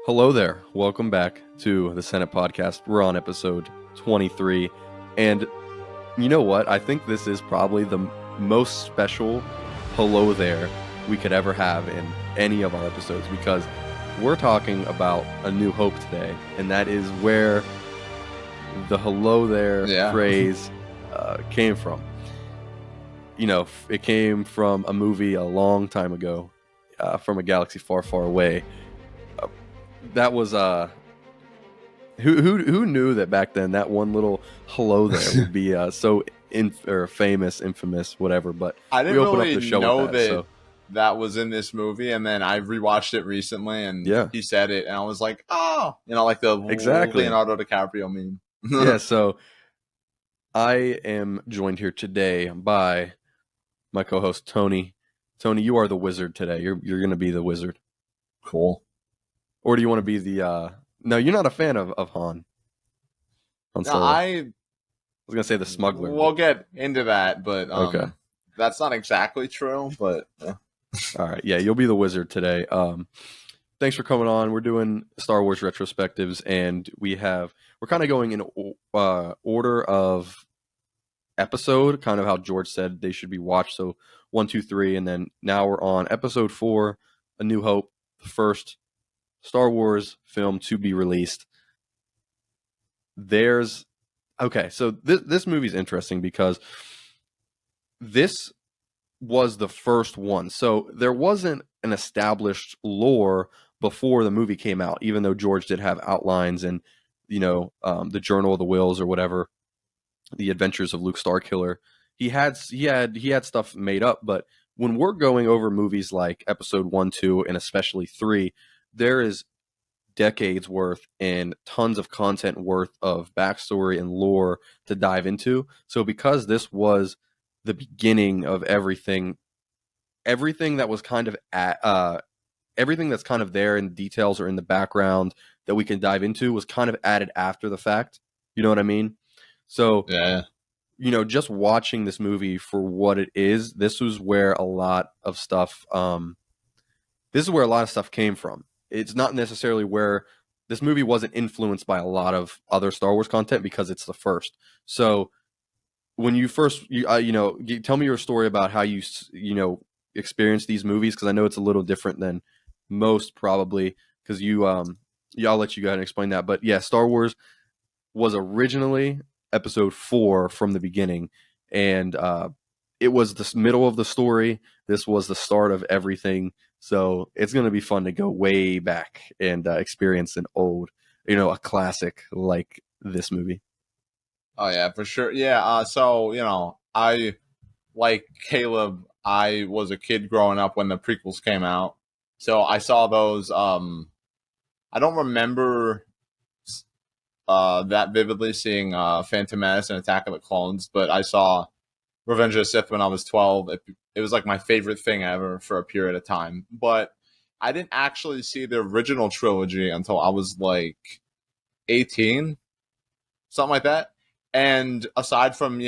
Hello there. Welcome back to the Senate Podcast. We're on episode 23. And you know what? I think this is probably the most special hello there we could ever have in any of our episodes because we're talking about A New Hope today. And that is where the hello there phrase came from. You know, it came from a movie a long time ago, from a galaxy far, far away. That was who knew that back then that one little hello there would be so famous, infamous, whatever. But I didn't we opened really up the show know with that. that was in this movie, and then I rewatched it recently, and he said it, and I was like, oh, like the Leonardo DiCaprio meme. Yeah. So I am joined here today by my co-host Tony. Tony, you are the wizard today. You're going to be the wizard. Cool. Or do you want to be the? No, you're not a fan of Han. No, I was gonna say the smuggler. We'll get into that, but okay, that's not exactly true. But all right, yeah, you'll be the wizard today. Thanks for coming on. We're doing Star Wars retrospectives, and we're kind of going in order of episode, kind of how George said they should be watched. So 1, 2, 3, and then now we're on episode 4, A New Hope, the first Star Wars film to be released. So this movie's interesting because this was the first one. So there wasn't an established lore before the movie came out, even though George did have outlines and, the Journal of the Wills or whatever, the Adventures of Luke Starkiller. He had stuff made up, but when we're going over movies like episode 1, 2, and especially 3, there is decades worth and tons of content worth of backstory and lore to dive into. So because this was the beginning of everything that was kind of everything that's kind of there in details or in the background that we can dive into was kind of added after the fact. You know what I mean? So yeah. Just watching this movie for what it is, this was where a lot of stuff came from. It's not necessarily where this movie wasn't influenced by a lot of other Star Wars content because it's the first. So when you first, tell me your story about how you experienced these movies, because I know it's a little different than most probably, because I'll let you go ahead and explain that. But yeah, Star Wars was originally episode 4 from the beginning, and it was the middle of the story. This was the start of everything. So it's going to be fun to go way back and experience an old, a classic like this movie. Oh, yeah, for sure. Yeah. So, I, like Caleb, I was a kid growing up when the prequels came out. So I saw those. I don't remember that vividly seeing Phantom Menace and Attack of the Clones, but I saw Revenge of the Sith when I was 12. It was like my favorite thing ever for a period of time. But I didn't actually see the original trilogy until I was like 18, something like that. And aside from,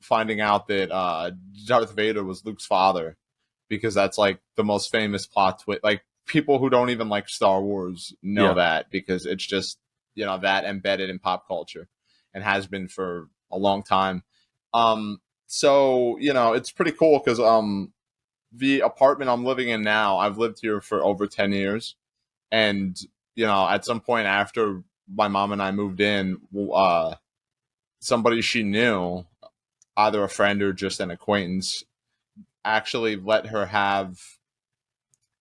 finding out that Darth Vader was Luke's father, because that's like the most famous plot twist. Like, people who don't even like Star Wars know that, because it's just, that embedded in pop culture and has been for a long time. So, it's pretty cool because the apartment I'm living in now, I've lived here for over 10 years. And, at some point after my mom and I moved in, somebody she knew, either a friend or just an acquaintance, actually let her have,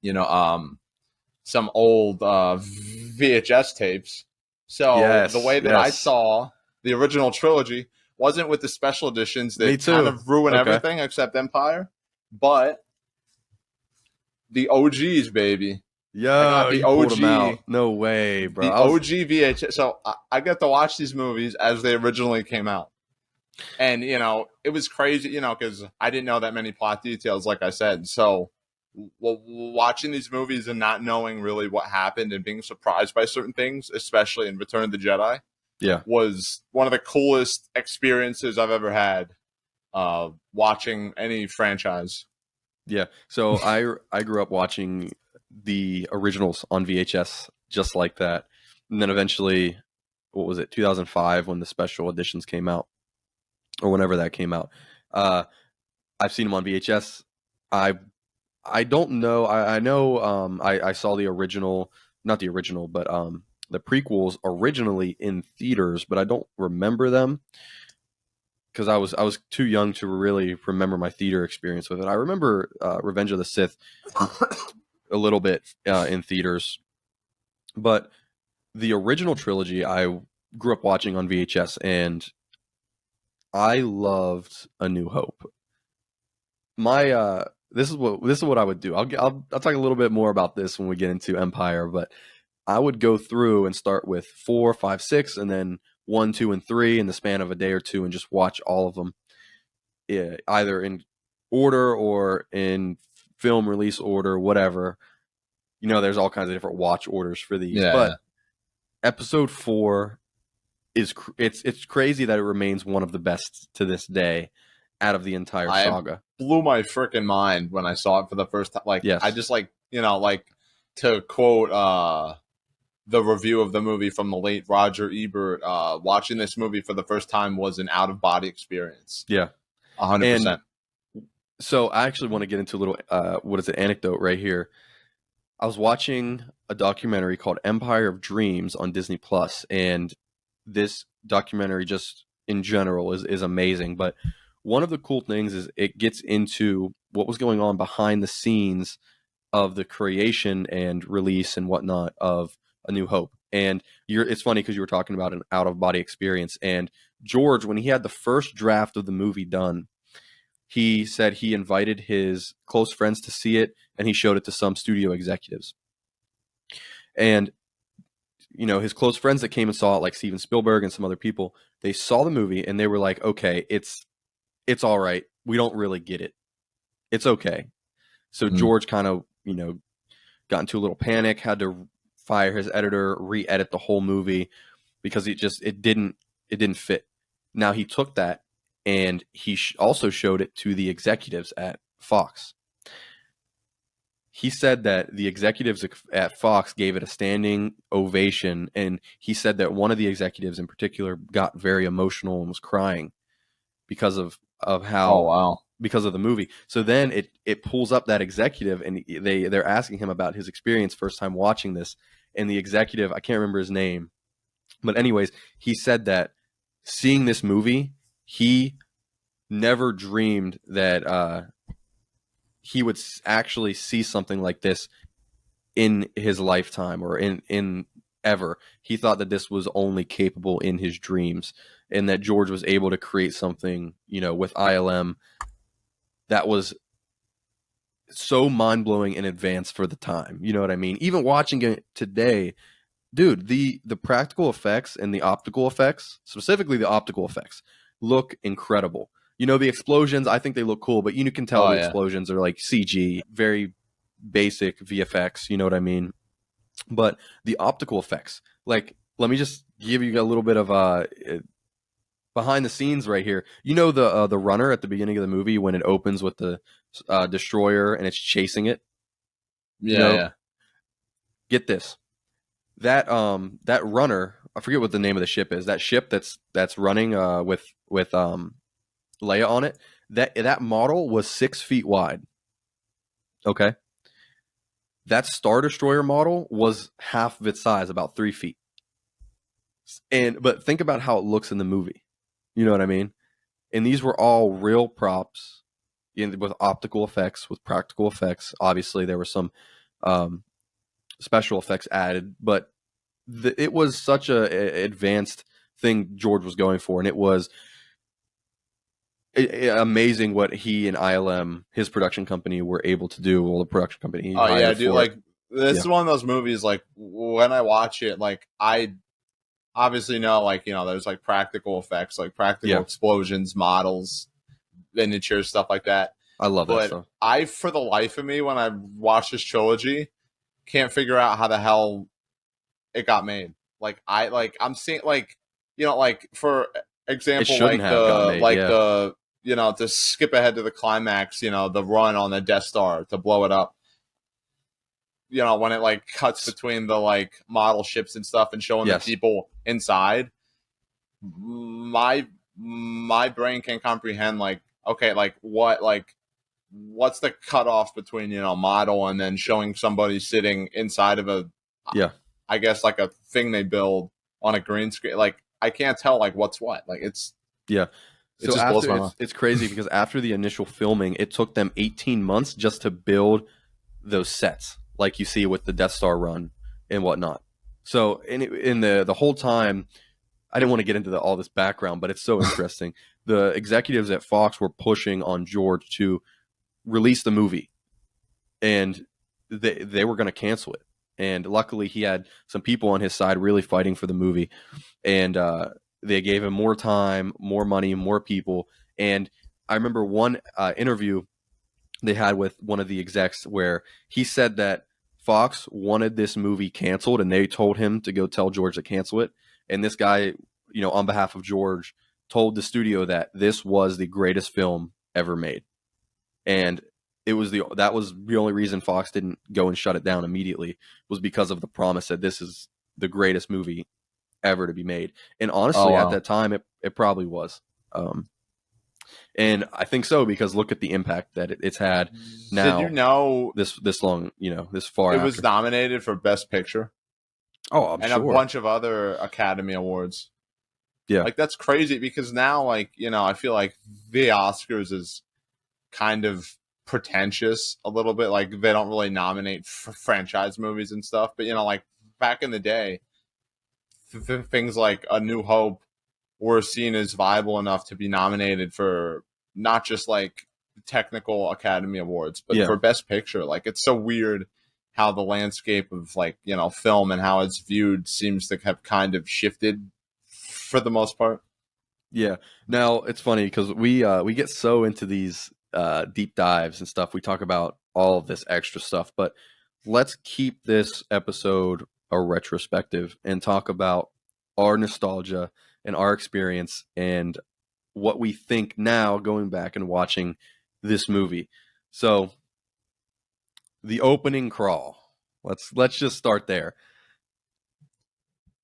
some old VHS tapes. So the way that I saw the original trilogy wasn't with the special editions that kind of ruin everything except Empire, but the OGs, baby. Yeah, the OG. Pulled them out. No way, bro. The OG VHS. So I got to watch these movies as they originally came out. And, it was crazy, because I didn't know that many plot details, like I said. So watching these movies and not knowing really what happened and being surprised by certain things, especially in Return of the Jedi, was one of the coolest experiences I've ever had watching any franchise. Yeah. So I grew up watching the originals on VHS just like that. And then eventually, what was it, 2005 when the special editions came out, or whenever that came out. Uh, I've seen them on VHS. I I don't know. I know I saw the original, not the original, but the prequels originally in theaters, but I don't remember them because I was too young to really remember my theater experience with it. I remember Revenge of the Sith a little bit in theaters, but the original trilogy I grew up watching on VHS, and I loved A New Hope. My this is what I would do. I'll talk a little bit more about this when we get into Empire, but I would go through and start with 4, 5, 6, and then 1, 2, and 3 in the span of a day or two, and just watch all of them, either in order or in film release order, whatever. There's all kinds of different watch orders for these, Yeah, but yeah. Episode 4 it's crazy that it remains one of the best to this day out of the entire I saga. blew my freaking mind when I saw it for the first time. Like, I Yes. just like, like to quote the review of the movie from the late Roger Ebert, watching this movie for the first time was an out of body experience. Yeah. hundred And percent. so I actually want to get into a little what is it, anecdote right here. I was watching a documentary called Empire of Dreams on Disney Plus, and this documentary just in general is amazing. But one of the cool things is it gets into what was going on behind the scenes of the creation and release and whatnot of A New Hope. And it's funny because you were talking about an out of body experience. And George, when he had the first draft of the movie done, he said he invited his close friends to see it, and he showed it to some studio executives. And his close friends that came and saw it, like Steven Spielberg and some other people, they saw the movie and they were like, "Okay, it's all right. We don't really get it. It's okay." So Mm. George kind of got into a little panic, had to fire his editor, re-edit the whole movie because it didn't fit. Now he took that and he also showed it to the executives at Fox. He said that the executives at Fox gave it a standing ovation, and he said that one of the executives in particular got very emotional and was crying because of Oh how wow. because of the movie. So then it pulls up that executive, and they're asking him about his experience first time watching this, and the executive, I can't remember his name, but anyways, he said that seeing this movie, he never dreamed that he would actually see something like this in his lifetime or in ever. He thought that this was only capable in his dreams, and that George was able to create something, with ILM that was so mind-blowing and advanced for the time. You know what I mean? Even watching it today, dude, the practical effects and the optical effects, specifically the optical effects, look incredible. The explosions, I think they look cool, but you can tell Oh the yeah. explosions are like CG, very basic VFX, you know what I mean? But the optical effects, like, let me just give you a little bit of behind the scenes right here. The runner at the beginning of the movie when it opens with the destroyer and it's chasing it. You Yeah, know, yeah. get this. That runner, I forget what the name of the ship is. That ship that's running with Leia on it. That model was 6 feet wide. Okay, that Star Destroyer model was half of its size, about 3 feet. But think about how it looks in the movie. You know what I mean? And these were all real props with optical effects, with practical effects. Obviously, there were some um, special effects added, but it was such a advanced thing George was going for, and it was amazing what he and ILM, his production company, were able to do. Well, the production company he Oh yeah, hired dude. for it. Like, this Yeah, is one of those movies. Like, when I watch it, like, I obviously know, like, there's like practical effects, like practical yeah, explosions, models, miniatures, stuff like that. I love that But stuff. I, for the life of me, when I watch this trilogy, can't figure out how the hell it got made. I'm seeing, like, like, for It example, shouldn't like have got made. Yeah, to skip ahead to the climax, the run on the Death Star to blow it up. you know, when it like cuts between the like model ships and stuff and showing the Yes. people inside, my brain can comprehend like, okay, like what's the cutoff between, you know, model and then showing somebody sitting inside of a, Yeah. I guess like a thing they build on a green screen. Like I can't tell like what's what. Like Yeah. it So just blows after my mind. it's crazy because after the initial filming, it took them 18 months just to build those sets, like you see with the Death Star run and whatnot. So in the whole time, I didn't want to get into all this background, but it's so interesting. The executives at Fox were pushing on George to release the movie, and they were going to cancel it. And luckily, he had some people on his side really fighting for the movie, and they gave him more time, more money, more people. And I remember one interview they had with one of the execs where he said that Fox wanted this movie canceled, and they told him to go tell George to cancel it. And this guy, you know, on behalf of George, told the studio that this was the greatest film ever made, and that was the only reason Fox didn't go and shut it down immediately, was because of the promise that this is the greatest movie ever to be made. And Oh honestly, at wow. that time, it probably was. And I think so because look at the impact that it's had Did you now, know this long, you know, this far it was after. nominated for Best Picture Oh, I'm and a sure. bunch of other Academy Awards? Yeah, Like that's crazy because now, like, you know, I feel like the Oscars is kind of pretentious a little bit. Like they don't really nominate franchise movies and stuff. But you know, like back in the day, things like A New Hope were seen as viable enough to be nominated for not just like technical Academy Awards, but yeah, for Best Picture. Like it's so weird how the landscape of like, you know, film and how it's viewed seems to have kind of shifted for the most part. yeah. Now it's funny because we get so into these deep dives and stuff. We talk about all of this extra stuff, but let's keep this episode a retrospective and talk about our nostalgia and our experience and what we think now going back and watching this movie. So the opening crawl. Let's just start there.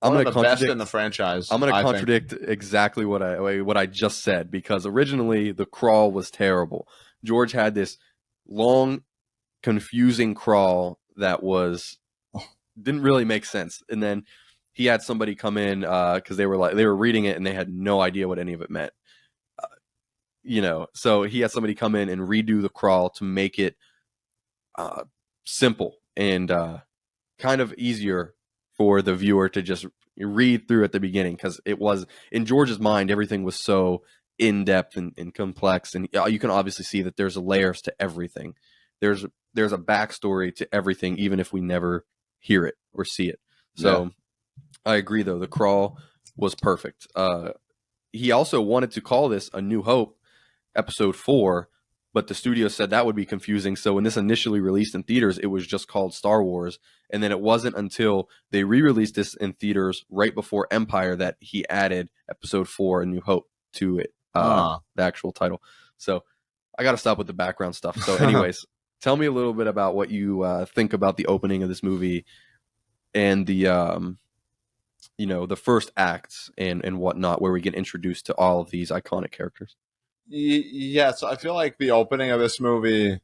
I'm One of going to the best in the contradict franchise, I'm going to I think. contradict exactly what I just said because originally the crawl was terrible. George had this long confusing crawl that was didn't really make sense. And then he had somebody come in cuz they were reading it and they had no idea what any of it meant. You know, so he had somebody come in and redo the crawl to make it uh, simple and kind of easier for the viewer to just read through at the beginning because it was in George's mind everything was so in depth and complex, and you can obviously see that there's layers to everything. There's a backstory to everything, even if we never hear it or see it. Yeah. So I agree, though the crawl was perfect. He also wanted to call this A New Hope Episode 4, but the studio said that would be confusing. So when this initially released in theaters, it was just called Star Wars. And then it wasn't until they re-released this in theaters right before Empire that he added Episode 4, A New Hope to it, Ah. the actual title. So I got to stop with the background stuff. So anyways, tell me a little bit about what you think about the opening of this movie and the you know, the first acts and whatnot, where we get introduced to all of these iconic characters. Yeah, so I feel like the opening of this movie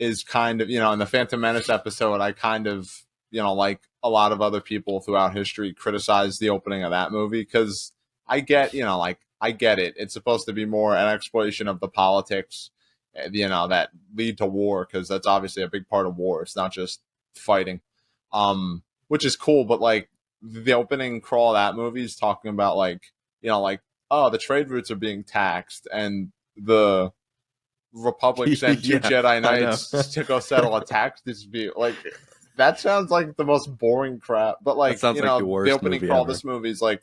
is kind of, you know, in the Phantom Menace episode, I kind of, you know, like a lot of other people throughout history criticize the opening of that movie because I get, you know, like I get it. It's supposed to be more an exploration of the politics, you know, that lead to war because that's obviously a big part of war. It's not just fighting, which is cool. But like the opening crawl of that movie is talking about like, you know, like, oh, the trade routes are being taxed and the Republic sent two Yeah, Jedi I know. Knights to go settle a tax dispute. Like that sounds like the most boring crap. But That like, sounds you like the know, the worst opening movie crawl of ever. this movie is like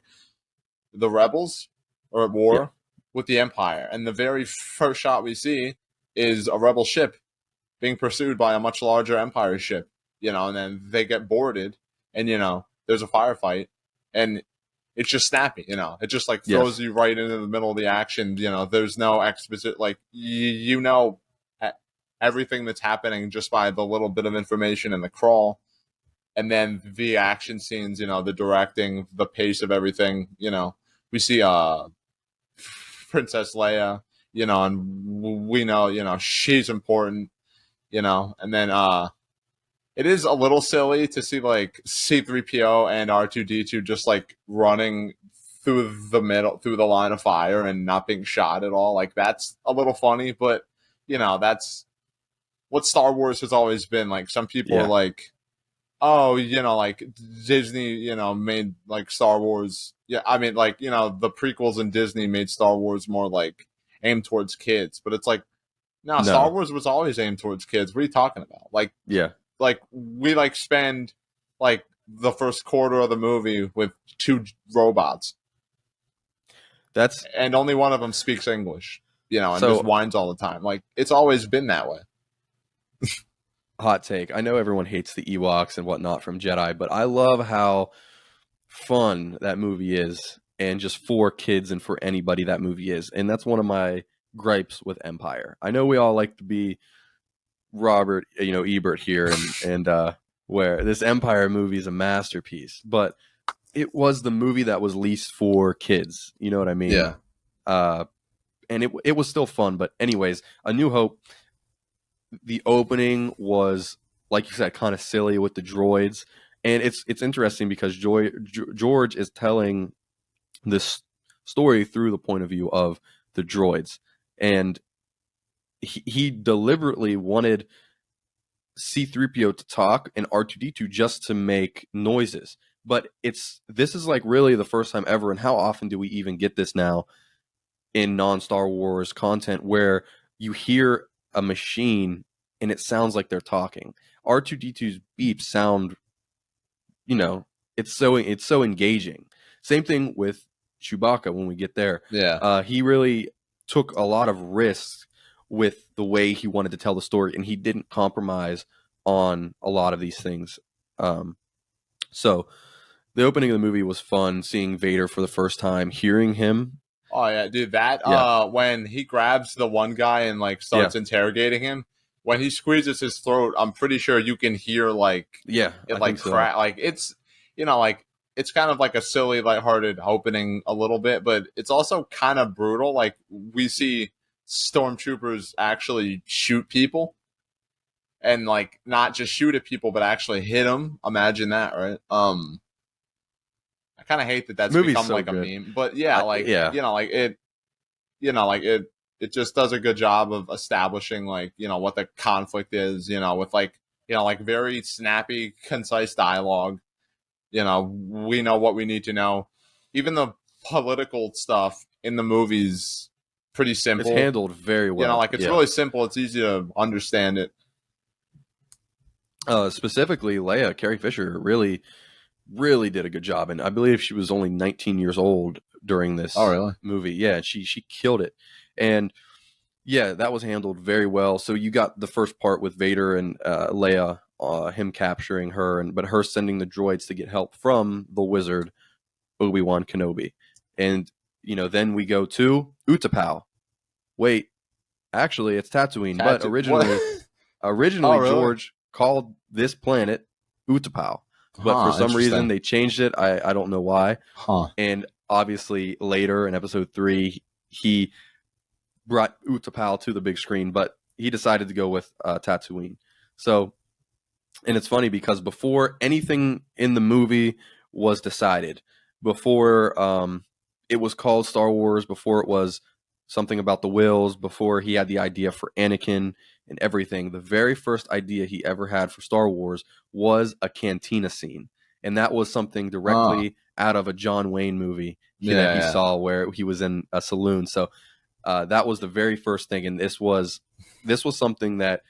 the rebels are at Yeah. war with the Empire. And the very first shot we see is a rebel ship being pursued by a much larger Empire ship, you know, and then they get boarded and, you know, there's a firefight and it's just snappy, you know, it just like throws Yes. you right into the middle of the action. You know, there's no exposition, like, you know, everything that's happening just by the little bit of information in the crawl. And then the action scenes, the directing, the pace of everything, we see Princess Leia, and we know, she's important, and then it is a little silly to see like C3PO and R2D2 just like running through the line of fire and not being shot at all. Like that's a little funny, but that's what Star Wars has always been. Like some people are like, oh, like Disney, made like Star Wars. Yeah, I mean, like, the prequels in Disney made Star Wars more like aimed towards kids. But it's like, no, Star No. Wars was always aimed towards kids. What are you talking about? Like, Yeah. we like spend like the first quarter of the movie with two robots, That's and only one of them speaks English, and so just whines all the time. Like, it's always been that way. hot take. I know everyone hates the Ewoks and whatnot from Jedi, but I love how fun that movie is, and just for kids and for anybody that movie is. And that's one of my gripes with Empire. I know we all like to be Robert, Ebert here, and where this Empire movie is a masterpiece, but it was the movie that was least for kids. You know what I mean? Yeah. And it was still fun, but anyways, A New Hope. The opening was, like you said, kind of silly with the droids, and it's interesting because George is telling this story through the point of view of the droids, and he deliberately wanted C3PO to talk and R2D2 just to make noises. But this is like really the first time ever, and how often do we even get this now in non-Star Wars content where you hear a machine and it sounds like they're talking? R2D2's beeps sound, it's so engaging. Same thing with Chewbacca when we get there. Yeah. He really took a lot of risks with the way he wanted to tell the story, and he didn't compromise on a lot of these things. So the opening of the movie was fun, seeing Vader for the first time, hearing him. Oh yeah, dude, that when he grabs the one guy and like starts interrogating him, when he squeezes his throat, I'm pretty sure you can hear like it like crack. Like it's like it's kind of like a silly, lighthearted opening a little bit, but it's also kind of brutal. Like we see stormtroopers actually shoot people, and like not just shoot at people, but actually hit them. Imagine that, right? I kind of hate that that's become so like good. a meme, but yeah, like it just does a good job of establishing like what the conflict is, with like like very snappy, concise dialogue. We know what we need to know. Even the political stuff in the movies, pretty simple. It's handled very well. Like it's really simple. It's easy to understand it. Specifically, Leia, Carrie Fisher, really did a good job, and I believe she was only 19 years old during this movie. Yeah, she killed it, and yeah, that was handled very well. So you got the first part with Vader and Leia, him capturing her, but her sending the droids to get help from the wizard Obi-Wan Kenobi, and then we go to Utapau. Wait, actually, it's Tatooine, but originally really? George called this planet Utapau. But for some reason they changed it. I don't know why. And obviously later in episode 3, he brought Utapau to the big screen, but he decided to go with Tatooine. So, and it's funny because before anything in the movie was decided, before it was called Star Wars, before it was something about the Wills, before he had the idea for Anakin and everything, the very first idea he ever had for Star Wars was a cantina scene. And that was something directly out of a John Wayne movie that he saw where he was in a saloon. So that was the very first thing. And this was something that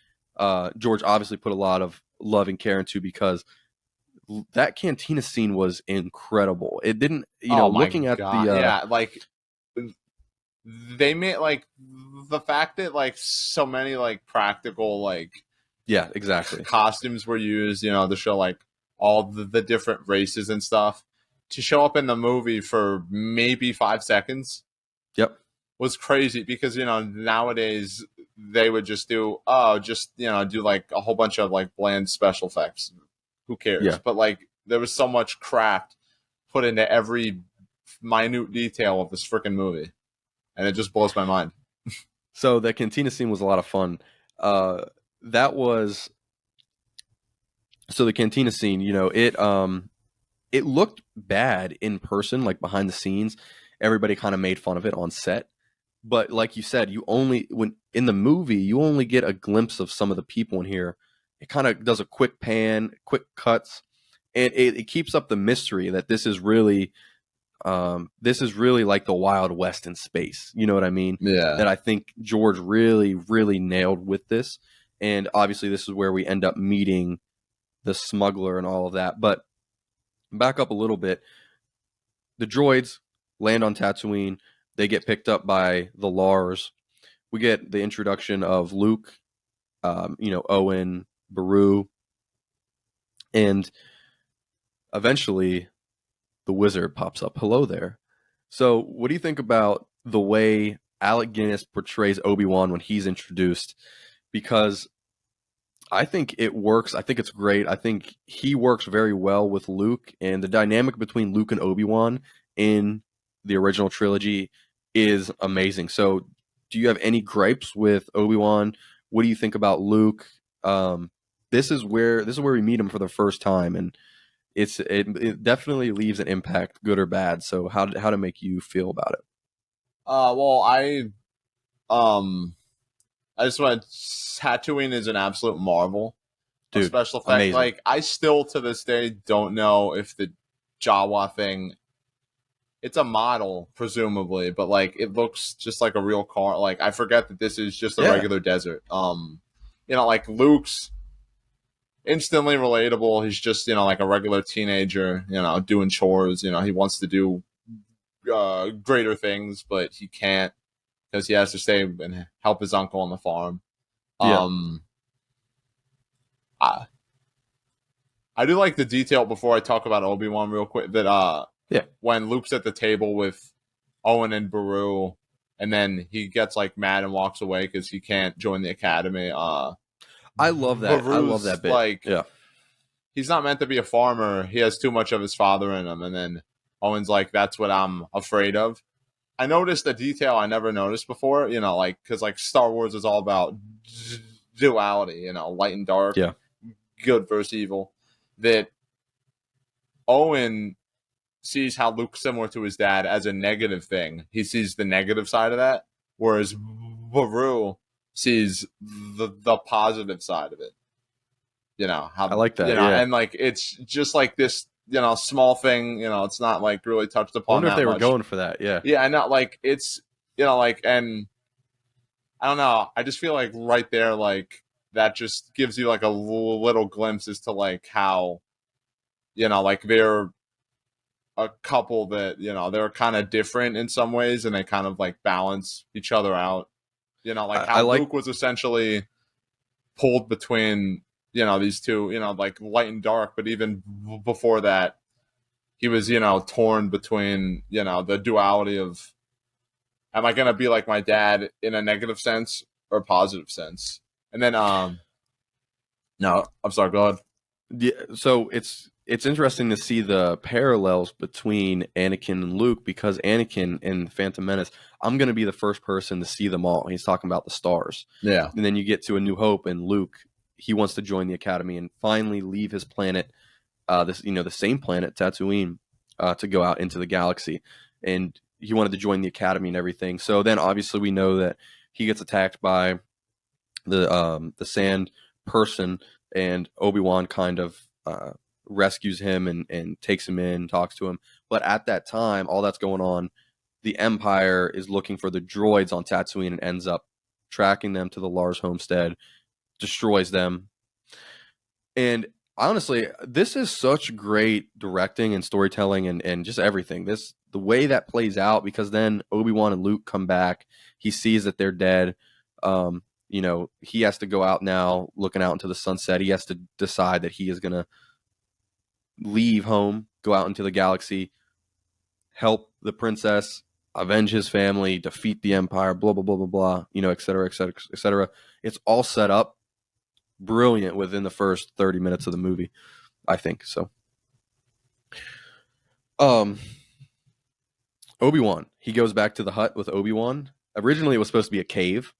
George obviously put a lot of love and care into, because that cantina scene was incredible. It didn't, looking at the like they made like the fact that like so many like practical like exactly costumes were used, to show like all the different races and stuff, to show up in the movie for maybe 5 seconds was crazy, because nowadays they would just do do like a whole bunch of like bland special effects. Who cares? Yeah. But like there was so much craft put into every minute detail of this freaking movie, and it just blows my mind. So the cantina scene was a lot of fun. That was so the cantina scene. It looked bad in person, like behind the scenes. Everybody kind of made fun of it on set. But like you said, when in the movie you only get a glimpse of some of the people in here. It kind of does a quick pan, quick cuts, and it keeps up the mystery that this is really like the Wild West in space. You know what I mean? Yeah. That I think George really, really nailed with this. And obviously, this is where we end up meeting the smuggler and all of that. But back up a little bit. The droids land on Tatooine. They get picked up by the Lars. We get the introduction of Luke, Owen, Beru, and eventually the wizard pops up. Hello there. So, what do you think about the way Alec Guinness portrays Obi-Wan when he's introduced? Because I think it works. I think it's great. I think he works very well with Luke, and the dynamic between Luke and Obi-Wan in the original trilogy is amazing. So, do you have any gripes with Obi-Wan? What do you think about Luke? This is where we meet him for the first time, and it definitely leaves an impact, good or bad. So, how to make you feel about it? Well, I just want Tatooine is an absolute marvel of Dude, special effect. amazing. Like I still to this day don't know if the Jawa thing. It's a model, presumably, but like it looks just like a real car. Like I forget that this is just a Yeah. regular desert. Like Luke's instantly relatable. He's just like a regular teenager. Doing chores. He wants to do greater things, but he can't because he has to stay and help his uncle on the farm. Yeah. I, I do like the detail before I talk about Obi-Wan real quick that Yeah. when Luke's at the table with Owen and Beru and then he gets like mad and walks away because he can't join the academy. I love that. I love Beru's that bit. like Yeah. he's not meant to be a farmer. He has too much of his father in him, and then Owen's like, "That's what I'm afraid of." I noticed a detail I never noticed before. Because like Star Wars is all about duality. Light and dark, Yeah. good versus evil. That Owen sees how Luke's similar to his dad as a negative thing. He sees the negative side of that, whereas Beru sees the positive side of it. How I like that. and like it's just like this small thing. It's not like really touched I upon wonder if that they were much. going for that. Yeah. Yeah, and not like it's and I don't know. I just feel like right there, like that just gives you like a little glimpse as to like how like they're a couple that they're kind of different in some ways, and they kind of like balance each other out. Like I how like. Luke was essentially pulled between these two, like light and dark, but even before that, he was torn between the duality of am I gonna be like my dad in a negative sense or a positive sense? And then no, I'm sorry, go ahead. Yeah, so it's interesting to see the parallels between Anakin and Luke because Anakin in Phantom Menace, I'm going to be the first person to see them all. He's talking about the stars. Yeah. And then you get to A New Hope and Luke, he wants to join the academy and finally leave his planet, the same planet, Tatooine, to go out into the galaxy. And he wanted to join the academy and everything. So then obviously we know that he gets attacked by the sand person, and Obi-Wan kind of rescues him and takes him in, talks to him. But at that time, all that's going on, the Empire is looking for the droids on Tatooine and ends up tracking them to the Lars homestead, destroys them. And honestly, this is such great directing and storytelling and just everything. The way that plays out, because then Obi-Wan and Luke come back. He sees that they're dead. He has to go out now, looking out into the sunset. He has to decide that he is going to leave home, go out into the galaxy, help the princess, avenge his family, defeat the Empire, blah blah blah blah blah, et cetera, et cetera, et cetera. It's all set up brilliant within the first 30 minutes of the movie, I think. So, um, Obi-Wan, he goes back to the hut with Obi-Wan. Originally, it was supposed to be a cave,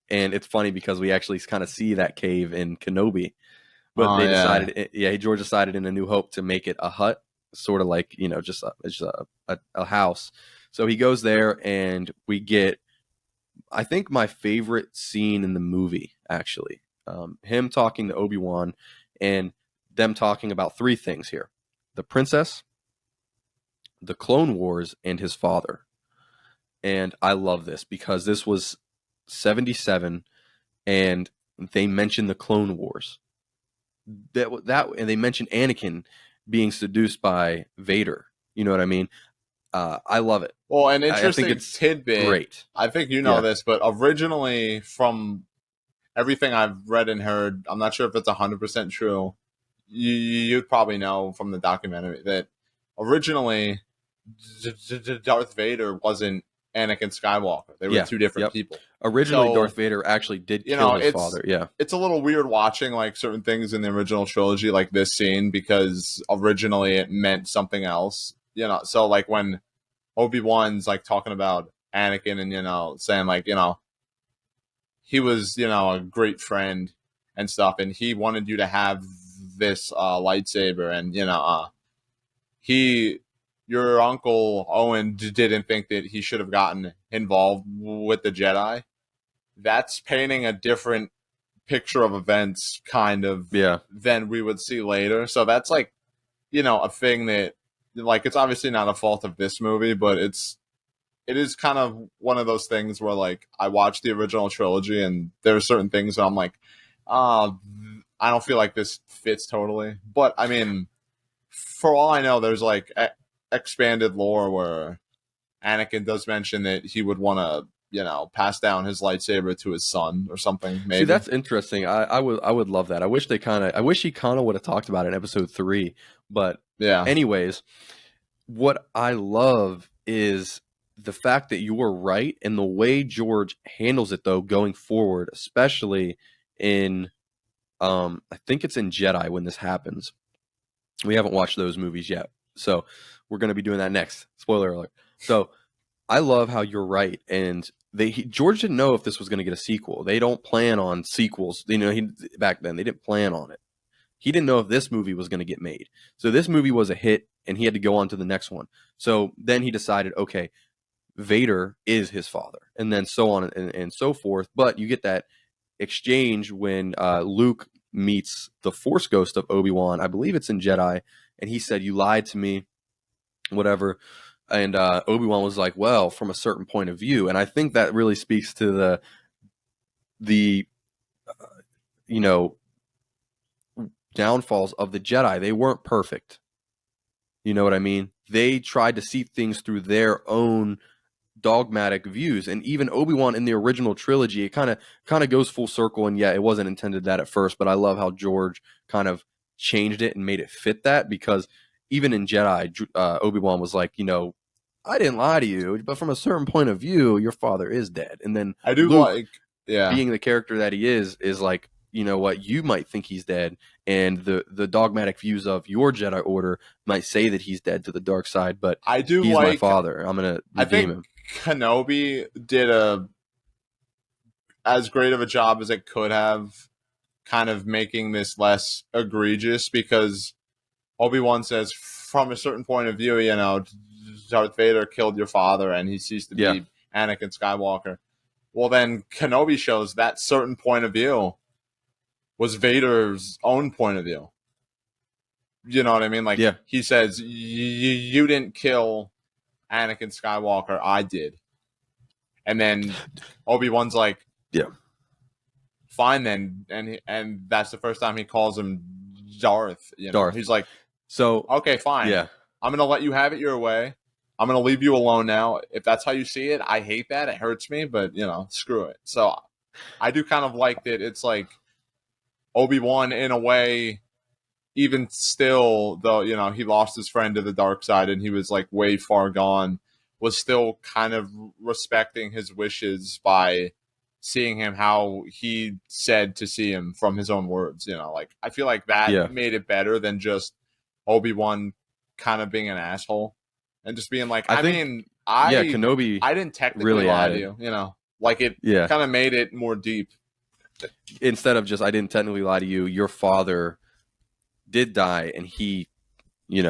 and it's funny because we actually kind of see that cave in Kenobi, but Oh they yeah. decided, yeah, George decided in A New Hope to make it a hut, sort of like just a house. So he goes there, and we get, I think, my favorite scene in the movie, actually, him talking to Obi-Wan, and them talking about three things here: the princess, the Clone Wars, and his father. And I love this because this was 77, and they mentioned the Clone Wars. That and they mentioned Anakin being seduced by Vader. You know what I mean? I love it. Well, an I think interesting it's tidbit. great. I think you know Yeah. this, but originally, from everything I've read and heard, I'm not sure if it's 100% true. You'd probably know from the documentary that originally Darth Vader wasn't Anakin Skywalker. They were Yeah. two different Yep. people. Originally, Darth So, Vader actually did you kill know, his father. Yeah. it's a little weird watching like certain things in the original trilogy, like this scene, because originally it meant something else. You know, so like when Obi-Wan's like talking about Anakin and saying like he was a great friend and stuff, and he wanted you to have this lightsaber, and he your uncle Owen didn't think that he should have gotten involved with the Jedi. That's painting a different picture of events kind of Yeah. than we would see later. So that's like a thing that like it's obviously not a fault of this movie, but it is kind of one of those things where like I watched the original trilogy and there are certain things that I'm like, uh, I don't feel like this fits totally. But I mean, for all I know, there's like expanded lore where Anakin does mention that he would want to, pass down his lightsaber to his son or something, See, maybe. that's interesting. I would love that. I wish he kind of would have talked about it in episode 3. But Yeah. anyways, what I love is the fact that you were right and the way George handles it though going forward, especially in I think it's in Jedi when this happens. We haven't watched those movies yet. So we're going to be doing that next. Spoiler alert. So I love how you're right, and George didn't know if this was going to get a sequel. They don't plan on sequels. Back then they didn't plan on it. He didn't know if this movie was going to get made. So this movie was a hit, and he had to go on to the next one. So then he decided, okay, Vader is his father, and then so on and so forth. But you get that exchange when Luke meets the Force Ghost of Obi-Wan. I believe it's in Jedi, and he said, "You lied to me," whatever. And Obi-Wan was like, well, from a certain point of view. And I think that really speaks to the you know downfalls of the Jedi. They weren't perfect. You know what I mean? They tried to see things through their own dogmatic views. And even Obi-Wan in the original trilogy, it kind of goes full circle. And yeah, it wasn't intended that at first, but I love how George kind of changed it and made it fit that, because even in Jedi, Obi-Wan was like, I didn't lie to you, but from a certain point of view, your father is dead. And then I do Luke, like, yeah. being the character that he is like, you know what, you might think he's dead, and the dogmatic views of your Jedi Order might say that he's dead to the dark side, but I do he's my like, father. I'm gonna I redeem think him. Kenobi did a as great of a job as it could have kind of making this less egregious, because Obi-Wan says from a certain point of view, Darth Vader killed your father and he ceased to Yeah, be Anakin Skywalker. Well, then Kenobi shows that certain point of view was Vader's own point of view. You know what I mean? Like yeah, he says, you didn't kill Anakin Skywalker, I did. And then Obi-Wan's like, yeah. fine then, and that's the first time he calls him Darth. Darth. He's like, So okay, fine, yeah, I'm gonna let you have it your way. I'm gonna leave you alone now. If that's how you see it, I hate that. It hurts me, but screw it. So I do kind of like that. It's like Obi-Wan in a way, even still, though he lost his friend to the dark side and he was like way far gone. was still kind of respecting his wishes by seeing him how he said to see him from his own words. Like I feel like that Yeah. made it better than just Obi-Wan kind of being an asshole and just being like, I think, mean, yeah, I Kenobi didn't technically really lie to added. you, like it Yeah. kind of made it more deep. Instead of just, I didn't technically lie to you, your father did die, and he, he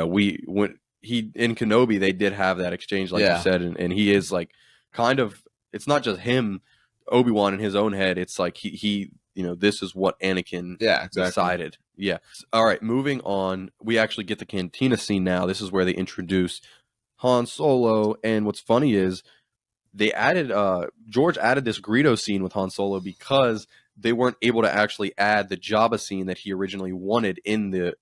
in Kenobi, they did have that exchange, like you Yeah. said, and he is like kind of, it's not just him, Obi-Wan in his own head. It's like he this is what Anakin decided. Yeah. All right, moving on. We actually get the cantina scene now. This is where they introduce Han Solo, and what's funny is they added George added this Greedo scene with Han Solo because they weren't able to actually add the Jabba scene that he originally wanted in the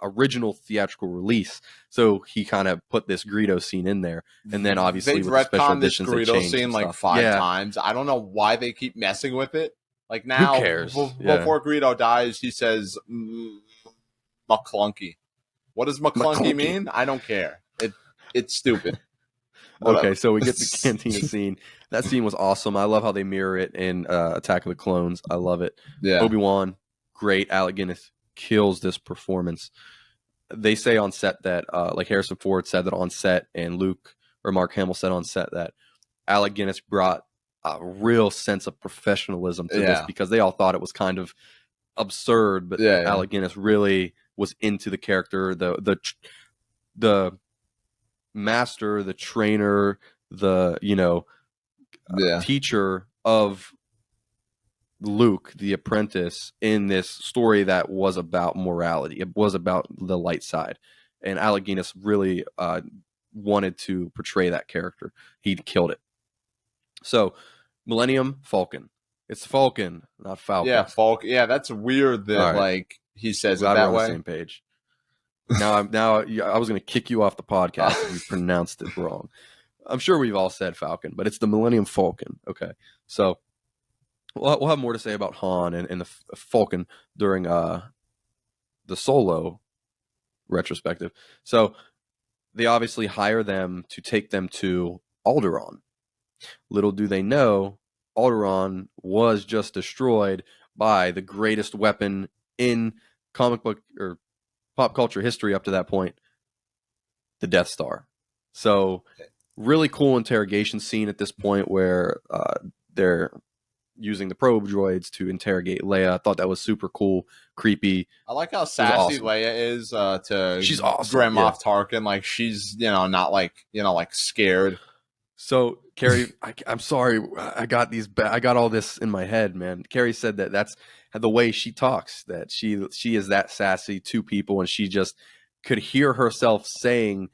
original theatrical release. So he kind of put this Greedo scene in there, and then obviously they've with the special retconned this editions, they Greedo changed scene some like stuff. 5 times. I don't know why they keep messing with it. Like now, who cares? before Greedo dies, he says McClunky. What does McClunky mean? I don't care. It's stupid. Okay, so we get the cantina scene. That scene was awesome. I love how they mirror it in Attack of the Clones. I love it. Yeah. Obi-Wan, great. Alec Guinness kills this performance. They say on set that, like Harrison Ford said that on set, and Luke or Mark Hamill said on set that Alec Guinness brought a real sense of professionalism to this, because they all thought it was kind of absurd, but Alec Guinness really was into the character, the master, the trainer, the teacher of Luke, the apprentice, in this story that was about morality. It was about the light side, and Alec Guinness really wanted to portray that character. He killed it. So, Millennium Falcon. It's Falcon, not Falcon. Yeah, Falcon. Yeah, that's weird that like he says it that we're on way. the same page. Now I was going to kick you off the podcast if you pronounced it wrong. I'm sure we've all said Falcon, but it's the Millennium Falcon. Okay, so we'll have more to say about Han and the Falcon during the Solo retrospective. So they obviously hire them to take them to Alderaan. Little do they know, Alderaan was just destroyed by the greatest weapon in comic book or pop culture history up to that point, the Death Star. So really cool interrogation scene at this point where they're using the probe droids to interrogate Leia. I thought that was super cool, creepy. I like how sassy Leia is to she's awesome. Grand Moff Tarkin. Like she's not like like scared. So Carrie, I'm sorry, I got all this in my head, man. Carrie said that that's the way she talks, that she is that sassy to people, and she just could hear herself saying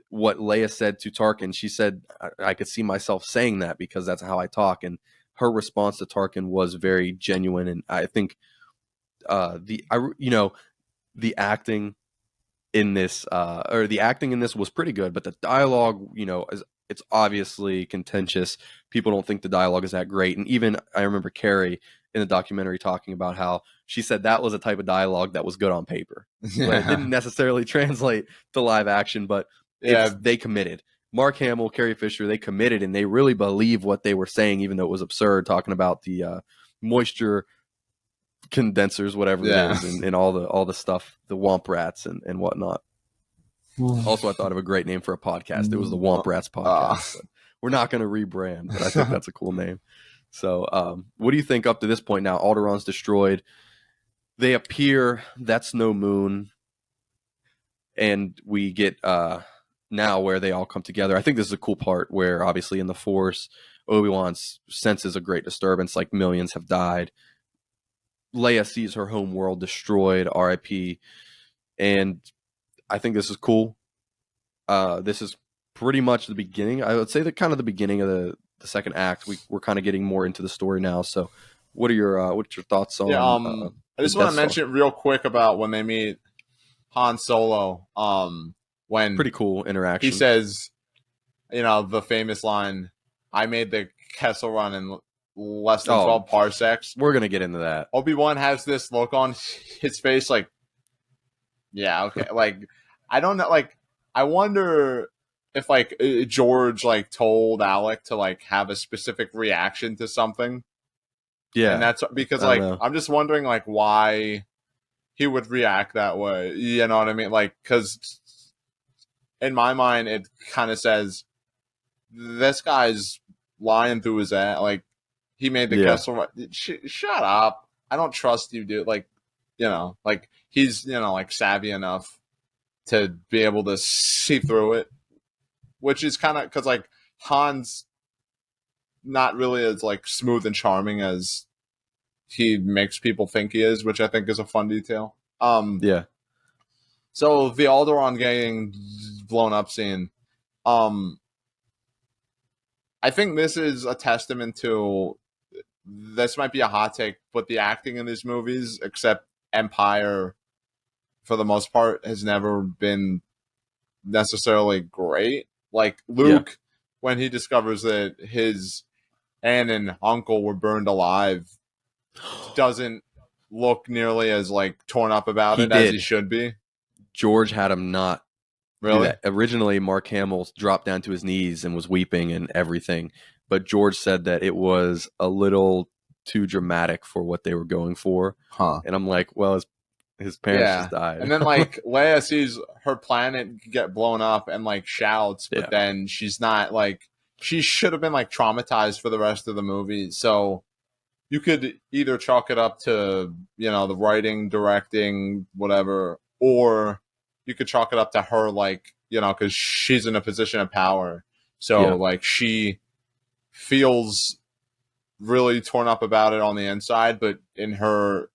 what Leia said to Tarkin. She said, I could see myself saying that because that's how I talk. And her response to Tarkin was very genuine. And I think the acting in this was pretty good, but the dialogue, it's obviously contentious. People don't think the dialogue is that great. And even I remember Carrie in the documentary talking about how she said that was a type of dialogue that was good on paper. But it didn't necessarily translate to live action, but they committed. Mark Hamill, Carrie Fisher, they committed, and they really believe what they were saying, even though it was absurd, talking about the moisture condensers, whatever it is, and all the stuff, the Womp Rats and whatnot. Also, I thought of a great name for a podcast. It was the Womp Rats podcast. We're not going to rebrand, but I think that's a cool name. So, what do you think up to this point now? Alderaan's destroyed. They appear. That's no moon. And we get now where they all come together. I think this is a cool part where obviously in the Force, Obi-Wan senses a great disturbance, like millions have died. Leia sees her home world destroyed, RIP. And I think this is cool. This is pretty much the beginning. I would say the beginning of the second act. We're kind of getting more into the story now. So what's your thoughts on I just want to mention real quick about when they meet Han Solo. When pretty cool interaction. He says, the famous line, "I made the Kessel Run in less than 12 parsecs." We're gonna get into that. Obi-Wan has this look on his face, like, yeah, okay. Like, I don't know. Like, I wonder if like George like told Alec to like have a specific reaction to something, and Yeah, that's because I don't like know. I'm just wondering like why he would react that way. You know what I mean? Like because in my mind it kind of says this guy's lying through his ass. Like he made the Yeah, Kessel. Shut up! I don't trust you, dude. Like like he's like savvy enough to be able to see through it, which is kind of because like Han's not really as like smooth and charming as he makes people think he is, which I think is a fun detail. yeah. So the Alderaan getting blown up scene. Um, I think this is a testament to this might be a hot take, but the acting in these movies, except Empire, for the most part, has never been necessarily great. Like Yeah. Luke, when he discovers that his aunt and uncle were burned alive, doesn't look nearly as like torn up about He it as he did. should be. George had him not do Really? that. Originally, Mark Hamill dropped down to his knees and was weeping and everything, but George said that it was a little too dramatic for what they were going for. Huh. And I'm like, well, his parents just Yeah. died. And then like Leia sees her planet get blown up and like shouts, but Yeah. then she's not like she should have been like traumatized for the rest of the movie. So you could either chalk it up to, the writing, directing, whatever, or you could chalk it up to her like, cuz she's in a position of power. So Yeah. like she feels really torn up about it on the inside, but in her,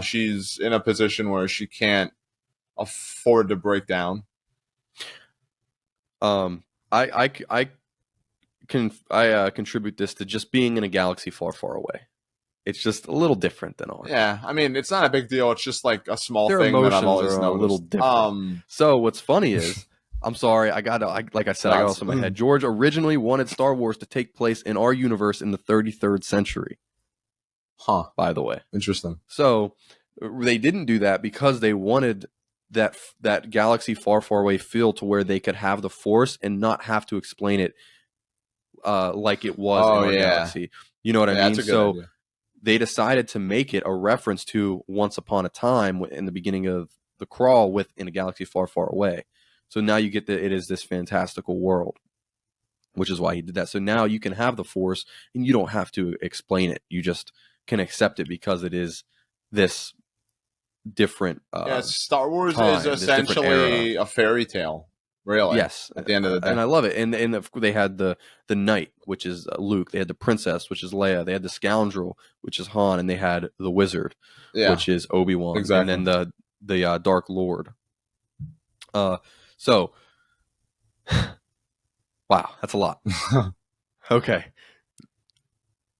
she's in a position where she can't afford to break down. I contribute this to just being in a galaxy far, far away. It's just a little different than ours. Yeah, I mean, it's not a big deal. It's just like a small Their thing that I've emotions always are a little noticed. different. So what's funny is, I'm sorry, like I said, I got That's also in my head. George originally wanted Star Wars to take place in our universe in the 33rd century. huh. By the way, Interesting. so they didn't do that because they wanted that galaxy far, far away feel to where they could have the Force and not have to explain it like it was in Oh our yeah, galaxy. You know what I yeah, mean? that's a good So idea. they decided to make it a reference to Once Upon a Time in the beginning of the crawl in a galaxy far, far away. So now you get that it is this fantastical world, which is why he did that. So now you can have the Force and you don't have to explain it. You just can accept it because it is this different Yeah, Star Wars is time, this different era. essentially a fairy tale, really. Yes, At the end of the and day, I love it. And they had the knight, which is Luke. They had the princess, which is Leia. They had the scoundrel, which is Han, and they had the wizard, yeah, which is Obi-Wan, and exactly. then the Dark Lord. So wow, that's a lot. Okay,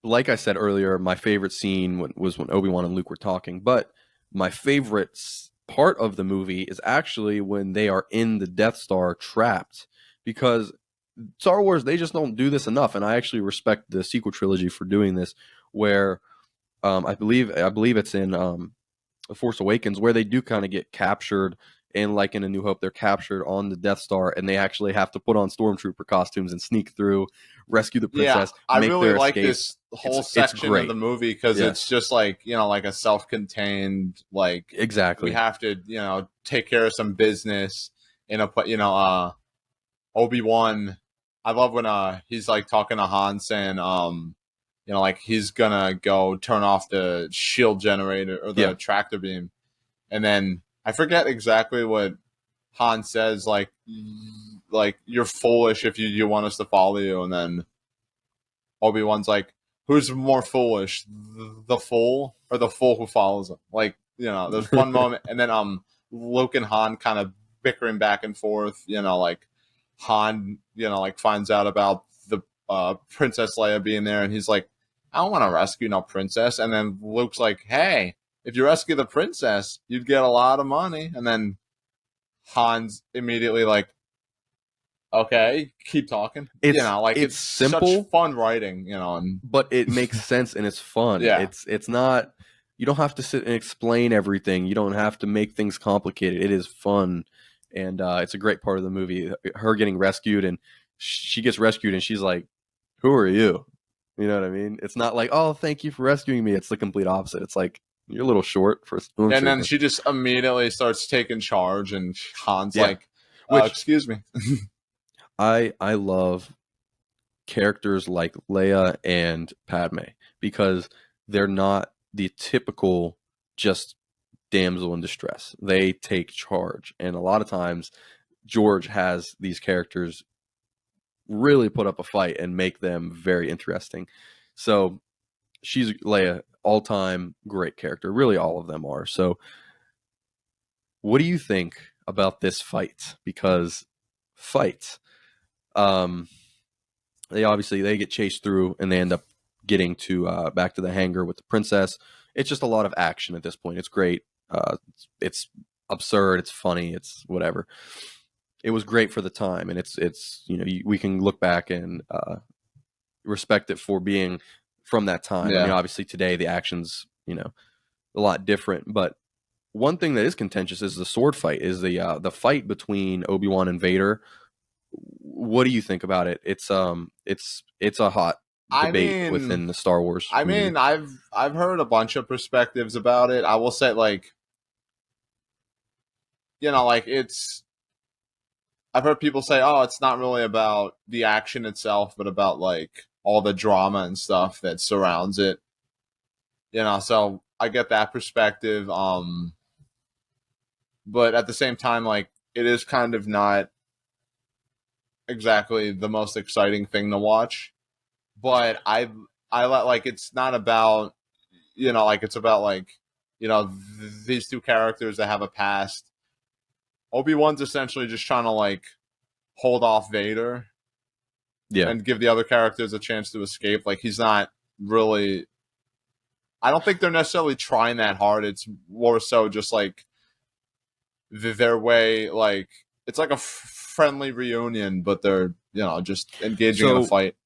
like I said earlier, my favorite scene was when Obi-Wan and Luke were talking, but my favorite part of the movie is actually when they are in the Death Star trapped, because Star Wars, they just don't do this enough, and I actually respect the sequel trilogy for doing this. Where I believe it's in The Force Awakens, where they do kind of get captured, and like in A New Hope, they're captured on the Death Star, and they actually have to put on stormtrooper costumes and sneak through, rescue the Yeah, princess, I make really their like escape. this whole It's section of the great. movie because it's Yes, just like like a self-contained like we exactly. have to take care of some business in a Obi-Wan. I love when he's like talking to Han saying like he's gonna go turn off the shield generator or the Yeah, tractor beam, and then I forget exactly what Han says like you're foolish if you want us to follow you, and then Obi-Wan's like, who's more foolish, the fool or the fool who follows him? Like, there's one moment, and then Luke and Han kind of bickering back and forth. Like Han, like finds out about the Princess Leia being there, and he's like, I don't want to rescue no princess. And then Luke's like, hey, if you rescue the princess, you'd get a lot of money. And then Han's immediately like, okay, keep talking. Like it's it's such simple, fun writing, and but it makes sense and it's fun. yeah, It's not, you don't have to sit and explain everything. You don't have to make things complicated. It is fun and it's a great part of the movie. Her getting rescued, and she gets rescued, and she's like, "Who are you?" You know what I mean? It's not like, "Oh, thank you for rescuing me." It's the complete opposite. It's like, "You're a little short for a And then stormtrooper." she just immediately starts taking charge, and Han's Yeah, like, which "Excuse me." I love characters like Leia and Padme because they're not the typical just damsel in distress. They take charge, and a lot of times George has these characters really put up a fight and make them very interesting. So she's Leia, all time great character. Really, all of them are. So, what do you think about this fight? Because fight, um, they get chased through and they end up getting to back to the hangar with the princess. It's just a lot of action at this point. It's great. It's absurd. It's funny. It's whatever. It was great for the time, and it's we can look back and respect it for being from that time. I mean, Yeah. obviously today the action's a lot different, but one thing that is contentious is the sword fight. Is the fight between Obi-Wan and Vader. What do you think about it? It's a hot I debate mean, within the Star Wars community. I've heard a bunch of perspectives about it. I will say, like, like it's. I've heard people say, "Oh, it's not really about the action itself, but about like all the drama and stuff that surrounds it." So I get that perspective. But at the same time, like, it is kind of not exactly the most exciting thing to watch. But like, it's not about, like, it's about like, these two characters that have a past. Obi-Wan's essentially just trying to like hold off Vader Yeah. and give the other characters a chance to escape. Like, he's not really. I don't think they're necessarily trying that hard. It's more so just like their way. Like, it's like a friendly reunion, but they're just engaging in a So fight.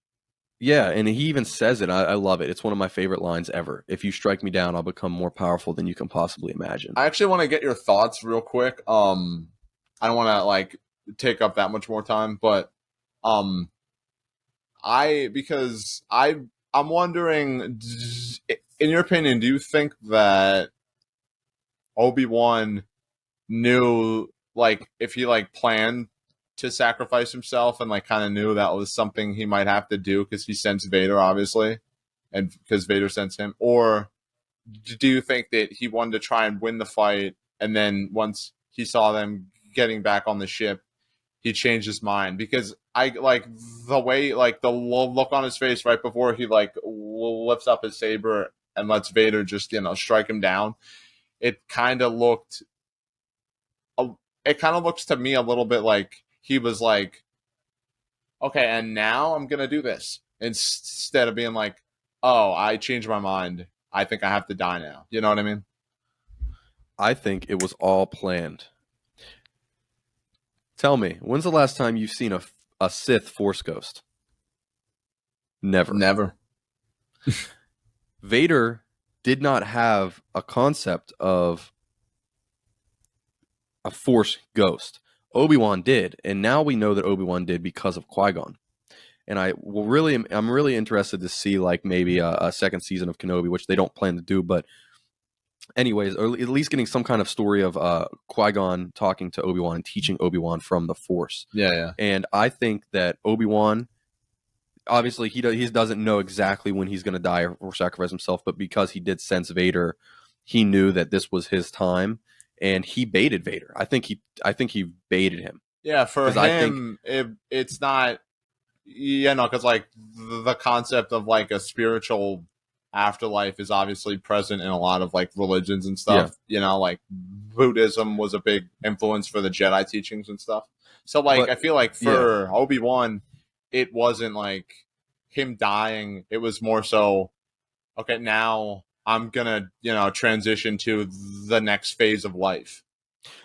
yeah, and he even says it. I love it. It's one of my favorite lines ever. If you strike me down, I'll become more powerful than you can possibly imagine. I actually want to get your thoughts real quick. I don't want to like take up that much more time, but um, I'm wondering, in your opinion, do you think that Obi-Wan knew, like, if he like planned to sacrifice himself and like kind of knew that was something he might have to do because he sensed Vader, obviously, and because Vader sensed him, or do you think that he wanted to try and win the fight, and then once he saw them getting back on the ship, he changed his mind? Because I like the way, like, the look on his face right before he like lifts up his saber and lets Vader just strike him down. It kind of looked, it kind of looks to me a little bit like he was like, okay, and now I'm gonna do this, instead of being like, oh, I changed my mind. I think I have to die now. You know what I mean? I think it was all planned. Tell me, when's the last time you've seen a Sith Force ghost? Never. Never. Vader did not have a concept of a Force ghost. Obi-Wan did, and now we know that Obi-Wan did because of Qui-Gon. And I'm really interested to see like maybe a second season of Kenobi, which they don't plan to do, but anyways, or at least getting some kind of story of Qui-Gon talking to Obi-Wan and teaching Obi-Wan from the Force. Yeah, yeah. And I think that Obi-Wan, obviously he doesn't know exactly when he's going to die or sacrifice himself, but because he did sense Vader, he knew that this was his time, and he baited Vader. I think he baited him. Yeah, for 'Cause I think him, it's not, because like the concept of like a spiritual afterlife is obviously present in a lot of like religions and stuff. Like Buddhism was a big influence for the Jedi teachings and stuff. So like, But I feel like yeah, for Obi-Wan, it wasn't like him dying. It was more so, okay, now I'm gonna transition to the next phase of life.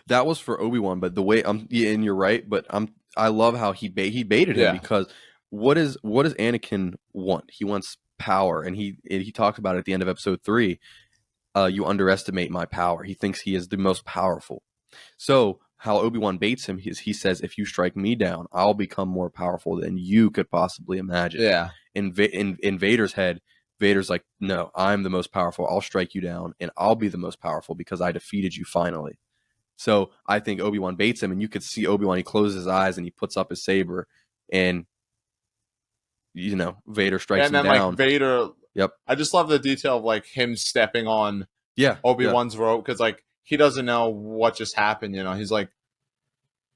that was for Obi-Wan, but the way yeah, and you're right, but I love how he baited him Yeah. because what does Anakin want? He wants power, and he talked about it at the end of episode 3. You underestimate my power. He thinks he is the most powerful. So how Obi-Wan baits him. He says, "If you strike me down, I'll become more powerful than you could possibly imagine." Yeah. In Vader's head, Vader's like, "No, I'm the most powerful. I'll strike you down, and I'll be the most powerful because I defeated you finally." So I think Obi-Wan baits him, and you could see Obi-Wan. He closes his eyes and he puts up his saber, and Vader strikes And then him like down. Vader, Yep. I just love the detail of like him stepping on Yeah. Obi-Wan's rope, because like he doesn't know what just happened. He's like,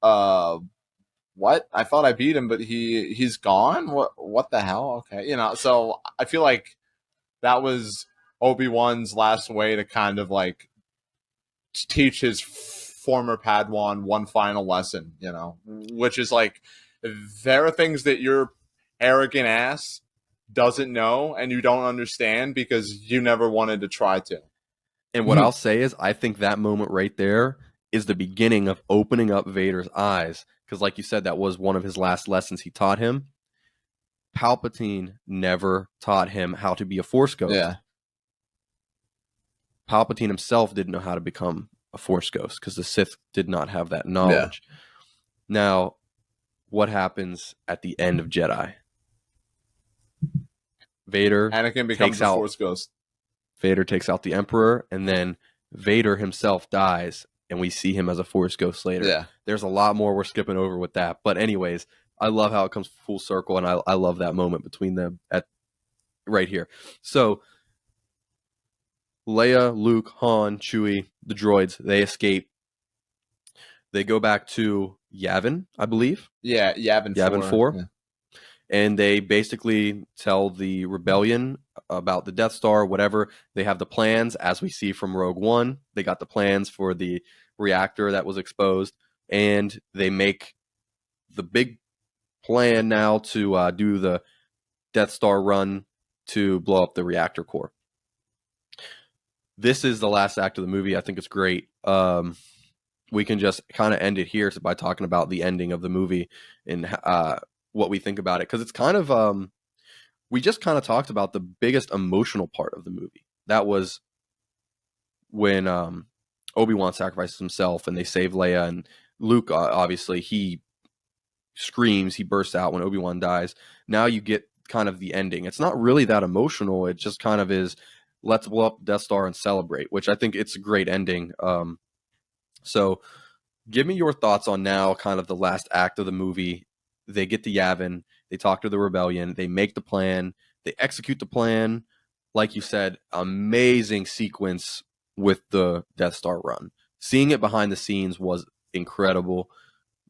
what? I thought I beat him, but he's gone. What the hell? Okay, So I feel like that was Obi-Wan's last way to kind of like teach his former Padawan one final lesson. Which is like, there are things that your arrogant ass doesn't know and you don't understand because you never wanted to try to. And what I'll say is, I think that moment right there is the beginning of opening up Vader's eyes. Because like you said, that was one of his last lessons he taught him. Palpatine never taught him how to be a Force ghost. Yeah. Palpatine himself didn't know how to become a Force ghost because the Sith did not have that knowledge. Yeah. Now, what happens at the end of Jedi? Anakin becomes a Force ghost. Vader takes out the Emperor, and then Vader himself dies, and we see him as a Force ghost later. Yeah. There's a lot more we're skipping over with that. But anyways, I love how it comes full circle, and I love that moment between them right here. So Leia, Luke, Han, Chewie, the droids, they escape. They go back to Yavin, I believe. Yeah, Yavin 4. Yeah. And they basically tell the rebellion about the Death Star, whatever. They have the plans, as we see from Rogue One. They got the plans for the reactor that was exposed, and they make the big plan now to do the Death Star run to blow up the reactor core. This is the last act of the movie. I think it's great. We can just kind of end it here by talking about the ending of the movie and what we think about it, because it's kind of we just kind of talked about the biggest emotional part of the movie. That was when Obi-Wan sacrifices himself and they save Leia, and Luke obviously he screams, he bursts out when Obi-Wan dies. Now you get kind of the ending. It's not really that emotional. It just kind of is, let's blow up Death Star and celebrate, which I think it's a great ending. So give me your thoughts on now kind of the last act of the movie. They get to Yavin, they talk to the rebellion, they make the plan, they execute the plan. Like you said, amazing sequence with the Death Star run. Seeing it behind the scenes was incredible.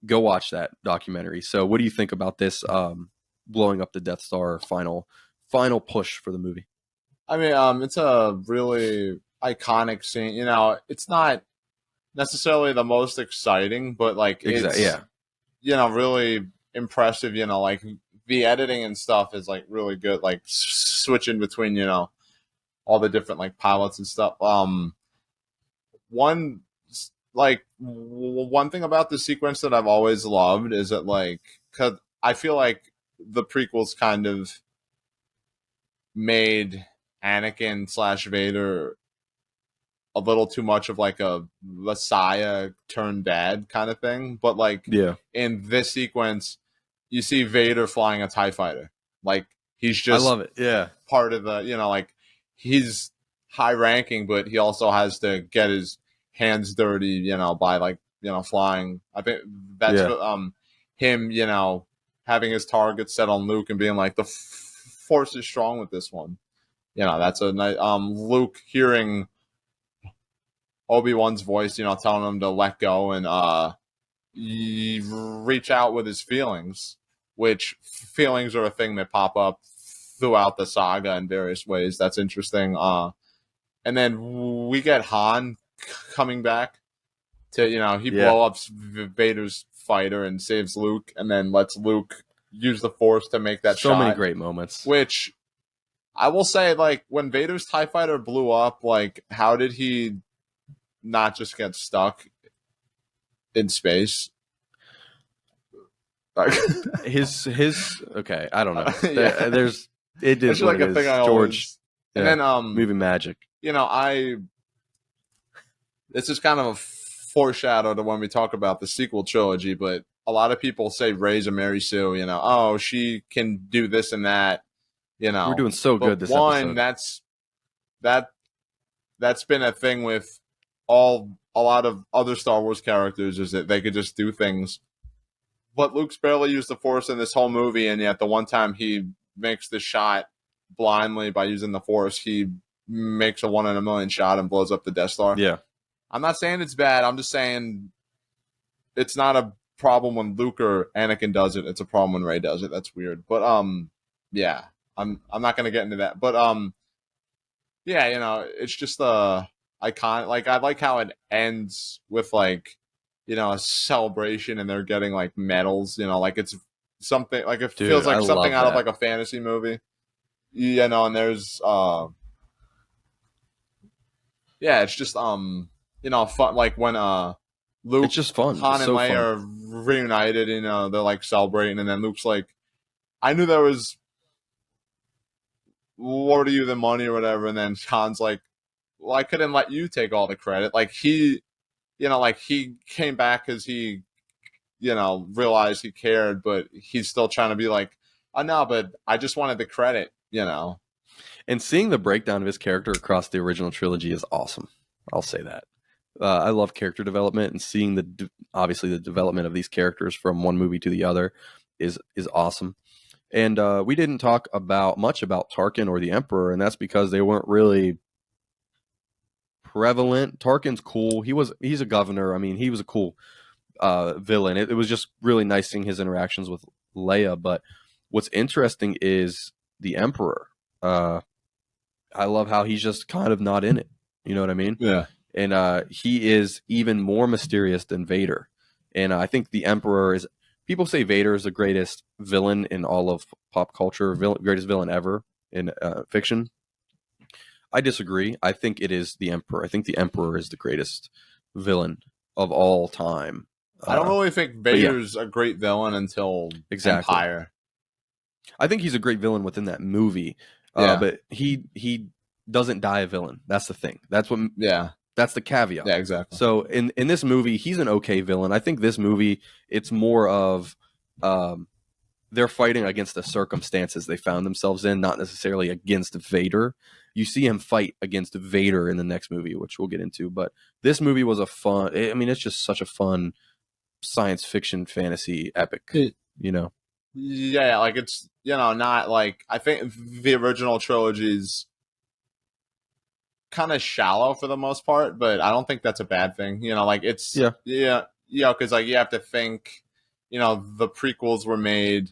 Go watch that documentary. So what do you think about this blowing up the Death Star final push for the movie? I mean, it's a really iconic scene. It's not necessarily the most exciting, but like it's really impressive. Like the editing and stuff is like really good. Like switching between all the different like pilots and stuff. One thing about the sequence that I've always loved is that like, cause I feel like the prequels kind of made Anakin / Vader a little too much of like a Messiah turned dad kind of thing. But like in this sequence, you see Vader flying a TIE fighter. Like he's just, I love it. Yeah. Part of the, like he's high ranking, but he also has to get his hands dirty, by like, flying. I think that's him, having his target set on Luke and being like, the force is strong with this one. That's a nice, Luke hearing Obi-Wan's voice, telling him to let go and reach out with his feelings, which feelings are a thing that pop up throughout the saga in various ways. That's interesting. And then we get Han coming back to, he blow up Vader's fighter and saves Luke, and then lets Luke use the Force to make that shot. So many great moments. Which I will say, like, when Vader's TIE fighter blew up, like, how did he not just get stuck in space? Like, his okay, I don't know. There's it is like a thing I George always, and then movie magic. This is kind of a foreshadow to when we talk about the sequel trilogy, but a lot of people say Rey's a Mary Sue, oh, she can do this and that, We're doing so good But this one, episode. that that's been a thing with a lot of other Star Wars characters, is that they could just do things. But Luke's barely used the Force in this whole movie, and yet the one time he makes the shot blindly by using the Force, he makes a 1 in a million shot and blows up the Death Star. Yeah. I'm not saying it's bad. I'm just saying it's not a problem when Luke or Anakin does it. It's a problem when Rey does it. That's weird. But yeah, I'm not gonna get into that. But yeah, it's just iconic. Like, I like how it ends with like, a celebration, and they're getting like medals. Like it's something like it Dude, feels like I something love out of that. like a fantasy movie. And there's yeah, it's just fun. Like when Luke, It's just fun. Han, It's and so Leia fun. are reunited, they're like celebrating, and then Luke's like, "I knew there was more to you than money or whatever," and then Han's like, "Well, I couldn't let you take all the credit." Like he came back because he, realized he cared, but he's still trying to be like, "Oh no, but I just wanted the credit." And seeing the breakdown of his character across the original trilogy is awesome. I'll say that. I love character development, and seeing obviously the development of these characters from one movie to the other is awesome. And we didn't talk much about Tarkin or the Emperor, and that's because they weren't really prevalent. Tarkin's cool. He's a governor. I mean, he was a cool villain. It was just really nice seeing his interactions with Leia. But what's interesting is the Emperor. I love how he's just kind of not in it. You know what I mean? Yeah. And he is even more mysterious than Vader. And I think the Emperor is. People say Vader is the greatest villain in all of pop culture, greatest villain ever in fiction. I disagree. I think it is the Emperor. I think the Emperor is the greatest villain of all time. I don't really think yeah. Vader's a great villain until Exactly. Empire. I think he's a great villain within that movie, Yeah. but he doesn't die a villain. That's the thing. That's what. Yeah. That's the caveat. Yeah, exactly. So in this movie, he's an okay villain. I think this movie, it's more of they're fighting against the circumstances they found themselves in, not necessarily against Vader. You see him fight against Vader in the next movie, which we'll get into. But this movie was it's just such a fun science fiction fantasy epic, Yeah, like it's, not like, I think the original trilogy's kind of shallow for the most part, but I don't think that's a bad thing. Like it's, because like you have to think, the prequels were made,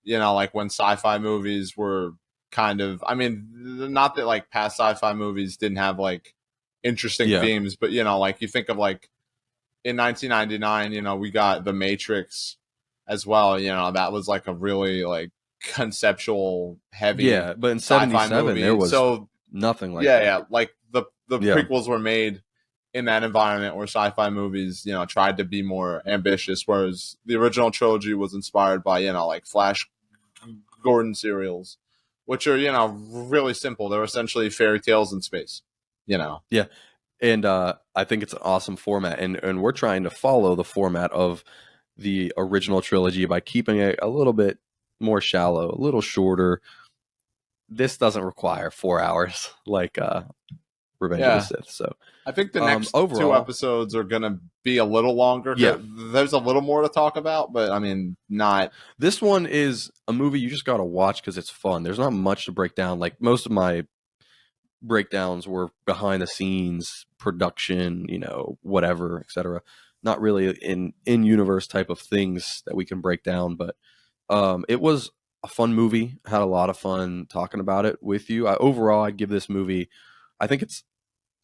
like when sci-fi movies were kind of, I mean, not that like past sci-fi movies didn't have like interesting themes, but like you think of like in 1999, we got The Matrix as well. That was like a really like conceptual heavy but in sci-fi 77 movie. there was nothing like that. Like the prequels were made in that environment where sci-fi movies, tried to be more ambitious, whereas the original trilogy was inspired by, like Flash Gordon serials, which are, really simple. They're essentially fairy tales in space, Yeah. And I think it's an awesome format. And we're trying to follow the format of the original trilogy by keeping it a little bit more shallow, a little shorter. This doesn't require 4 hours like Revenge of the Sith. So I think the next two episodes are going to be a little longer. Yeah. There's a little more to talk about, but I mean, not. This one is a movie you just got to watch because it's fun. There's not much to break down. Like most of my breakdowns were behind the scenes production, whatever, etc. Not really in universe type of things that we can break down, but it was a fun movie. I had a lot of fun talking about it with you. Overall, I'd give this movie, I think it's,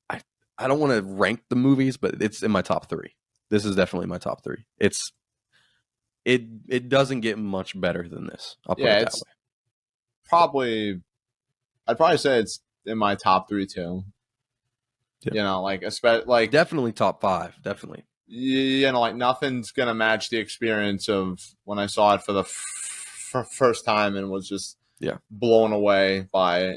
I don't want to rank the movies, but it's in my top 3. This is definitely my top 3. It doesn't get much better than this. I'll put it that way. I'd probably say it's in my top 3 too. Yeah. Like definitely top 5. Definitely. Like nothing's gonna match the experience of when I saw it for the first time and was just blown away by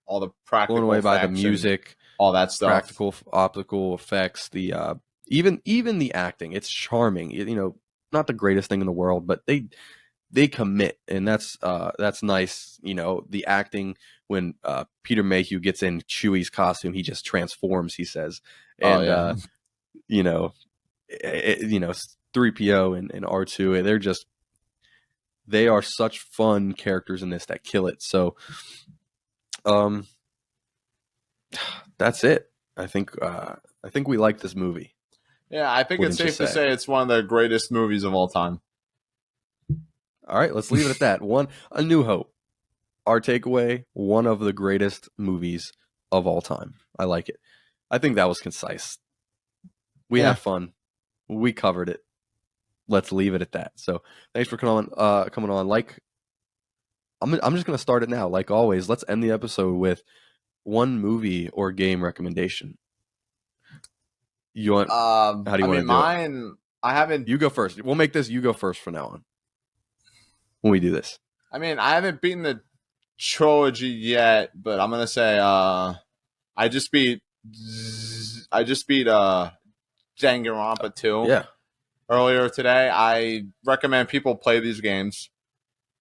all the practical, blown away by the music, all that stuff, practical optical effects, the Even the acting, it's charming. Not the greatest thing in the world, but they commit, and that's nice. The acting when Peter Mayhew gets in Chewie's costume, he just transforms. He says, Oh and yeah. you know, 3PO and R2, they are such fun characters in this that kill it. So, um, that's it. I think we like this movie. Yeah, I think it's Wouldn't you safe to say? say it's one of the greatest movies of all time. All right, let's leave it at that. A New Hope. Our takeaway: one of the greatest movies of all time. I like it. I think that was concise. We Yeah. had fun. We covered it. Let's leave it at that. So, thanks for coming on. I'm just gonna start it now. Like always, let's end the episode with one movie or game recommendation. You want? How do you want to do it? Mine. I haven't. You go first. We'll make this you go first from now on when we do this. I haven't beaten the trilogy yet, but I'm gonna say I just beat Danganronpa 2 Yeah, earlier today. I recommend people play these games.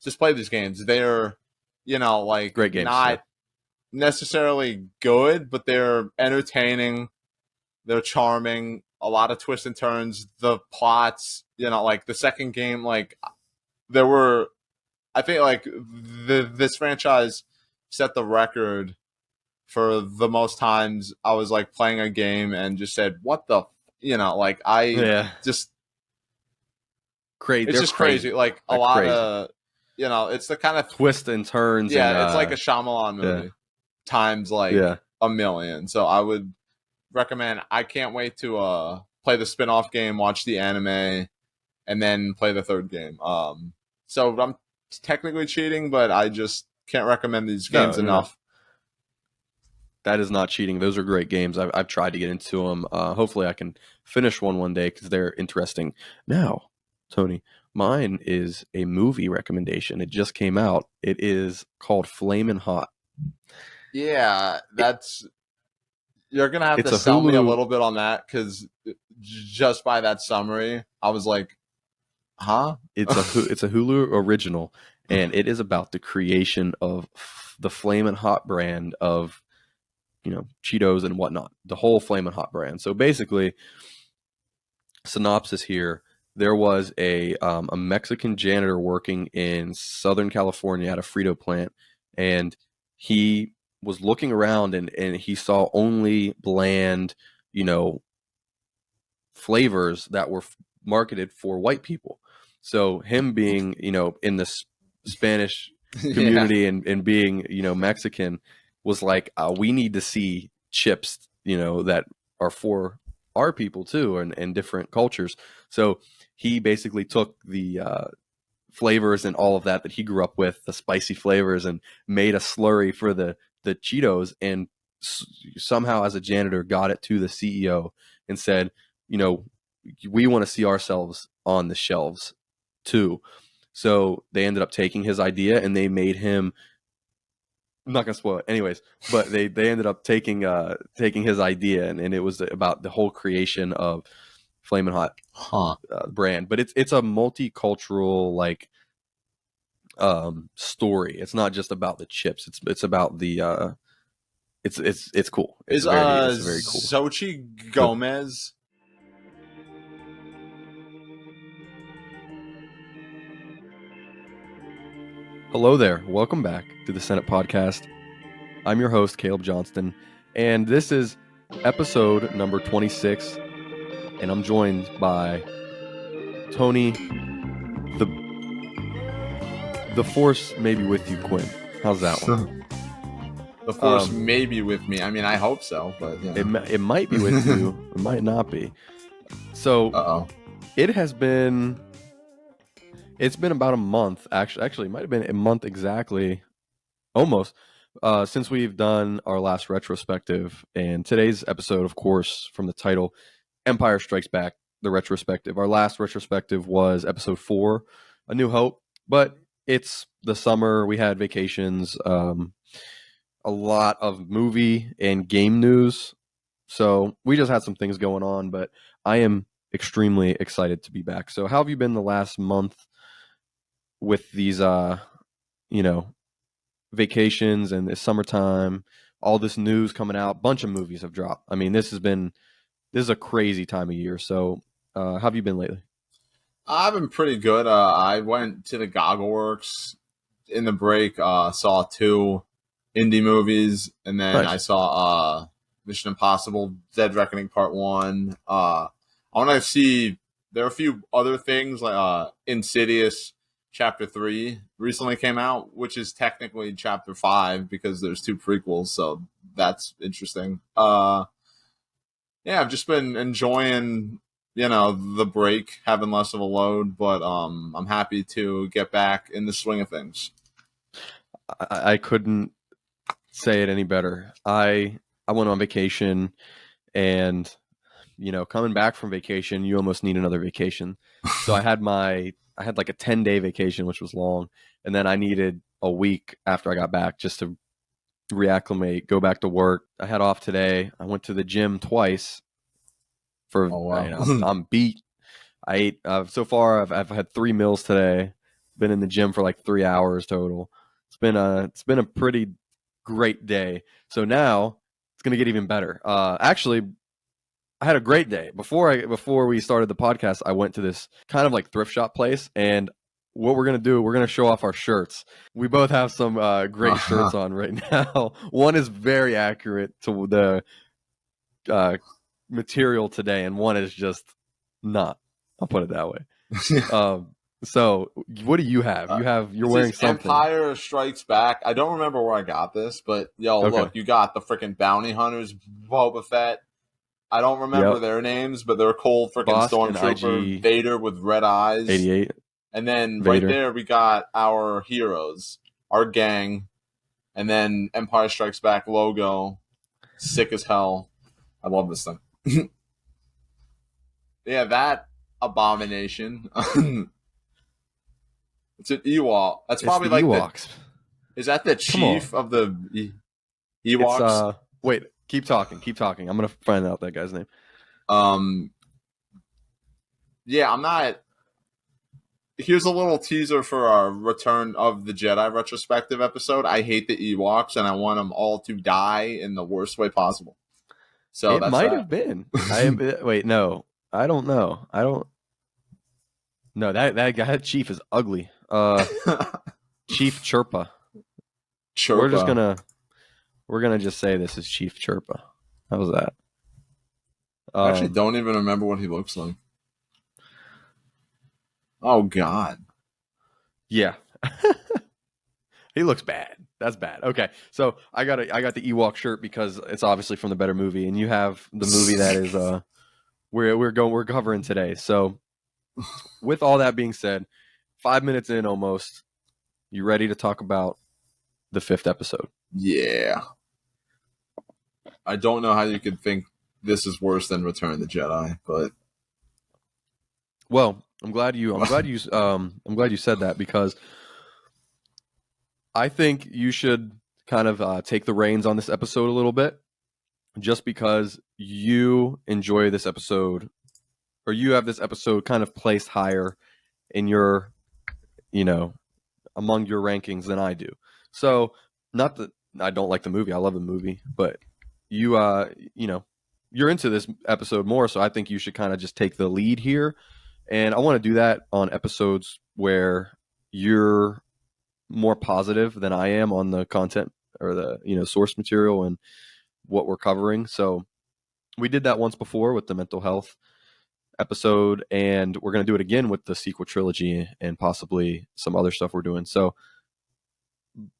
Just play these games. They're like great games. not Yeah. necessarily good, but they're entertaining. They're charming. A lot of twists and turns. The plots, like the second game, like there were. I think like this franchise set the record for the most times I was like playing a game and just said, "What the," like Yeah. just Crazy. it's just crazy. Like a lot crazy. of, it's the kind of Twists and turns. yeah, and, it's like a Shyamalan movie times like a million. So I would recommend. I can't wait to play the spin-off game, watch the anime, and then play the third game. So I'm technically cheating, but I just can't recommend these games enough. That is not cheating. Those are great games. I've tried to get into them. Hopefully I can finish one day because they're interesting. Now, Tony, mine is a movie recommendation. It just came out. It is called Flamin' Hot. Yeah, you're gonna have to sell me a little bit on that because just by that summary, I was like, "Huh?" It's a Hulu original, and it is about the creation of the Flamin' Hot brand of Cheetos and whatnot. The whole Flamin' Hot brand. So basically, synopsis here: there was a Mexican janitor working in Southern California at a Frito plant, and he was looking around and he saw only bland, flavors that were marketed for white people. So him being, in the Spanish community and being, Mexican was like, we need to see chips, that are for our people too and different cultures. So he basically took the flavors and all of that he grew up with, the spicy flavors, and made a slurry for the Cheetos, and somehow as a janitor got it to the CEO and said, we want to see ourselves on the shelves too. So they ended up taking his idea and they made him, I'm not gonna spoil it anyways, but they ended up taking his idea, and it was about the whole creation of Flamin' Hot brand. But it's a multicultural story. It's not just about the chips. It's about the it's cool. It's very cool. Xochitl Gomez. Hello there. Welcome back to the Senate Podcast. I'm your host, Caleb Johnston, and this is episode number 26, and I'm joined by Tony, the Force may be with you, Quinn. How's that one? The Force may be with me. I mean, I hope so, but it might be with you. It might not be. So, it's been about a month. Actually, it might have been a month exactly, almost, since we've done our last retrospective. And today's episode, of course, from the title, Empire Strikes Back, the retrospective. Our last retrospective was episode 4, A New Hope. But it's the summer. We had vacations. A lot of movie and game news. So we just had some things going on, but I am extremely excited to be back. So how have you been the last month with these you know, vacations and it's summertime, all this news coming out, bunch of movies have dropped. I mean, this is a crazy time of year. So how have you been lately? I've been pretty good. I went to the Goggle Works in the break, saw two indie movies, and then I Nice. saw Mission Impossible Dead Reckoning Part 1. I want to see, there are a few other things like Insidious Chapter 3 recently came out, which is technically Chapter 5 because there's two prequels, so that's interesting. Yeah, I've just been enjoying, the break, having less of a load, but I'm happy to get back in the swing of things. I couldn't say it any better. I went on vacation and coming back from vacation, you almost need another vacation. So I had like a 10-day vacation, which was long, and then I needed a week after I got back just to reacclimate, go back to work. I had off today. I went to the gym twice for Oh wow. I'm beat. I ate so far. I've had 3 meals today. Been in the gym for like 3 hours total. It's been a pretty great day. So now it's gonna get even better. Actually, I had a great day before we started the podcast. I went to this kind of like thrift shop place, and what we're gonna do, we're gonna show off our shirts. We both have some great shirts on right now. One is very accurate to the uh, material today, and one is just not. I'll put it that way. So what do you have? You're This wearing is something. Empire Strikes Back. I don't remember where I got this, but Okay. look, you got the freaking bounty hunters, Boba Fett. I don't remember Yep. their names, but they're cool freaking Boston stormtrooper, IG Vader with red eyes. 88. And then right Vader. there we got our heroes, our gang, and then Empire Strikes Back logo. Sick as hell. I love this thing. Yeah, that abomination. It's an Ewok. That's It's probably the like Ewoks. is that the Come on. chief of the It's Ewoks? wait, keep talking. I'm gonna find out that guy's name. Um, yeah, I'm not. Here's a little teaser for our Return of the Jedi retrospective episode. I hate the Ewoks, and I want them all to die in the worst way possible. So It that's might that. have been. I am wait, no. I don't know. I don't No, that guy, that chief is ugly. Chief Chirpa. We're just Chirpa. gonna we're gonna just say this is Chief Chirpa. How's that? I actually don't even remember what he looks like. Oh God. Yeah. He looks bad. That's bad. Okay, so I got the Ewok shirt because it's obviously from the better movie, and you have the movie that is we're covering today. So with all that being said, 5 minutes in almost, you ready to talk about the fifth episode? Yeah. I don't know how you could think this is worse than Return of the Jedi, but Well, I'm glad you said that because I think you should kind of take the reins on this episode a little bit, just because you enjoy this episode, or you have this episode kind of placed higher in your, among your rankings than I do. So, not that I don't like the movie, I love the movie, but you, you're into this episode more, so I think you should kind of just take the lead here. And I want to do that on episodes where you're more positive than I am on the content or the source material and what we're covering. So we did that once before with the mental health episode, and we're going to do it again with the sequel trilogy and possibly some other stuff we're doing. So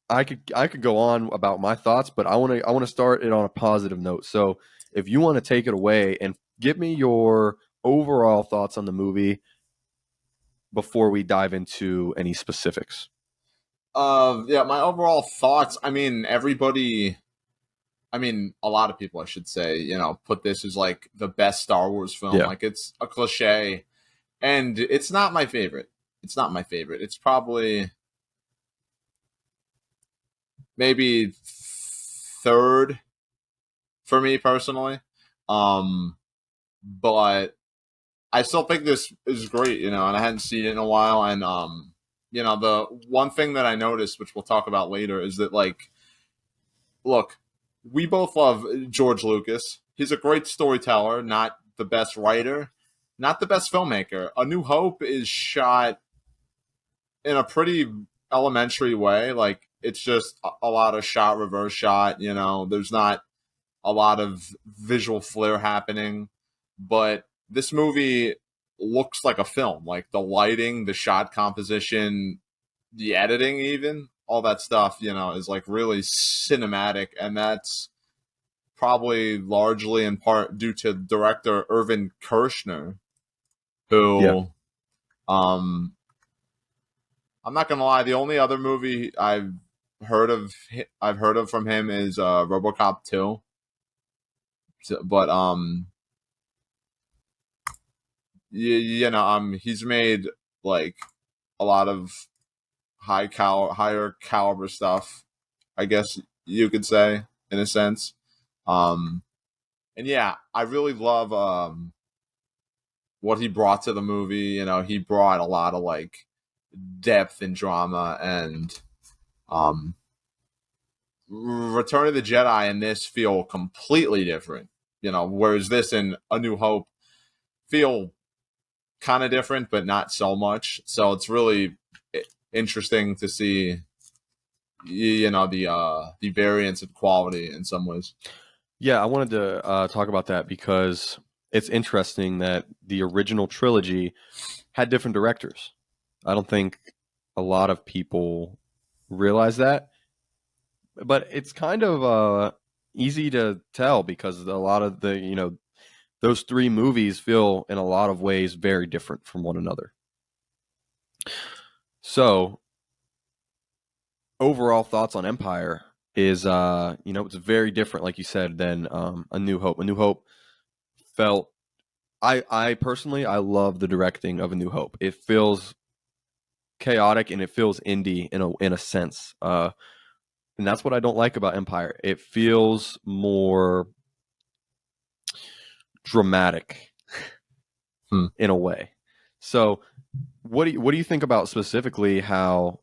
I could go on about my thoughts, but I want to start it on a positive note. So if you want to take it away and give me your overall thoughts on the movie before we dive into any specifics. yeah, my overall thoughts. I mean, a lot of people, I should say, put this as like the best Star Wars film. Yeah. Like it's a cliche, and it's not my favorite. It's not my favorite. It's probably maybe third for me personally. But I still think this is great, and I hadn't seen it in a while. And the one thing that I noticed, which we'll talk about later, is that like, look, we both love George Lucas. He's a great storyteller, not the best writer, not the best filmmaker. A New Hope is shot in a pretty elementary way. Like, it's just a lot of shot, reverse shot. There's not a lot of visual flair happening, but this movie looks like a film. Like, the lighting, the shot composition, the editing, even all that stuff, is like really cinematic, and that's probably largely in part due to director Irvin Kershner, Yeah. who, um, I'm not gonna lie, the only other movie I've heard of from him is RoboCop 2. But he's made like a lot of higher caliber stuff, I guess you could say, in a sense. And yeah, I really love what he brought to the movie. He brought a lot of like depth and drama, and um Return of the Jedi and this feel completely different. Whereas this and A New Hope feel kind of different, but not so much. So it's really interesting to see, the variance of quality in some ways. Yeah, I wanted to talk about that because it's interesting that the original trilogy had different directors. I don't think a lot of people realize that, but it's kind of easy to tell because a lot of those three movies feel in a lot of ways very different from one another. So, overall thoughts on Empire is it's very different, like you said, than A New Hope. A New Hope felt I personally I love the directing of A New Hope. It feels chaotic and it feels indie in a sense. And that's what I don't like about Empire. It feels more dramatic in a way. So what do you think about specifically how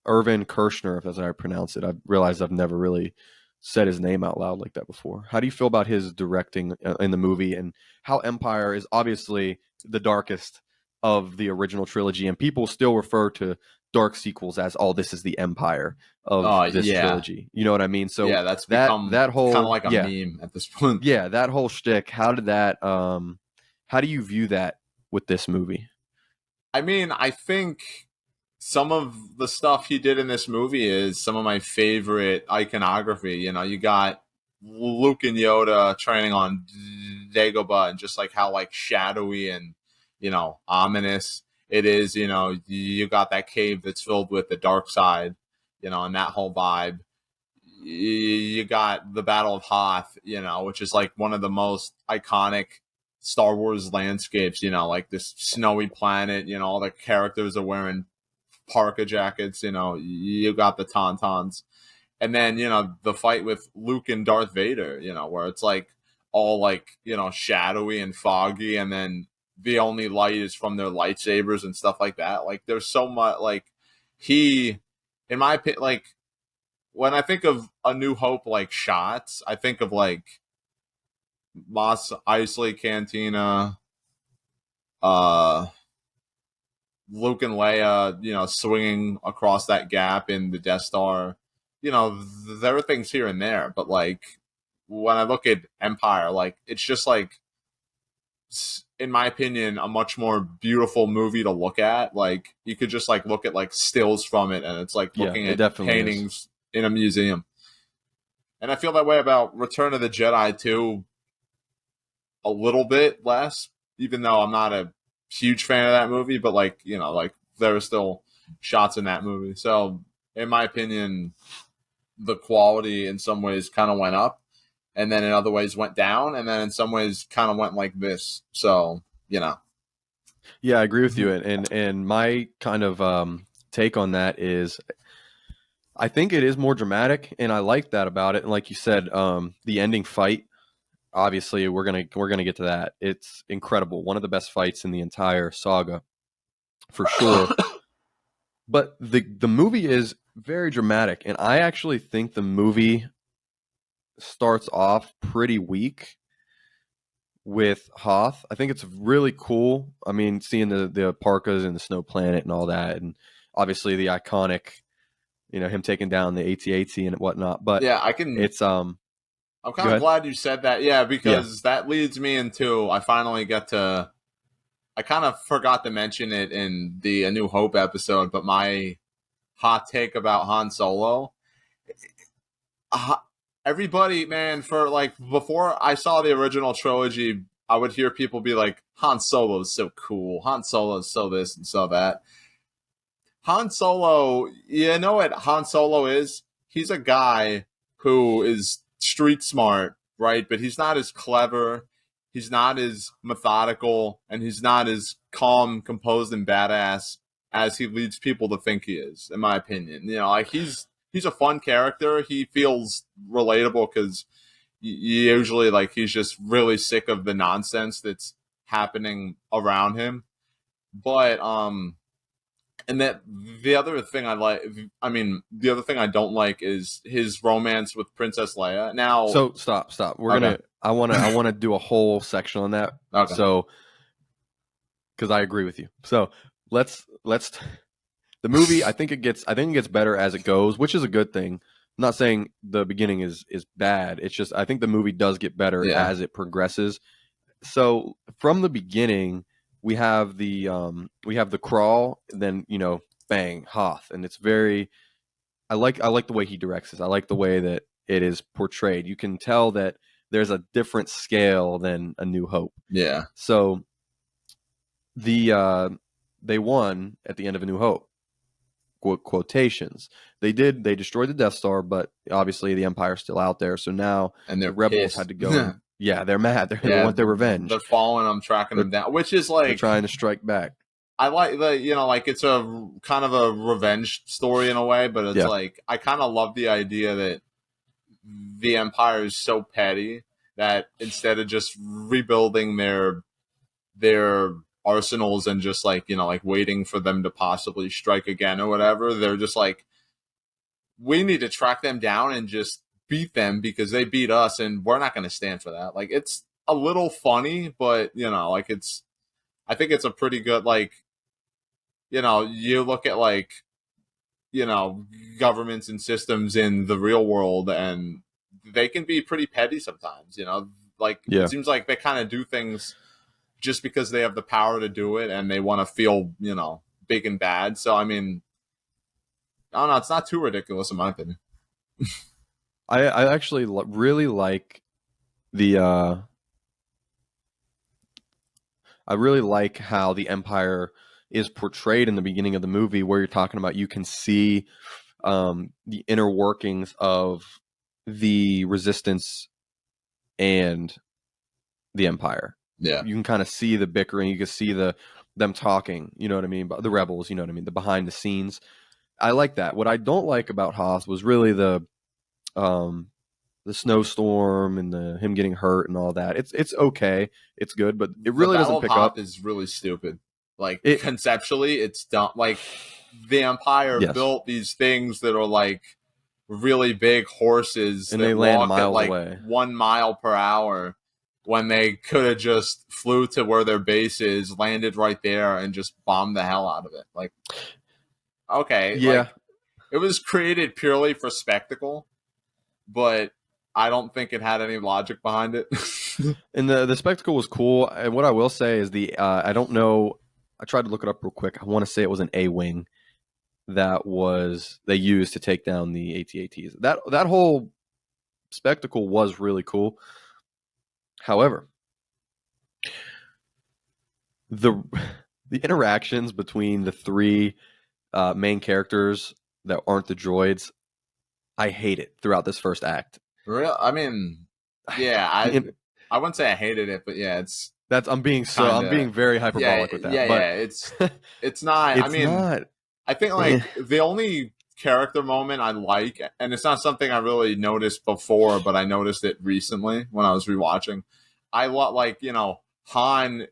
Irvin Kershner, if that's how I pronounce it? I've realized I've never really said his name out loud like that before. How do you feel about his directing in the movie, and how Empire is obviously the darkest of the original trilogy, and people still refer to dark sequels as, oh, this is the Empire of Oh this yeah, trilogy. You know what I mean? So yeah. That's become that kind of whole like a meme at this point. yeah, that whole shtick. How did that? How do you view that with this movie? I mean, I think some of the stuff he did in this movie is some of my favorite iconography. You got Luke and Yoda training on Dagobah, and just like how like shadowy and ominous it is. You got that cave that's filled with the dark side, and that whole vibe. You got the Battle of Hoth, which is like one of the most iconic Star Wars landscapes. Like this snowy planet. All the characters are wearing parka jackets. You got the tauntauns, and then the fight with Luke and Darth Vader. Where it's like all like shadowy and foggy, and then the only light is from their lightsabers and stuff like that. Like, there's so much like he, in my opinion, like when I think of A New Hope, like shots, I think of like Mos Eisley Cantina, uh, Luke and Leia, swinging across that gap in the Death Star. There are things here and there, but like when I look at Empire, like it's just like, in my opinion, a much more beautiful movie to look at. Like, you could just like look at like stills from it, and it's like Yeah, looking it at definitely is. paintings in a museum. And I feel that way about Return of the Jedi too, a little bit less, even though I'm not a huge fan of that movie, but like, like there are still shots in that movie. So in my opinion, the quality in some ways kind of went up, and then in other ways went down, and then in some ways kind of went like this. So, Yeah, I agree with you, and my kind of take on that is I think it is more dramatic, and I like that about it. And like you said, the ending fight. Obviously, we're gonna get to that. It's incredible. One of the best fights in the entire saga, for sure. But the movie is very dramatic, and I actually think the movie starts off pretty weak with Hoth. I think it's really cool. I mean, seeing the parkas and the snow planet and all that, and obviously the iconic, him taking down the AT-AT and whatnot. But Yeah, I can. it's I'm go kind of ahead. glad you said that. Yeah, Yeah. because that leads me into I finally get to. I kind of forgot to mention it in the A New Hope episode, but my hot take about Han Solo. Uh, Everybody, man, for like before I saw the original trilogy, I would hear people be like, Han Solo is so cool. Han Solo is so this and so that. Han Solo, you know what Han Solo is? He's a guy who is street smart, right? But he's not as clever, he's not as methodical, and he's not as calm, composed, and badass as he leads people to think he is, in my opinion. Like he's a fun character. He feels relatable because usually like he's just really sick of the nonsense that's happening around him. But and that the other thing the other thing I don't like is his romance with Princess Leia. Now, So stop. okay, I wanna do a whole section on that. okay, So because I agree with you. So let's the movie. I think it gets better as it goes, which is a good thing. I'm not saying the beginning is bad. It's just I think the movie does get better yeah, as it progresses. So from the beginning, we have the crawl, then bang Hoth, and it's very. I like the way he directs this. I like the way that it is portrayed. You can tell that there's a different scale than A New Hope. yeah, So they won at the end of A New Hope. Quotations. They destroyed the Death Star, but obviously the Empire's still out there. So now and the they're rebels had pissed. to go and yeah, they're mad. They Yeah, want their they're revenge. following them, tracking They're them down, which is they're like trying to strike back. I like the like it's a kind of a revenge story in a way, but it's Yeah, like I kind of love the idea that the Empire is so petty that instead of just rebuilding their arsenals and just like like waiting for them to possibly strike again or whatever, they're just like, we need to track them down and just beat them because they beat us and we're not going to stand for that. Like it's a little funny, but like it's I think it's a pretty good like you look at like you know governments and systems in the real world and they can be pretty petty sometimes. Like it yeah. seems like they kind of do things just because they have the power to do it and they want to feel big and bad. So I mean, I don't know, it's not too ridiculous in my opinion. I actually really like the I really like how the Empire is portrayed in the beginning of the movie, where you're talking about you can see the inner workings of the Resistance and the Empire. Yeah, You can kind of see the bickering. You can see them talking. You know what I mean? But the rebels. You know what I mean? The behind the scenes. I like that. What I don't like about Hoth was really um, the snowstorm and the him getting hurt and all that. It's okay. It's good, but it the really Battle doesn't of pick Hoth up. is really stupid. Like It conceptually, it's dumb. Like the Empire Yes, built these things that are like really big horses and they that land walk at miles like away. 1 mile per hour when they could have just flew to where their base is, landed right there, and just bombed the hell out of it. Like, okay, Yeah, like it was created purely for spectacle, but I don't think it had any logic behind it. and the spectacle was cool. And what I will say is I don't know. I tried to look it up real quick. I want to say it was an A wing they used to take down the AT-ATs. That whole spectacle was really cool. However, the the interactions between the three main characters that aren't the droids, I hate it throughout this first act. Real, I mean, yeah, The in- I wouldn't say I hated it, but yeah, it's that's kind I'm of being very yeah, hyperbolic with yeah, that, yeah. but It's not. I it's mean, not. I think Eh, like the only character moment I like, and it's not something I really noticed before, but I noticed it recently when I was rewatching. I like, Han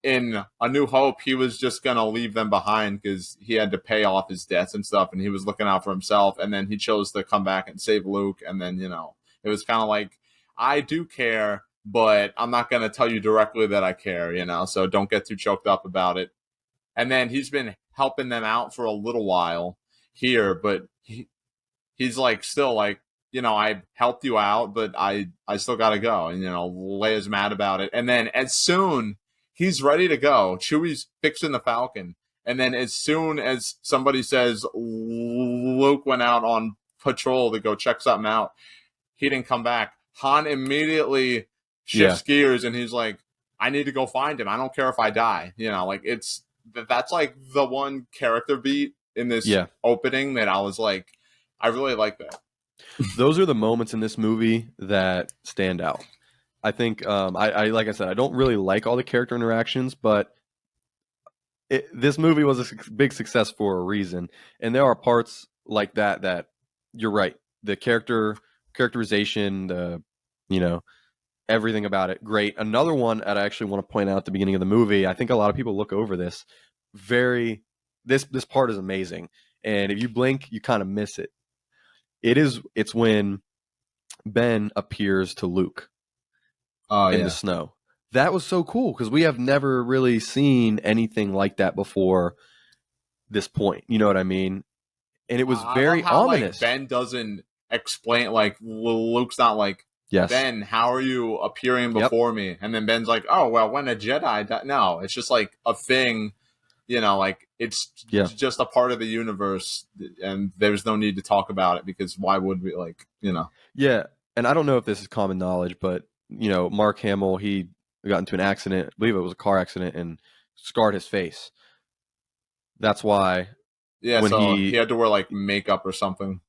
in A New Hope, he was just gonna leave them behind because he had to pay off his debts and stuff, and he was looking out for himself. And then he chose to come back and save Luke. And then it was kind of like, I do care, but I'm not gonna tell you directly that I care, So don't get too choked up about it. And then he's been helping them out for a little while here, but he's like still like, I helped you out, but I still gotta go. And Leia's mad about it. And then as soon he's ready to go, Chewie's fixing the Falcon. And then as soon as somebody says Luke went out on patrol to go check something out, he didn't come back. Han immediately shifts gears and he's like, I need to go find him. I don't care if I die. That's like the one character beat in this opening that I was like, I really like that. Those are the moments in this movie that stand out. I think, I like I said, I don't really like all the character interactions, but this movie was a big success for a reason. And there are parts like that you're right. The characterization, everything about it, great. Another one that I actually want to point out at the beginning of the movie, I think a lot of people look over this. This part is amazing. And if you blink, you kind of miss it. It's when Ben appears to Luke in the snow. That was so cool because we have never really seen anything like that before this point. You know what I mean? And it was very ominous. Like, Ben doesn't explain, like, Luke's not like, Ben, how are you appearing before me? And then Ben's like, oh, well, when a Jedi died. No, it's just like a thing, like it's just a part of the universe, and there's no need to talk about it because why would we, Yeah, and I don't know if this is common knowledge, but, Mark Hamill, he got into an accident, I believe it was a car accident, and scarred his face. That's why. Yeah, so he had to wear like makeup or something.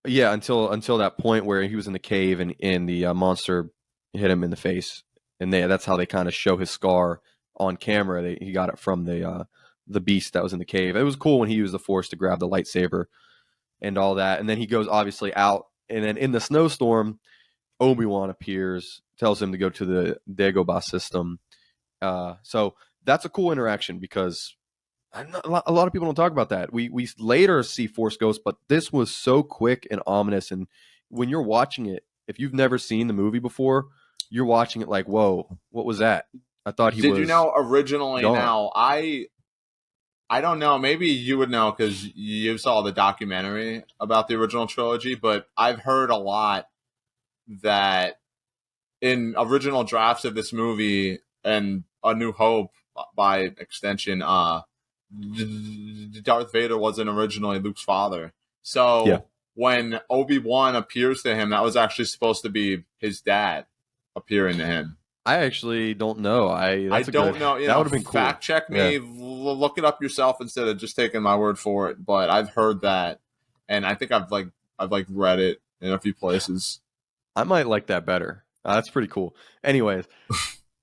Yeah, until that point where he was in the cave and the monster hit him in the face, and that's how they kind of show his scar on camera. He got it from the beast that was in the cave. It was cool when he used the Force to grab the lightsaber and all that, and then he goes obviously out, and then in the snowstorm, Obi-Wan appears, tells him to go to the Dagobah system. So that's a cool interaction because a lot of people don't talk about that. We later see Force Ghosts, but this was so quick and ominous. And when you're watching it, if you've never seen the movie before, you're watching it like, whoa, what was that? I thought he was. Did you know originally? gone. Now I don't know. Maybe you would know because you saw the documentary about the original trilogy. But I've heard a lot that in original drafts of this movie and A New Hope, by extension, Darth Vader wasn't originally Luke's father. So when Obi-Wan appears to him, that was actually supposed to be his dad appearing to him. I actually don't know. I don't know. That would have been cool. Fact check me. Look it up yourself instead of just taking my word for it. But I've heard that, and I think I've read it in a few places. I might like that better. That's pretty cool. Anyways,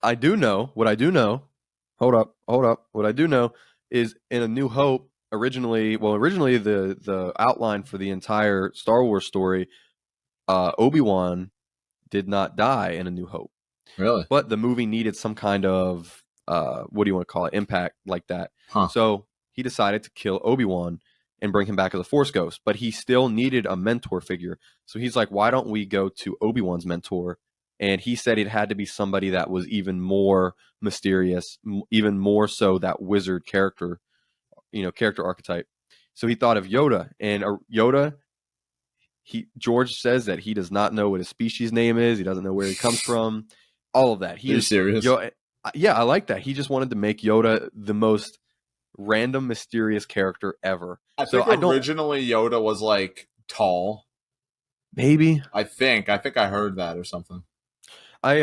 I do know. What I do know. Hold up. What I do know is in A New Hope, originally the outline for the entire Star Wars story, Obi-Wan did not die in A New Hope. Really? But the movie needed some kind of, what do you want to call it, impact like that. Huh. So he decided to kill Obi-Wan and bring him back as a Force ghost. But he still needed a mentor figure. So he's like, why don't we go to Obi-Wan's mentor? And he said it had to be somebody that was even more mysterious, even more so that wizard character archetype. So he thought of Yoda, and Yoda, George says that he does not know what his species name is. He doesn't know where he comes from. All of that. Are you serious? Yeah, I like that. He just wanted to make Yoda the most random, mysterious character ever. I think originally Yoda was like tall. Maybe. I think I heard that or something. I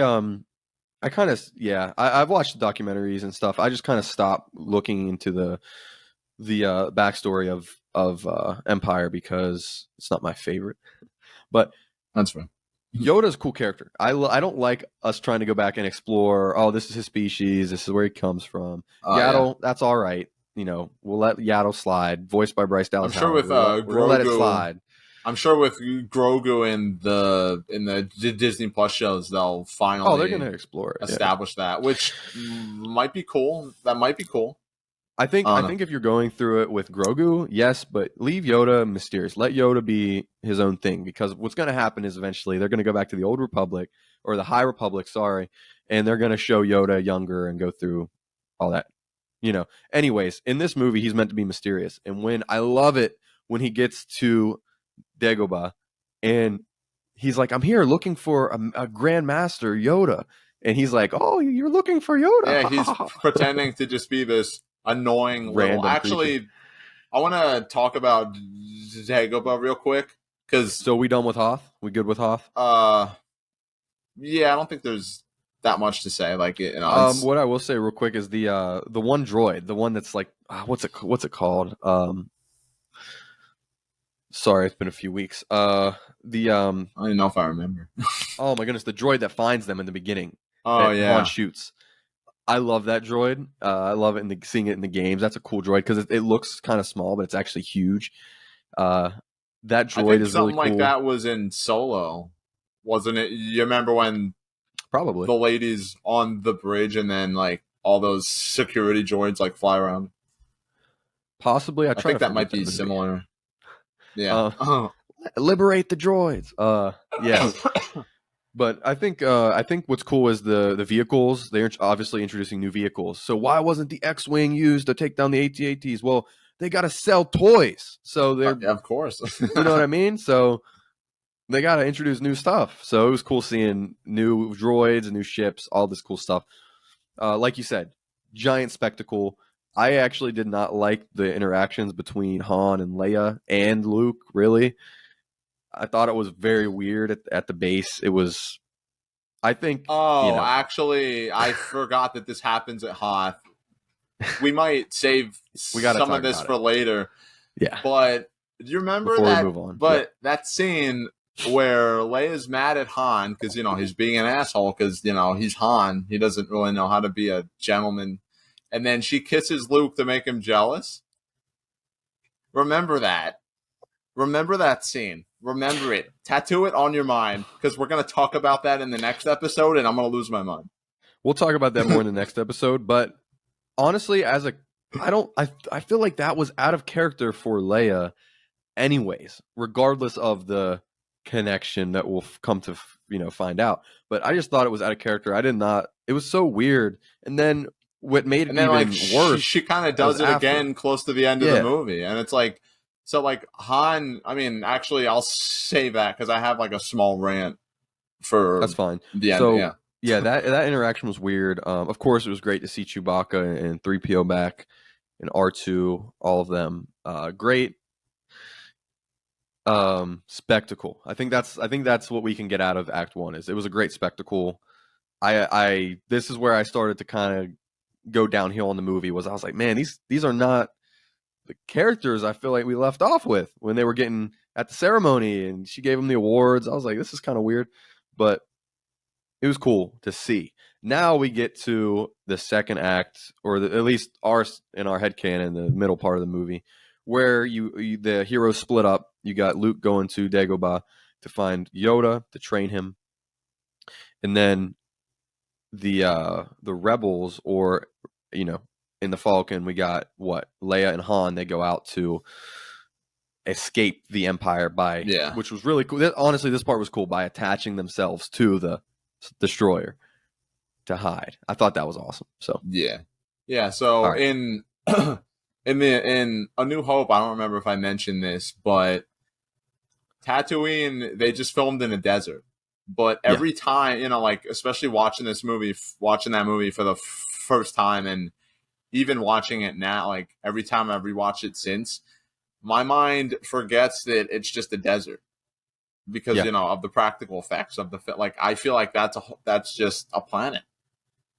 kind of I've watched the documentaries and stuff. I just kind of stopped looking into the backstory of Empire because it's not my favorite. But that's fine. Yoda's a cool character. I don't like us trying to go back and explore. Oh, this is his species. This is where he comes from. Yaddle, that's all right. we'll let Yaddle slide, voiced by Bryce I'm Dallas sure Howard. with We're gonna let it Grogu. slide. I'm sure with Grogu in the Disney Plus shows, they'll Oh, they're gonna finally explore it. Yeah. establish that, which might be cool. That might be cool. I think if you're going through it with Grogu, yes, but leave Yoda mysterious. Let Yoda be his own thing, because what's going to happen is eventually they're going to go back to the Old Republic, or the High Republic, sorry, and they're going to show Yoda younger and go through all that. Anyways, in this movie he's meant to be mysterious, and when I love it when he gets to Dagobah and he's like, "I'm here looking for a Grand Master Yoda." And he's like, "Oh, you're looking for Yeah, he's Yoda." pretending to just be this annoying little. Random creature. Actually, I want to talk about Dagobah real quick because So we done with Hoth? We good with Hoth? yeah, I don't think there's that much to say. Like, it's, What I will say real quick is the one droid, the one that's like, what's it called? Sorry, it's been a few weeks. I don't even know if I remember. Oh my goodness, the droid that finds them in the beginning. Oh That Han yeah, shoots. I love that droid. I love it seeing it in the games. That's a cool droid because it looks kind of small, but it's actually huge. That I droid think is really something cool. like that was in Solo, wasn't it? You remember when Probably the ladies on the bridge and then like all those security droids like fly around? Possibly. I I try think to that might forget be movie. similar. Yeah. Liberate the droids. Yeah. But I think what's cool is the vehicles. They're obviously introducing new vehicles. So why wasn't the X-wing used to take down the AT-ATs? Well, they got to sell toys, so they're Of course. you know what I mean. So they got to introduce new stuff. So it was cool seeing new droids, new ships, all this cool stuff. Like you said, giant spectacle. I actually did not like the interactions between Han and Leia and Luke. Really, I thought it was very weird at the base. It was. I think. Oh, actually, I forgot that this happens at Hoth. We might save We gotta some of talk this about for it. later. Yeah. But do you remember Before that? we move on. But that scene where Leia's mad at Han because he's being an asshole because he's Han. He doesn't really know how to be a gentleman, and then she kisses Luke to make him jealous. Remember that. Remember that scene. Remember it. Tattoo it on your mind because we're gonna talk about that in the next episode, and I'm gonna lose my mind. We'll talk about that more in the next episode. But honestly, I feel like that was out of character for Leia, anyways, regardless of the connection that we'll come to find out. But I just thought it was out of character. I did not. It was so weird. And then what made it And then even worse, she kind of does it after. again close to the end of the movie, and it's like, so like Han. I mean, actually, I'll save that because I have like a small rant for That's fine. the end. So Yeah. yeah, that interaction was weird. Of course, it was great to see Chewbacca and 3PO back, and R2, all of them. Great spectacle. I think that's what we can get out of Act 1. It was a great spectacle. This is where I started to kind of go downhill in the movie. I was like, man, these are not the characters I feel like we left off with when they were getting at the ceremony and she gave them the awards. I was like, this is kind of weird, but it was cool to see. Now we get to the second act, or at least in our headcanon, the middle part of the movie, where the heroes split up. You got Luke going to Dagobah to find Yoda to train him, and then the rebels, or in the Falcon, we got Leia and Han. They go out to escape the Empire which was really cool. Honestly, this part was cool, by attaching themselves to the destroyer to hide. I thought that was awesome. So yeah. So right. in in A New Hope, I don't remember if I mentioned this, but Tatooine, they just filmed in a desert. But every time, like especially watching that movie for the first time, and even watching it now, like every time I've rewatched it since, my mind forgets that it's just a desert because of the practical effects of like I feel like that's just a planet.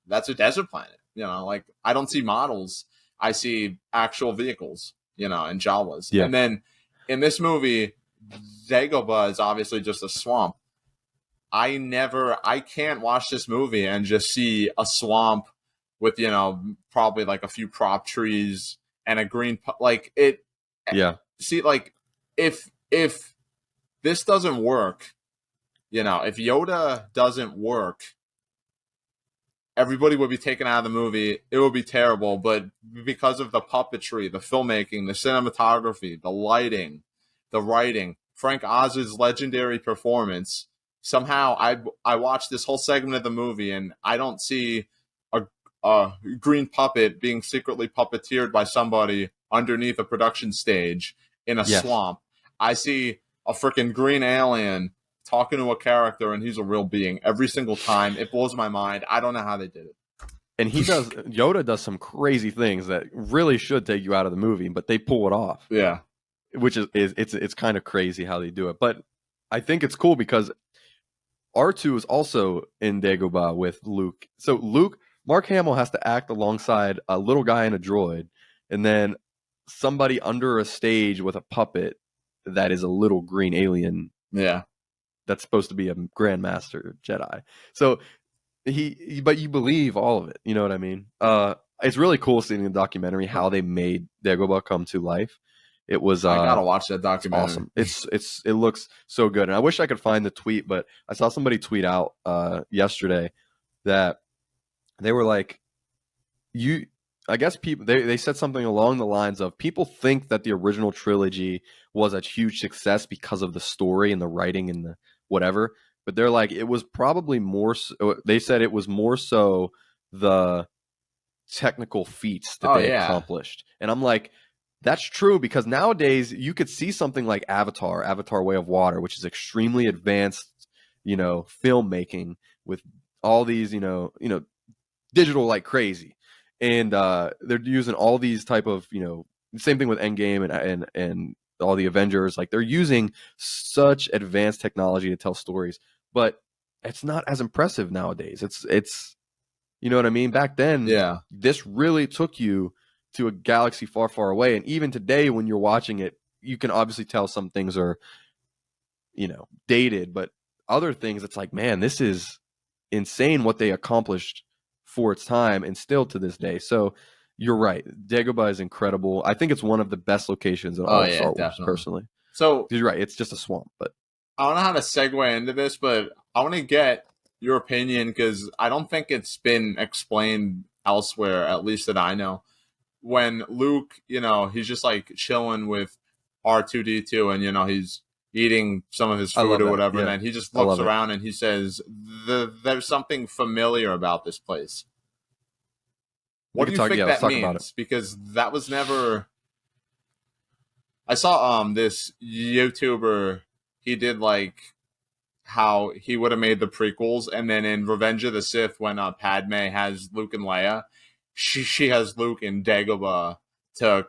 That's a desert planet. Like I don't see models. I see actual vehicles, and Jawas. Yeah. And then in this movie, Dagobah is obviously just a swamp. I can't watch this movie and just see a swamp with, probably like a few crop trees and a green like it. Yeah. See, like if this doesn't work, if Yoda doesn't work, everybody would be taken out of the movie. It would be terrible, but because of the puppetry, the filmmaking, the cinematography, the lighting, the writing, Frank Oz's legendary performance, somehow I watched this whole segment of the movie and I don't see a green puppet being secretly puppeteered by somebody underneath a production stage in a Yes. swamp. I see a freaking green alien talking to a character and he's a real being every single time. It blows my mind. I don't know how they did it. And Yoda does some crazy things that really should take you out of the movie, but they pull it off. Yeah. Which is it's kind of crazy how they do it. But I think it's cool because R2 is also in Dagobah with Luke. So Mark Hamill has to act alongside a little guy and a droid, and then somebody under a stage with a puppet that is a little green alien. Yeah. That's supposed to be a Grandmaster Jedi. So but you believe all of it. You know what I mean? It's really cool seeing the documentary how they made Dagobah come to life. It was I gotta watch that documentary. Awesome. It looks so good, and I wish I could find the tweet, but I saw somebody tweet out yesterday that they were like, I guess people they said something along the lines of people think that the original trilogy was a huge success because of the story and the writing and the whatever, but they're like it was probably more. They said it was more so the technical feats that they accomplished, and I'm like. That's true because nowadays you could see something like Avatar Way of Water, which is extremely advanced, filmmaking with all these, digital like crazy. And they're using all these type of, same thing with Endgame and all the Avengers, like they're using such advanced technology to tell stories, but it's not as impressive nowadays. It's you know what I mean? Back then, Yeah. this really took you to a galaxy far, far away. And even today, when you're watching it, you can obviously tell some things are, dated, but other things, it's like, man, this is insane what they accomplished for its time and still to this day. So you're right. Dagobah is incredible. I think it's one of the best locations in all of Star Wars, definitely. personally. So you're right. It's just a swamp, but I don't know how to segue into this, but I want to get your opinion because I don't think it's been explained elsewhere, at least that I know. When Luke, he's just like chilling with R2D2 and, he's eating some of his food or whatever. Yeah. And then he just looks around and he says, there's something familiar about this place. What do you think that means? Because that was never... I saw this YouTuber, he did like how he would have made the prequels, and then in Revenge of the Sith, when Padme has Luke and Leia, she has Luke in Dagobah to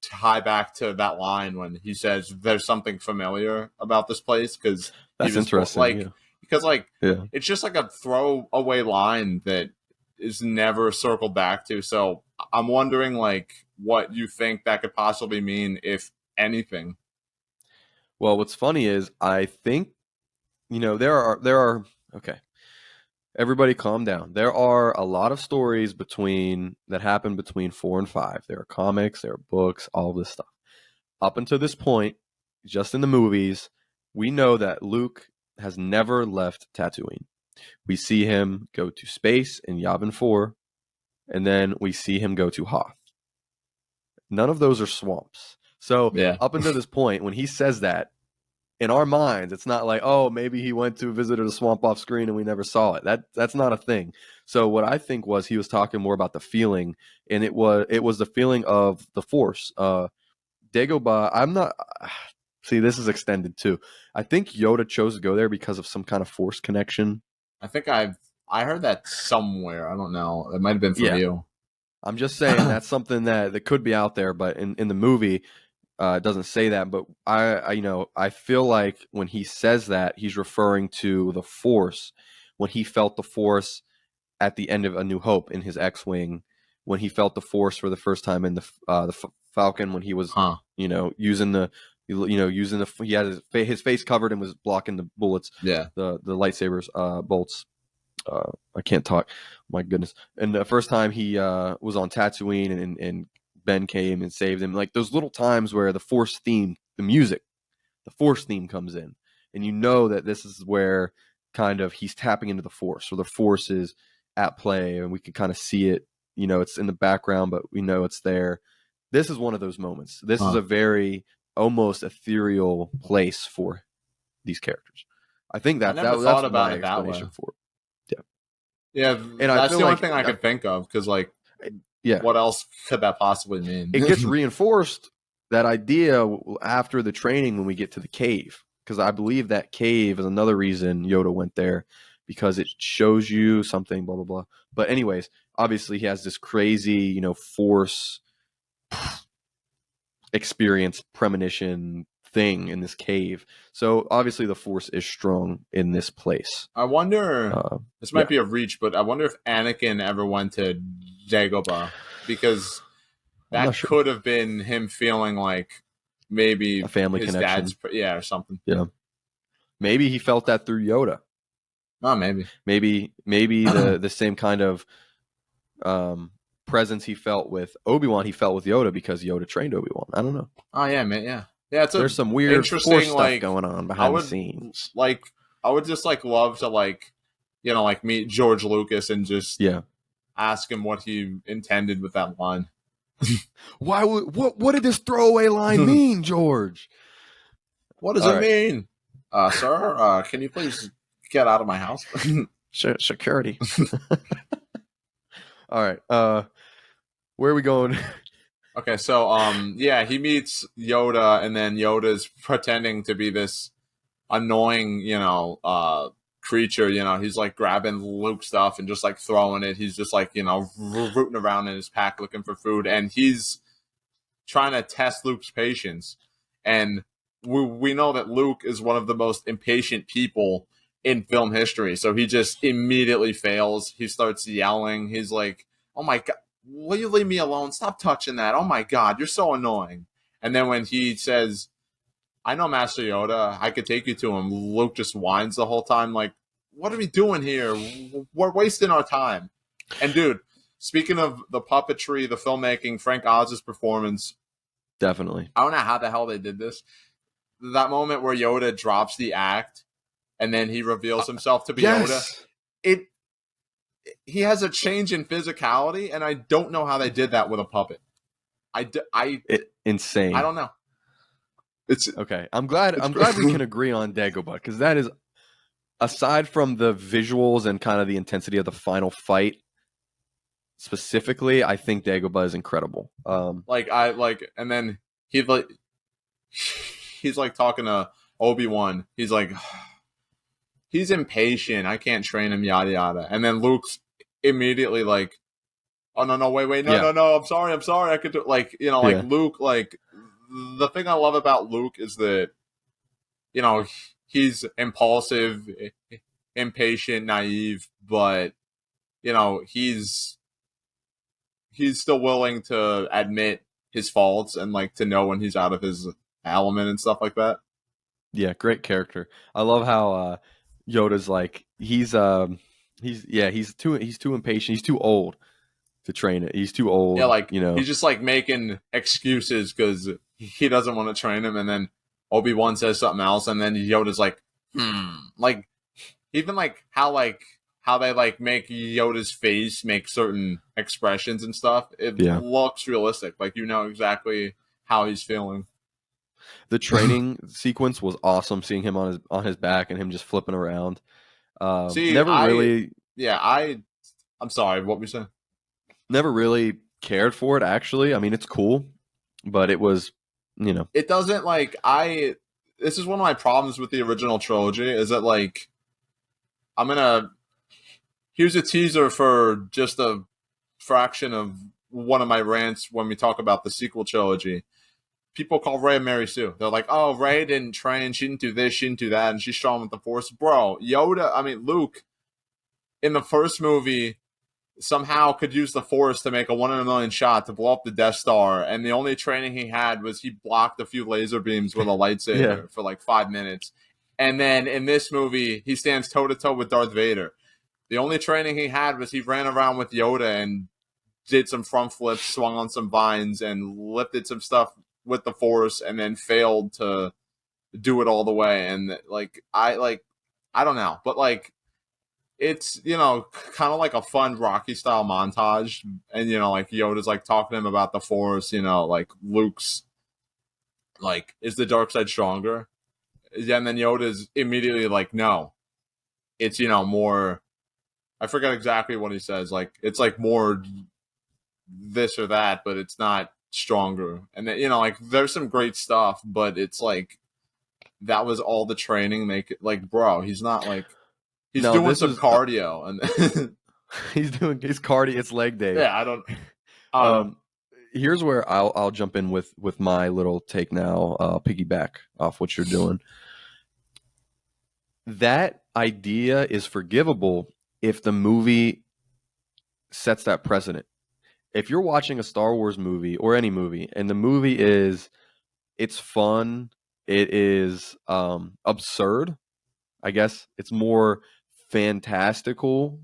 tie back to that line when he says there's something familiar about this place, because that's interesting. Because it's just like a throwaway line that is never circled back to. So I'm wondering what you think that could possibly mean, if anything. Well, what's funny is I think there are okay. Everybody calm down. There are a lot of stories that happen between 4 and 5. There are comics, there are books, all this stuff. Up until this point, just in the movies, we know that Luke has never left Tatooine. We see him go to space in Yavin 4, and then we see him go to Hoth. None of those are swamps. So up until this point, when he says that, in our minds, it's not like, oh, maybe he went to visit a swamp off screen and we never saw it. That's not a thing. So what I think was he was talking more about the feeling, and it was the feeling of the Force. Dagobah, I'm not. See, this is extended too. I think Yoda chose to go there because of some kind of Force connection. I think I heard that somewhere. I don't know. It might have been from you. I'm just saying that's something that could be out there, but in the movie. It doesn't say that, but I feel like when he says that, he's referring to the Force, when he felt the Force at the end of A New Hope in his X-wing, when he felt the Force for the first time in the Falcon, when he was using the he had his face covered and was blocking the bullets, the lightsabers bolts. I can't talk, my goodness. And the first time he was on Tatooine and Ben came and saved him. Like those little times where the Force theme, the music, the Force theme comes in, and you know that this is where kind of he's tapping into the Force, or the Force is at play, and we can kind of see it. You know, it's in the background, but we know it's there. This is one of those moments. This is a very almost ethereal place for these characters. I think I that, never that's thought about my it that explanation way. for it. Yeah, And I that's feel the only like thing I could think of, because like, yeah, what else could that possibly mean? it gets reinforced, that idea, after the training when we get to the cave, because I believe that cave is another reason Yoda went there, because it shows you something, blah blah blah. But anyways, obviously he has this crazy, you know, Force experience, premonition thing in this cave. So obviously the Force is strong in this place. I wonder, this might yeah. be a reach, but I wonder if Anakin ever went to Dagobah, because I'm not that sure. could have been him feeling like maybe A family his connection. dad's, yeah, or something. Yeah. Maybe he felt that through Yoda. Oh, maybe. Maybe the same kind of presence he felt with Obi-Wan, he felt with Yoda, because Yoda trained Obi-Wan. I don't know. Oh yeah, man, yeah. Yeah, it's There's some weird interesting, Force stuff like, going on I behind the would scenes. like, I would just like love to, like, you know, like meet George Lucas and just Yeah. ask him what he intended with that line. Why would what did this throwaway line mean, George? What does All it right. mean? Sir, can you please get out of my house? Security. All right. Where are we going? Okay, so yeah, he meets Yoda, and then Yoda's pretending to be this annoying, you know, creature. You know, he's like grabbing Luke's stuff and just like throwing it. He's just like, you know, rooting around in his pack looking for food, and he's trying to test Luke's patience. And we know that Luke is one of the most impatient people in film history, so he just immediately fails. He starts yelling. He's like, "Oh my god, will you leave me alone? Stop touching that. Oh my god, you're so annoying." And then when he says, "I know Master Yoda, I could take you to him," Luke just whines the whole time, like, "What are we doing here? We're wasting our time." And dude, speaking of the puppetry, the filmmaking, Frank Oz's performance, Definitely. I don't know how the hell they did this. That moment where Yoda drops the act and then he reveals himself to be Yes. Yoda. He has a change in physicality, and I don't know how they did that with a puppet. Insane. I don't know. It's okay. I'm glad we can agree on Dagobah, because that is, aside from the visuals and kind of the intensity of the final fight, specifically, I think Dagobah is incredible. And then he's like talking to Obi-Wan. He's like, he's impatient. I can't train him, yada yada. And then Luke's immediately like, "Oh no, wait, no. I'm sorry. I could do," like, you know, like, Yeah. Luke. Like, the thing I love about Luke is that, you know, he's impulsive, impatient, naive, but, you know, he's still willing to admit his faults and like to know when he's out of his element and stuff like that. Yeah, great character. I love how Yoda's like, he's too impatient. He's too old to train it. He's too old. Yeah, like, you know. he's just like making excuses because he doesn't want to train him, and then Obi-Wan says something else, and then Yoda's like, like, even like how they like make Yoda's face make certain expressions and stuff. It looks realistic. Like, you know exactly how he's feeling. The training sequence was awesome. Seeing him on his back and him just flipping around. I'm sorry. What were you saying? Never really cared for it, actually. I mean, it's cool, but it was, you know, it doesn't like this is one of my problems with the original trilogy, is that like, here's a teaser for just a fraction of one of my rants when we talk about the sequel trilogy. People call Rey Mary Sue. They're like, "Oh, Rey didn't train, she didn't do this, she didn't do that, and she's strong with the Force." Bro, Luke in the first movie somehow could use the Force to make a 1 in a million shot to blow up the Death Star, and the only training he had was he blocked a few laser beams with a lightsaber for like 5 minutes. And then in this movie, he stands toe-to-toe with Darth Vader. The only training he had was he ran around with Yoda and did some front flips, swung on some vines, and lifted some stuff with the Force, and then failed to do it all the way. And I don't know, but like it's kind of like a fun Rocky style montage, and like Yoda's like talking to him about the Force, like Luke's like, is the dark side stronger? And then Yoda's immediately like, no, it's more. I forget exactly what he says. Like it's like more this or that, but it's not stronger. And then, like there's some great stuff, but it's like that was all the training. Make it like, bro, he's not like he's No, doing this some is cardio and he's doing his cardio. It's leg day. yeah, I don't know. Here's where I'll jump in with my little take now. Piggyback off what you're doing. That idea is forgivable if the movie sets that precedent. If you're watching a Star Wars movie or any movie, and the movie it's fun, it is absurd. I guess it's more fantastical.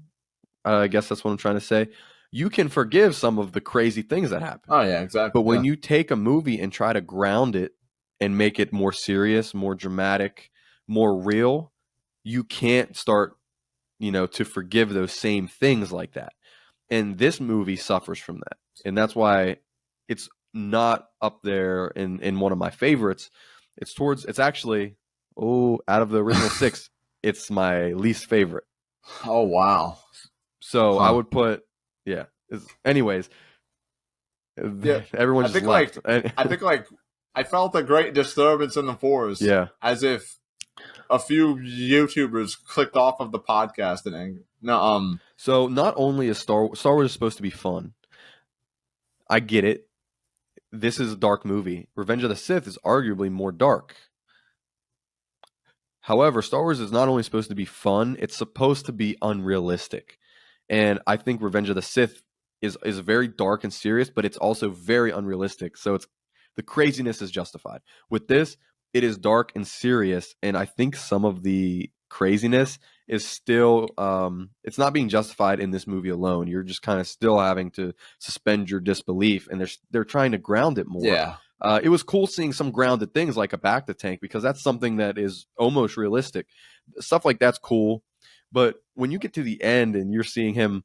I guess that's what I'm trying to say. You can forgive some of the crazy things that happen. Oh yeah, exactly. But when you take a movie and try to ground it and make it more serious, more dramatic, more real, you can't start, to forgive those same things like that. And this movie suffers from that. And that's why it's not up there in one of my favorites. It's actually, out of the original 6, it's my least favorite. Oh wow. So I would put, yeah. Anyways, Yeah, everyone's just left. I think like I felt a great disturbance in the Force. Yeah. As if a few YouTubers clicked off of the podcast in anger. No, So not only is Star Wars is supposed to be fun. I get it. This is a dark movie. Revenge of the Sith is arguably more dark. However, Star Wars is not only supposed to be fun, it's supposed to be unrealistic. And I think Revenge of the Sith is very dark and serious, but it's also very unrealistic. So the craziness is justified. With this, it is dark and serious, and I think some of the craziness is still it's not being justified in this movie alone. You're just kind of still having to suspend your disbelief, and they're trying to ground it more. yeah. It was cool seeing some grounded things like a Bacta tank, because that's something that is almost realistic. Stuff like that's cool. But when you get to the end and you're seeing him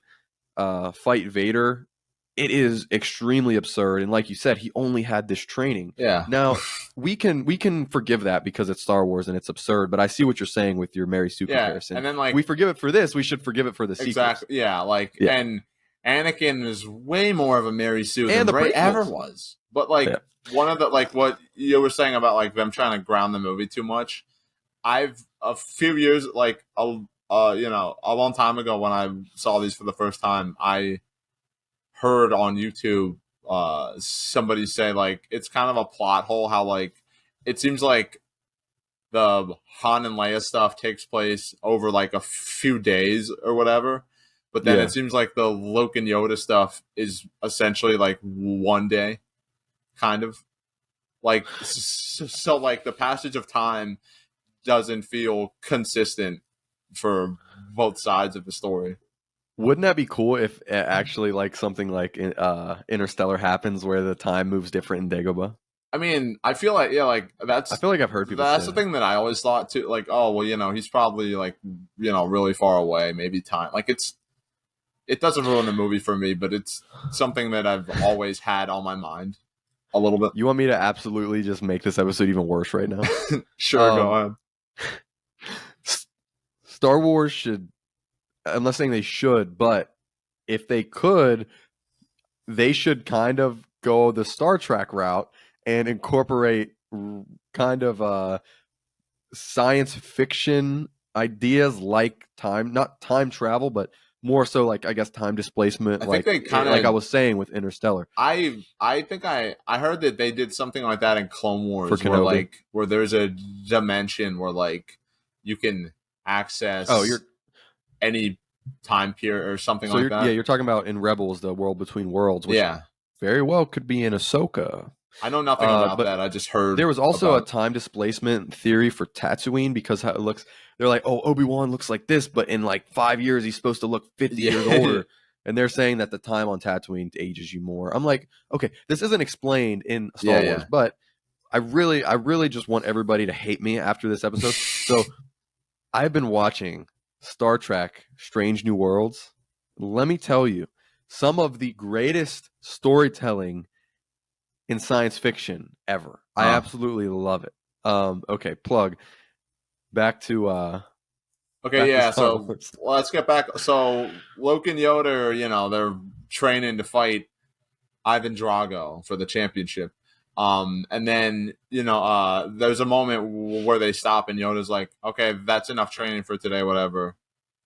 fight Vader, it is extremely absurd. And like you said, he only had this training. Yeah. Now we can forgive that because it's Star Wars and it's absurd. But I see what you're saying with your Mary Sue comparison. And then like we forgive it for this, we should forgive it for the sequels. Exactly. Yeah. Like and Anakin is way more of a Mary Sue than the Rey prequels. ever was. But like one of the like what you were saying about like them trying to ground the movie too much. I've a few years like a long time ago when I saw these for the first time, I heard on YouTube somebody say like it's kind of a plot hole how like it seems like the Han and Leia stuff takes place over like a few days or whatever, but then it seems like the Luke and Yoda stuff is essentially like one day, kind of like so like the passage of time doesn't feel consistent for both sides of the story. Wouldn't that be cool if actually like something like Interstellar happens where the time moves different in Dagobah? I mean, I feel like I feel like I've heard people. That's the thing that I always thought too. Like, oh well, he's probably like really far away. Maybe time. Like it doesn't ruin the movie for me, but it's something that I've always had on my mind a little bit. You want me to absolutely just make this episode even worse right now? Sure, go ahead. Star Wars should. I'm not saying they should, but if they could, they should kind of go the Star Trek route and incorporate kind of science fiction ideas like not time travel, but more so like, I guess, time displacement. I think they kind of, like I was saying with Interstellar. I think I heard that they did something like that in Clone Wars, where there's a dimension where like you can access any time period or something like that. Yeah, you're talking about in Rebels, the world between worlds, which very well could be in Ahsoka. I know nothing about that. I just heard there was also a time displacement theory for Tatooine because how it looks. They're like, oh, Obi-Wan looks like this, but in like 5 years he's supposed to look 50 years older. And they're saying that the time on Tatooine ages you more. I'm like, okay, this isn't explained in Yeah, Star Wars, yeah. but I really just want everybody to hate me after this episode. So I've been watching Star Trek Strange New Worlds. Let me tell you, some of the greatest storytelling in science fiction ever. I Huh. absolutely love it. Okay, plug. Back to Okay, back to yeah. Star So Wars. let's get back. So Luke and Yoda, they're training to fight Ivan Drago for the championship. And then there's a moment where they stop, and Yoda's like, "Okay, that's enough training for today. Whatever."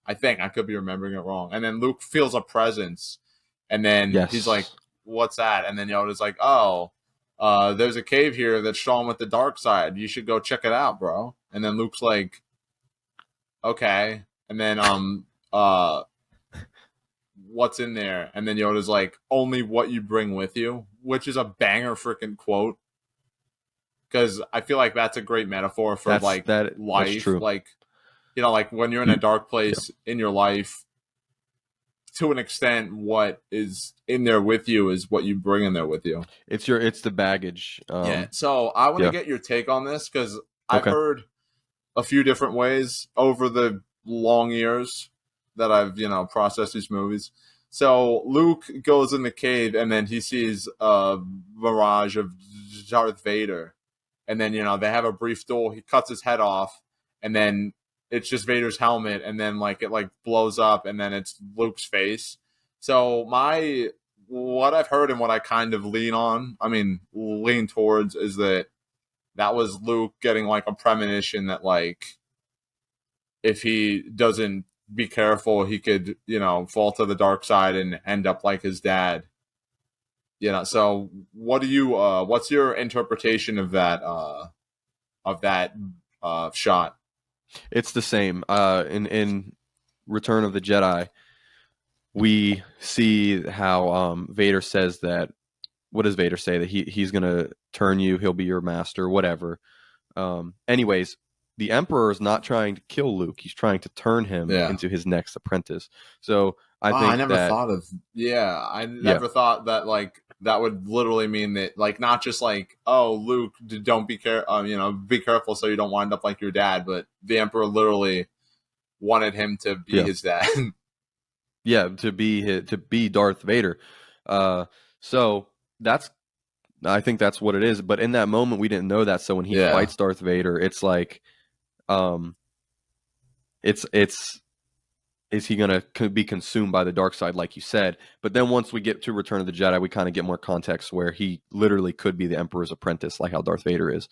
I think I could be remembering it wrong. And then Luke feels a presence, and then he's like, Yes. "What's that?" And then Yoda's like, "Oh, there's a cave here that's strong with the dark side. You should go check it out, bro." And then Luke's like, "Okay." And then what's in there? And then Yoda's like, "Only what you bring with you," which is a banger freaking quote, because I feel like that's a great metaphor for like That's life. true. Like, like when you're in a You, dark yeah. place in your life, to an extent, what is in there with you is what you bring in there with you. It's the baggage. Yeah. So I want to Yeah. get your take on this, because I've Okay. heard a few different ways over the long years that I've, processed these movies. So Luke goes in the cave, and then he sees a mirage of Darth Vader. And then, they have a brief duel. He cuts his head off, and then it's just Vader's helmet, and then like it like blows up, and then it's Luke's face. So what I've heard and what I kind of lean towards, is that was Luke getting like a premonition that like if he doesn't be careful, he could, fall to the dark side and end up like his dad. So what do you what's your interpretation of that shot? It's the same. In Return of the Jedi, we see how Vader says that. What does Vader say? That he's gonna turn you. He'll be your master. Whatever. Anyways, the Emperor is not trying to kill Luke. He's trying to turn him Yeah. into his next apprentice. So I I think never that thought of I yeah, never thought that like that would literally mean that like not just like, oh, Luke, don't be be careful so you don't wind up like your dad, but the Emperor literally wanted him to be yeah, his dad. yeah, to be Darth Vader. Uh, so that's I think that's what it is. But in that moment, we didn't know that. So when he Yeah. fights Darth Vader, it's like, um, it's is he gonna be consumed by the dark side, like you said? But then once we get to Return of the Jedi, we kind of get more context where he literally could be the Emperor's apprentice, like how Darth Vader is.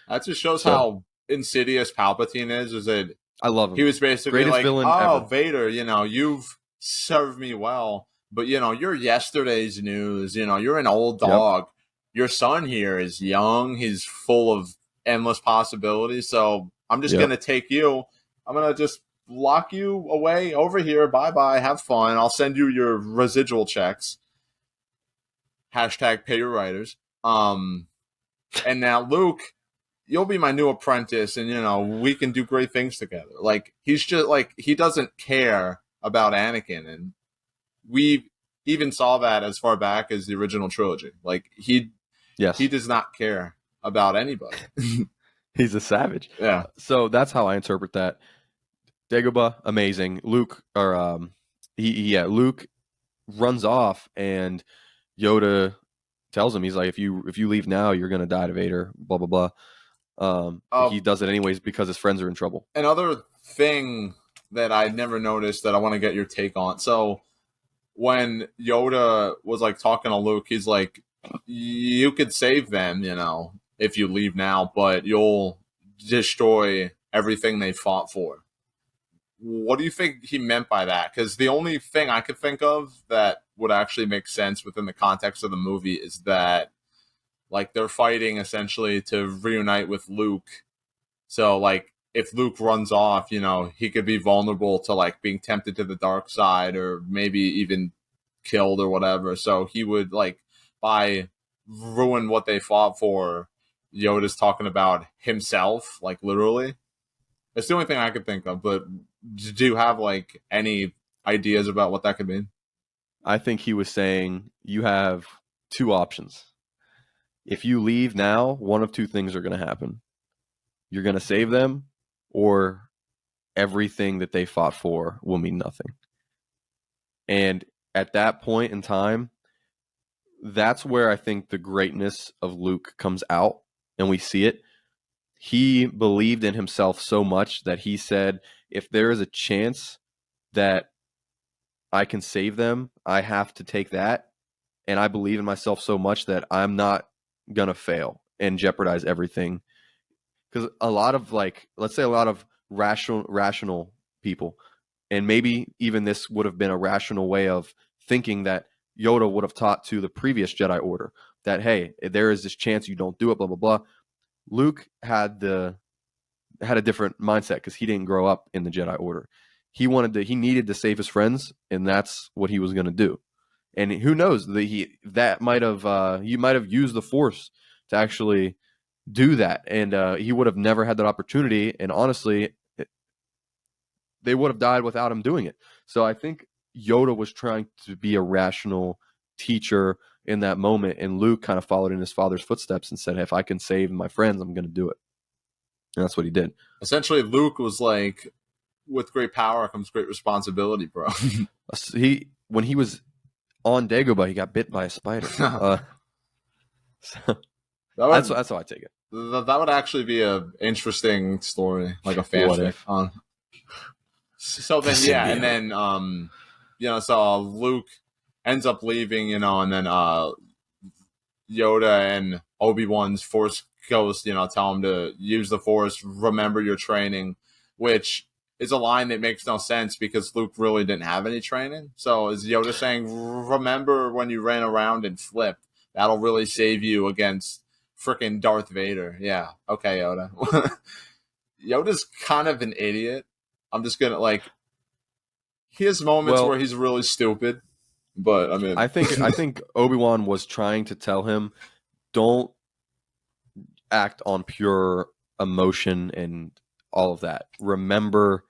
That just shows So how insidious Palpatine is that I love he him. was basically Greatest like, villain "Oh, ever. Vader, you've served me well, but you're yesterday's news. You're an old Yep. dog. Your son here is young. He's full of endless possibilities. So I'm just Yep. gonna take you. I'm gonna just lock you away over here. Bye bye. Have fun. I'll send you your residual checks. Hashtag pay your writers. And now Luke, you'll be my new apprentice, and we can do great things together. Like he's just like he doesn't care about Anakin, and we even saw that as far back as the original trilogy. Like he Yes. does not care about anybody. He's a savage. Yeah. So that's how I interpret that. Dagobah, amazing. Luke, or Luke runs off, and Yoda tells him, he's like, if you leave now, you're gonna die to Vader. Blah blah blah. He does it anyways because his friends are in trouble. Another thing that I never noticed that I want to get your take on. So when Yoda was like talking to Luke, he's like, "You could save them, if you leave now, but you'll destroy everything they fought for." What do you think he meant by that? Because the only thing I could think of that would actually make sense within the context of the movie is that like they're fighting essentially to reunite with Luke. So like if Luke runs off, he could be vulnerable to like being tempted to the dark side or maybe even killed or whatever. So he would like by ruin what they fought for. Yoda's talking about himself, like literally. It's the only thing I could think of. But do you have like any ideas about what that could mean? I think he was saying you have two options. If you leave now, one of two things are going to happen. You're going to save them, or everything that they fought for will mean nothing. And at that point in time, that's where I think the greatness of Luke comes out, and we see it. He believed in himself so much that he said, if there is a chance that I can save them, I have to take that. And I believe in myself so much that I'm not going to fail and jeopardize everything. Because a lot of, like, let's say a lot of rational people, and maybe even this would have been a rational way of thinking that Yoda would have taught to the previous Jedi Order, that, hey, there is this chance you don't do it, blah, blah, blah. Luke had a different mindset because he didn't grow up in the Jedi Order. He needed to save his friends, and that's what he was going to do. And who knows, that might have you might have used the Force to actually do that, and he would have never had that opportunity. And honestly, they would have died without him doing it. So I think Yoda was trying to be a rational teacher in that moment, and Luke kind of followed in his father's footsteps and said, hey, if I can save my friends, I'm going to do it. And that's what he did. Essentially, Luke was like, with great power comes great responsibility, bro. When he was on Dagobah, he got bit by a spider. So that's how I take it. That would actually be an interesting story, like a fanfic. So then, yeah, and then, so Luke ends up leaving, and then Yoda and Obi-Wan's Force Ghost, tell him to use the Force, remember your training, which is a line that makes no sense because Luke really didn't have any training. So is Yoda saying, remember when you ran around and flipped? That'll really save you against freaking Darth Vader. Yeah. Okay, Yoda. Yoda's kind of an idiot. I'm just going to, he has moments where he's really stupid. But, I mean... I think Obi-Wan was trying to tell him, don't act on pure emotion and all of that. Remember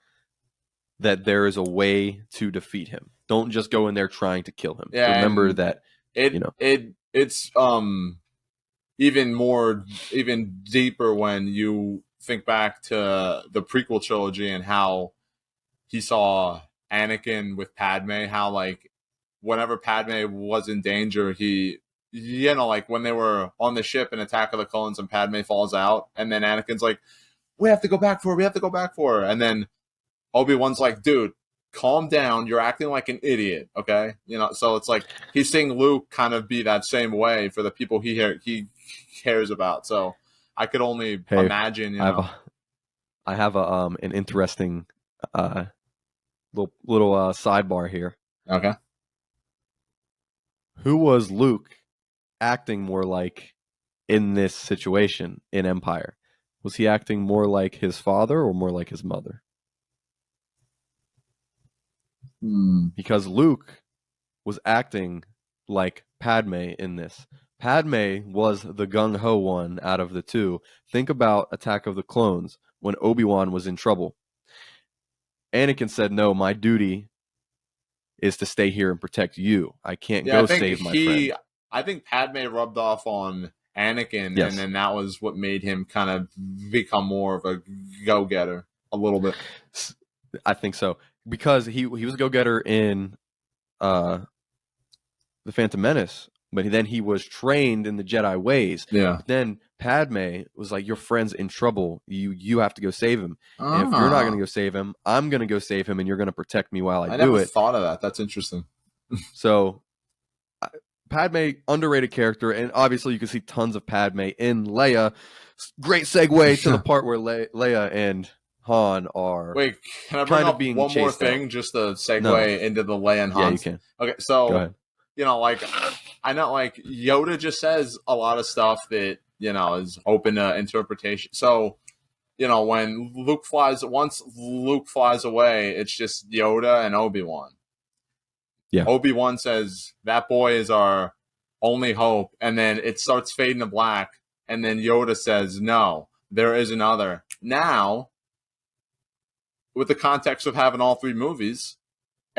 that there is a way to defeat him. Don't just go in there trying to kill him. Yeah, remember that it's even deeper when you think back to the prequel trilogy and how he saw Anakin with Padme, how whenever Padme was in danger, he when they were on the ship in Attack of the Clones and Padme falls out, and then Anakin's like, we have to go back for her. And then Obi-Wan's like, dude, calm down. You're acting like an idiot, okay? So it's like he's seeing Luke kind of be that same way for the people he cares about. So I could only imagine, I have an interesting little sidebar here. Okay. Who was Luke acting more like in this situation in Empire? Was he acting more like his father or more like his mother? Because Luke was acting like Padme in this. Padme was the gung-ho one out of the two. Think about Attack of the Clones when Obi-Wan was in trouble. Anakin said, no, my duty is to stay here and protect you. I can't go save my friend. I think Padme rubbed off on Anakin, yes. And then that was what made him kind of become more of a go-getter a little bit. I think so. Because he was a go-getter in The Phantom Menace, but then he was trained in the Jedi ways. Yeah. But then Padme was like, your friend's in trouble. You have to go save him. And if you're not going to go save him, I'm going to go save him, and you're going to protect me while I do it. I never thought of that. That's interesting. So Padme, underrated character, and obviously you can see tons of Padme in Leia. Great segue to the part where Leia and Han are. Wait, can I bring up one more thing out. Just to segue into the Leia and Han? Yeah, you can. Okay, so, I know, Yoda just says a lot of stuff that, is open to interpretation. So, when once Luke flies away, it's just Yoda and Obi-Wan. Yeah. Obi-Wan says, that boy is our only hope. And then it starts fading to black. And then Yoda says, no, there is another. Now, with the context of having all three movies,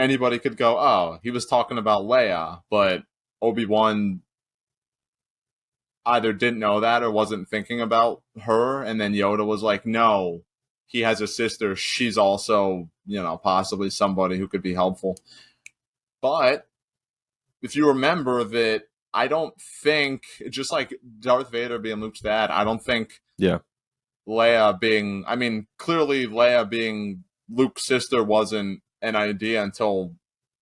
anybody could go, oh, he was talking about Leia, but Obi-Wan either didn't know that or wasn't thinking about her, and then Yoda was like, no, he has a sister. She's also, possibly somebody who could be helpful. But if you remember that, I don't think, just like Darth Vader being Luke's dad, I don't think Yeah. clearly Leia being Luke's sister wasn't an idea until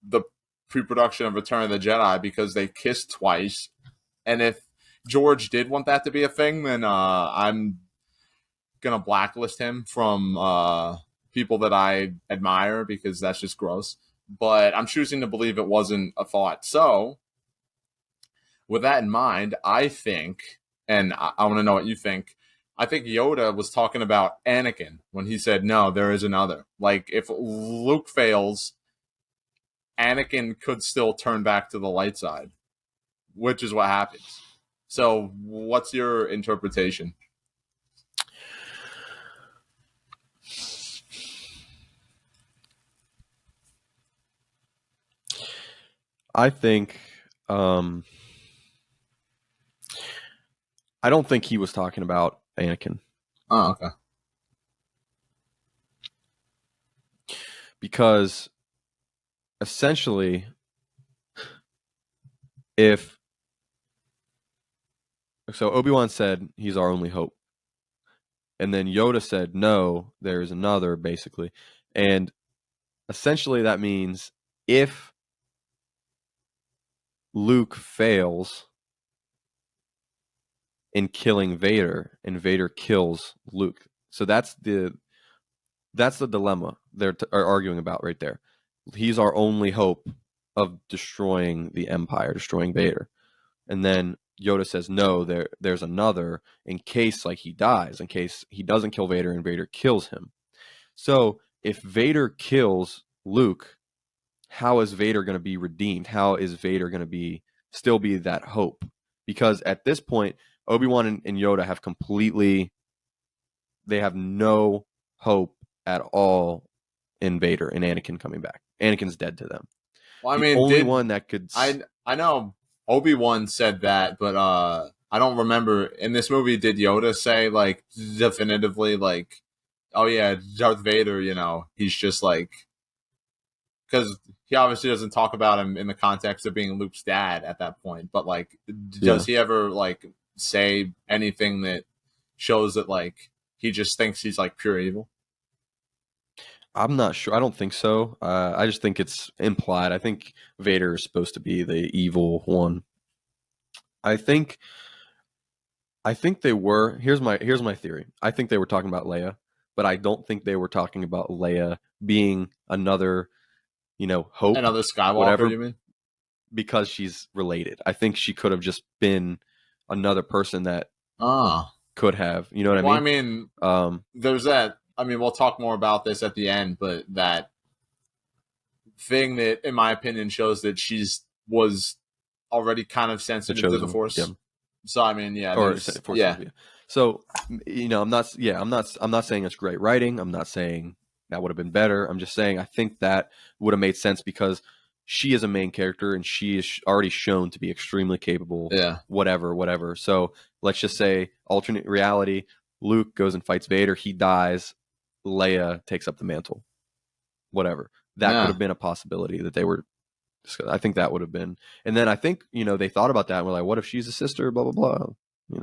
the pre-production of Return of the Jedi, because they kissed twice. And if George did want that to be a thing, then I'm gonna blacklist him from people that I admire, because that's just gross. But I'm choosing to believe it wasn't a thought. So, with that in mind, I think, and I want to know what you think, I think Yoda was talking about Anakin when he said, no, there is another. Like, if Luke fails, Anakin could still turn back to the light side, which is what happens. So, what's your interpretation? I think I don't think he was talking about Anakin. Oh, okay. Because essentially, so Obi-Wan said he's our only hope. And then Yoda said, no, there's another, basically. And essentially that means if Luke fails in killing Vader and Vader kills Luke. So that's the dilemma they're arguing about right there. He's our only hope of destroying the Empire, destroying Vader. And then Yoda says, no, there's another, in case like he dies, in case he doesn't kill Vader and Vader kills him. So if Vader kills Luke, how is Vader going to be redeemed? How is Vader going to still be that hope? Because at this point, Obi-Wan and Yoda they have no hope at all in Vader and Anakin coming back. Anakin's dead to them. Well, the only one that could... I know Obi-Wan said that, but I don't remember, in this movie, did Yoda say, like, definitively, like, oh yeah, Darth Vader, he's just like, because he obviously doesn't talk about him in the context of being Luke's dad at that point, but like, does he ever like say anything that shows that like he just thinks he's like pure evil? I'm not sure. I don't think so. I just think it's implied. I think Vader is supposed to be the evil one. I think they were. Here's my theory. I think they were talking about Leia, but I don't think they were talking about Leia being another, hope. Another Skywalker, whatever, you mean? Because she's related. I think she could have just been another person that could have. You know what I mean? There's that. I mean, we'll talk more about this at the end, but that thing that, in my opinion, shows that was already kind of sensitive to the Force. Yeah. So I mean, yeah, yeah. So I'm not saying it's great writing. I'm not saying that would have been better. I'm just saying I think that would have made sense because she is a main character and she is already shown to be extremely capable. Yeah. Whatever. So let's just say alternate reality. Luke goes and fights Vader. He dies. Leia takes up the mantle. Whatever. That could have been a possibility that they were. I think that would have been. And then I think, they thought about that and were like, what if she's a sister? Blah, blah, blah.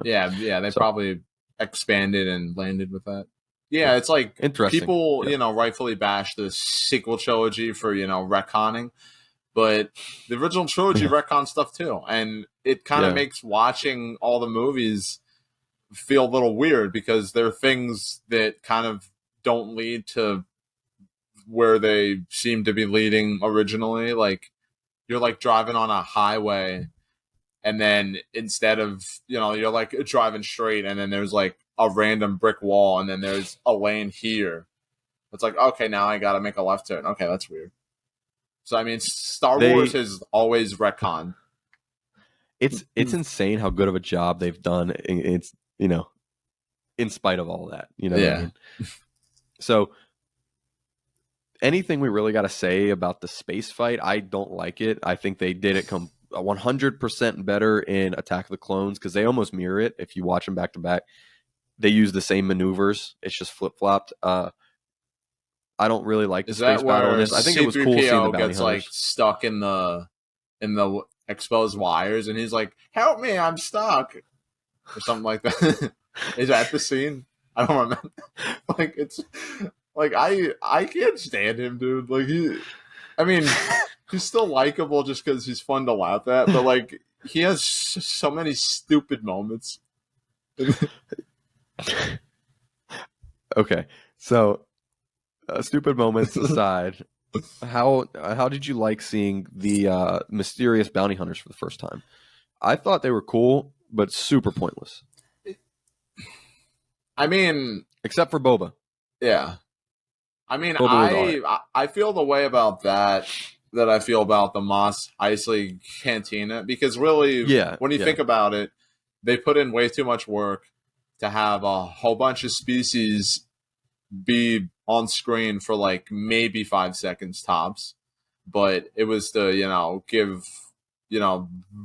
Yeah. They probably expanded and landed with that. Yeah, it's like people, rightfully bash the sequel trilogy for, retconning. But the original trilogy retcon stuff too. And it kind of makes watching all the movies feel a little weird because there are things that kind of don't lead to where they seem to be leading originally. Like, you're like driving on a highway and then instead of, you're like driving straight and then there's like a random brick wall and then there's a lane here. It's like, okay, now I got to make a left turn. Okay, that's weird. So, I mean, Star Wars has always retconned. It's insane how good of a job they've done. It's, in spite of all that, what I mean? So anything we really got to say about the space fight, I don't like it. I think they did it 100% better in Attack of the Clones because they almost mirror it. If you watch them back to back, they use the same maneuvers. It's just flip flopped. I don't really like the Is space that battle in where this. I think it was cool seeing the C-3PO bounty gets hunters. like stuck in the exposed wires, and he's like, "Help me, I'm stuck," or something like that. Is that the scene? I don't remember. Like it's like I can't stand him, dude. Like I mean, he's still likable just because he's fun to laugh at, but like he has so many stupid moments. Okay, so stupid moments aside, how did you like seeing the mysterious bounty hunters for the first time? I thought they were cool, but super pointless. I mean, Except for Boba. yeah. I mean, Boba was all right. I feel the way about that I feel about the Mos Eisley Cantina because really, Yeah, when you think about it, they put in way too much work to have a whole bunch of species be on screen for like maybe 5 seconds tops, but it was to give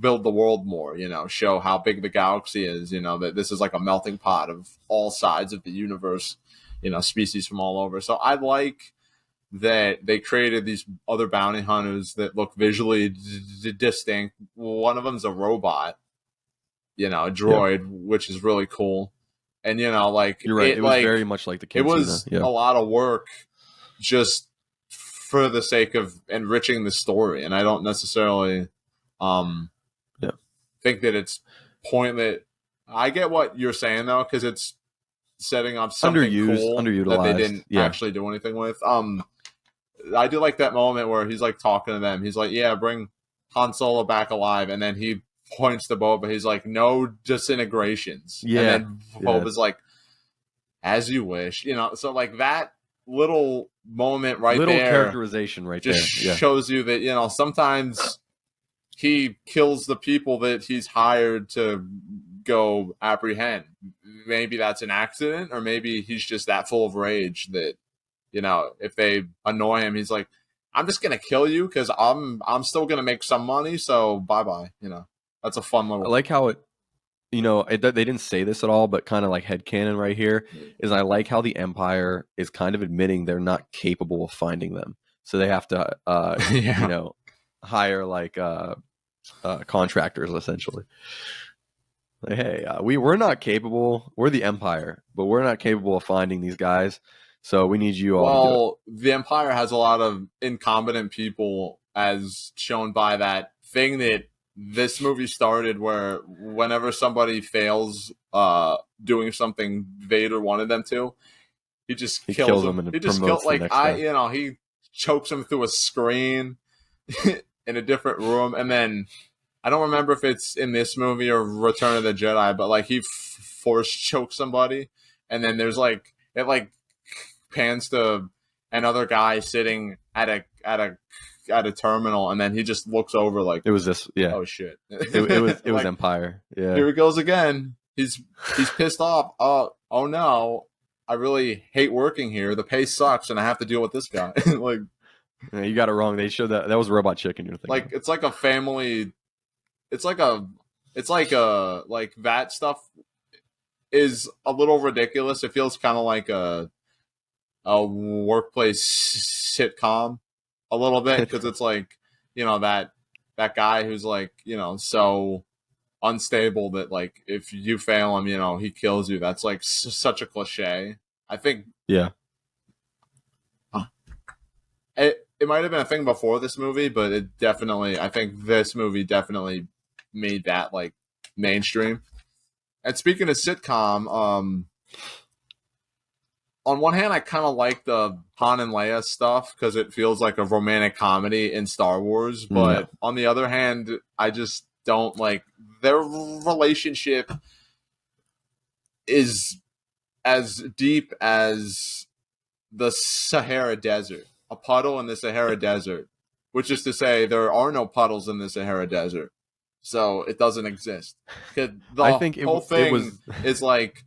build the world more, show how big the galaxy is, that this is like a melting pot of all sides of the universe, species from all over. So I like that they created these other bounty hunters that look visually distinct. One of them's a robot, a droid, which is really cool. And like you're right. It was very much like the Cantina. It was a lot of work just for the sake of enriching the story, and I don't necessarily think that it's pointless. I get what you're saying though, because it's setting up something cool that they didn't actually do anything with. I do like that moment where he's like talking to them. He's like, "Yeah, bring Han Solo back alive," and then he points to Boba. He's like, "No disintegrations." Yeah, and then Boba's like, "As you wish," So like that little moment there, characterization right just shows you that sometimes he kills the people that he's hired to go apprehend. Maybe that's an accident, or maybe he's just that full of rage that if they annoy him, he's like, "I'm just gonna kill you because I'm still gonna make some money. So bye bye." That's a fun little. I like how it. They didn't say this at all, but kind of like headcanon right here is I like how the Empire is kind of admitting they're not capable of finding them. So they have to, hire like contractors essentially. Like, hey, we're not capable. We're the Empire, but we're not capable of finding these guys. So we need you all to do it. The Empire has a lot of incompetent people, as shown by that thing that this movie started, where whenever somebody fails doing something Vader wanted them to, he kills them. And he just kills he chokes him through a screen in a different room, and then I don't remember if it's in this movie or Return of the Jedi, but like he force chokes somebody, and then there's like it like pans to another guy sitting at a terminal, and then he just looks over like it was this. Yeah. Oh shit. It was Empire. Yeah. Here he goes again. He's pissed off. Oh no. I really hate working here. The pay sucks, and I have to deal with this guy. Like, yeah, you got it wrong. They showed that was Robot Chicken. You're thinking like it's like a family. It's like that stuff is a little ridiculous. It feels kind of like a workplace sitcom a little bit, because it's like that guy who's like so unstable that like if you fail him he kills you. That's like such a cliche. I think it might have been a thing before this movie, but I think this movie definitely made that like mainstream. And speaking of sitcom, on one hand, I kind of like the Han and Leia stuff because it feels like a romantic comedy in Star Wars. But on the other hand, I just don't like their relationship is as deep as the Sahara Desert, a puddle in the Sahara Desert, which is to say there are no puddles in the Sahara Desert. So it doesn't exist. The whole thing is like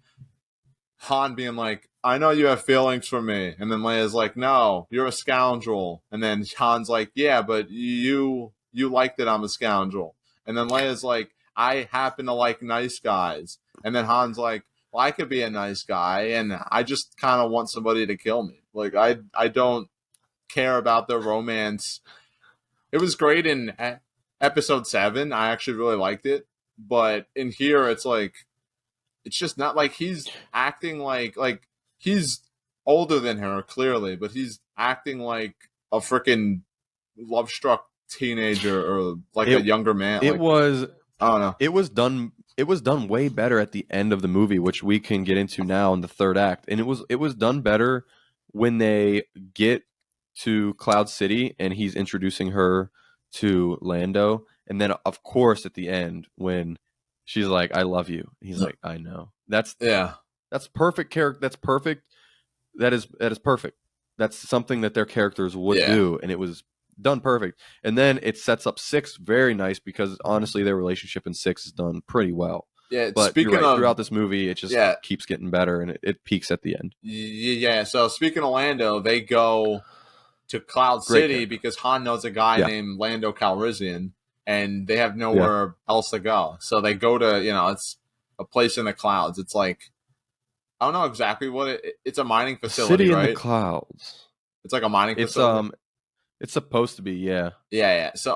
Han being like, I know you have feelings for me. And then Leia's like, no, you're a scoundrel. And then Han's like, yeah, but you like that I'm a scoundrel. And then Leia's like, I happen to like nice guys. And then Han's like, well, I could be a nice guy, and I just kind of want somebody to kill me. Like, I don't care about their romance. It was great in episode 7. I actually really liked it. But in here, it's like, it's just not like he's acting like he's older than her clearly, but he's acting like a freaking love struck teenager or like a younger man. It like, was I don't know. It was done way better at the end of the movie, which we can get into now in the third act. And it was done better when they get to Cloud City and he's introducing her to Lando. And then of course at the end when she's like, I love you. He's like, I know. That's perfect character. That's perfect. That is perfect. That's something that their characters would do, and it was done perfect. And then it sets up 6 very nice because honestly their relationship in 6 is done pretty well. Yeah, but speaking you're right, of throughout this movie it just keeps getting better, and it peaks at the end. Yeah, so speaking of Lando, they go to Cloud City because Han knows a guy named Lando Calrissian, and they have nowhere else to go. So they go to, it's a place in the clouds. It's like, I don't know exactly what it's a mining facility, City right? in the clouds. It's like a mining facility. It's supposed to be, yeah. Yeah. So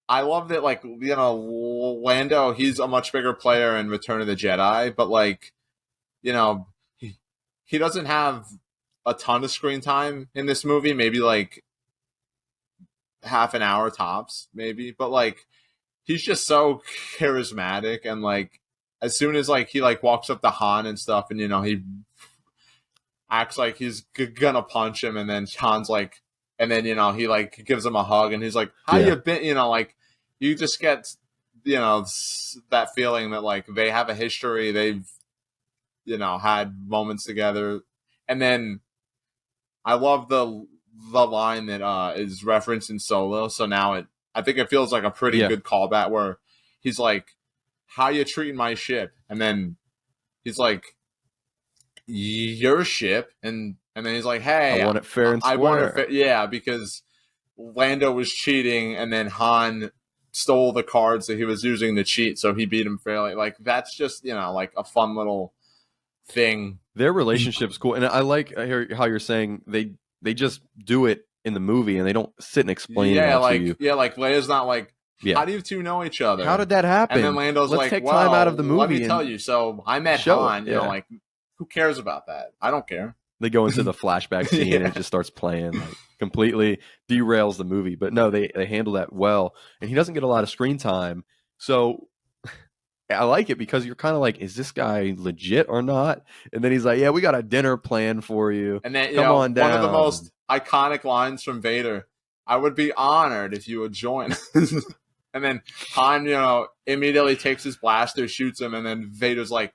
I love that, like, Lando, he's a much bigger player in Return of the Jedi, but like, he doesn't have a ton of screen time in this movie, maybe like half an hour tops, maybe, but like he's just so charismatic, and like as soon as like he like walks up to Han and stuff, and he acts like he's gonna punch him, and then Han's like, and then he like gives him a hug, and he's like, how you been, like you just get that feeling that like they have a history, they've had moments together. And then I love the line that is referenced in Solo, so now I think it feels like a pretty good callback where he's like, how you treating my ship? And then he's like, your ship, and then he's like, hey, I want it fair and square. I want it because Lando was cheating, and then Han stole the cards that he was using to cheat, so he beat him fairly. Like, that's just like a fun little thing. Their relationship's cool, and I like how you're saying they just do it in the movie, and they don't sit and explain it to you. Yeah, like Leia's not like, how do you two know each other? How did that happen? And then Lando's Let's like, take time out of the movie. Let me tell you. So I met Han. Like, who cares about that? I don't care. They go into the flashback scene and it just starts playing, like completely derails the movie. But no, they handle that well, and he doesn't get a lot of screen time. So I like it because you're kind of like, is this guy legit or not? And then he's like, yeah, we got a dinner plan for you. And then come on down. One of the most iconic lines from Vader: I would be honored if you would join. And then Han, immediately takes his blaster, shoots him, and then Vader's like,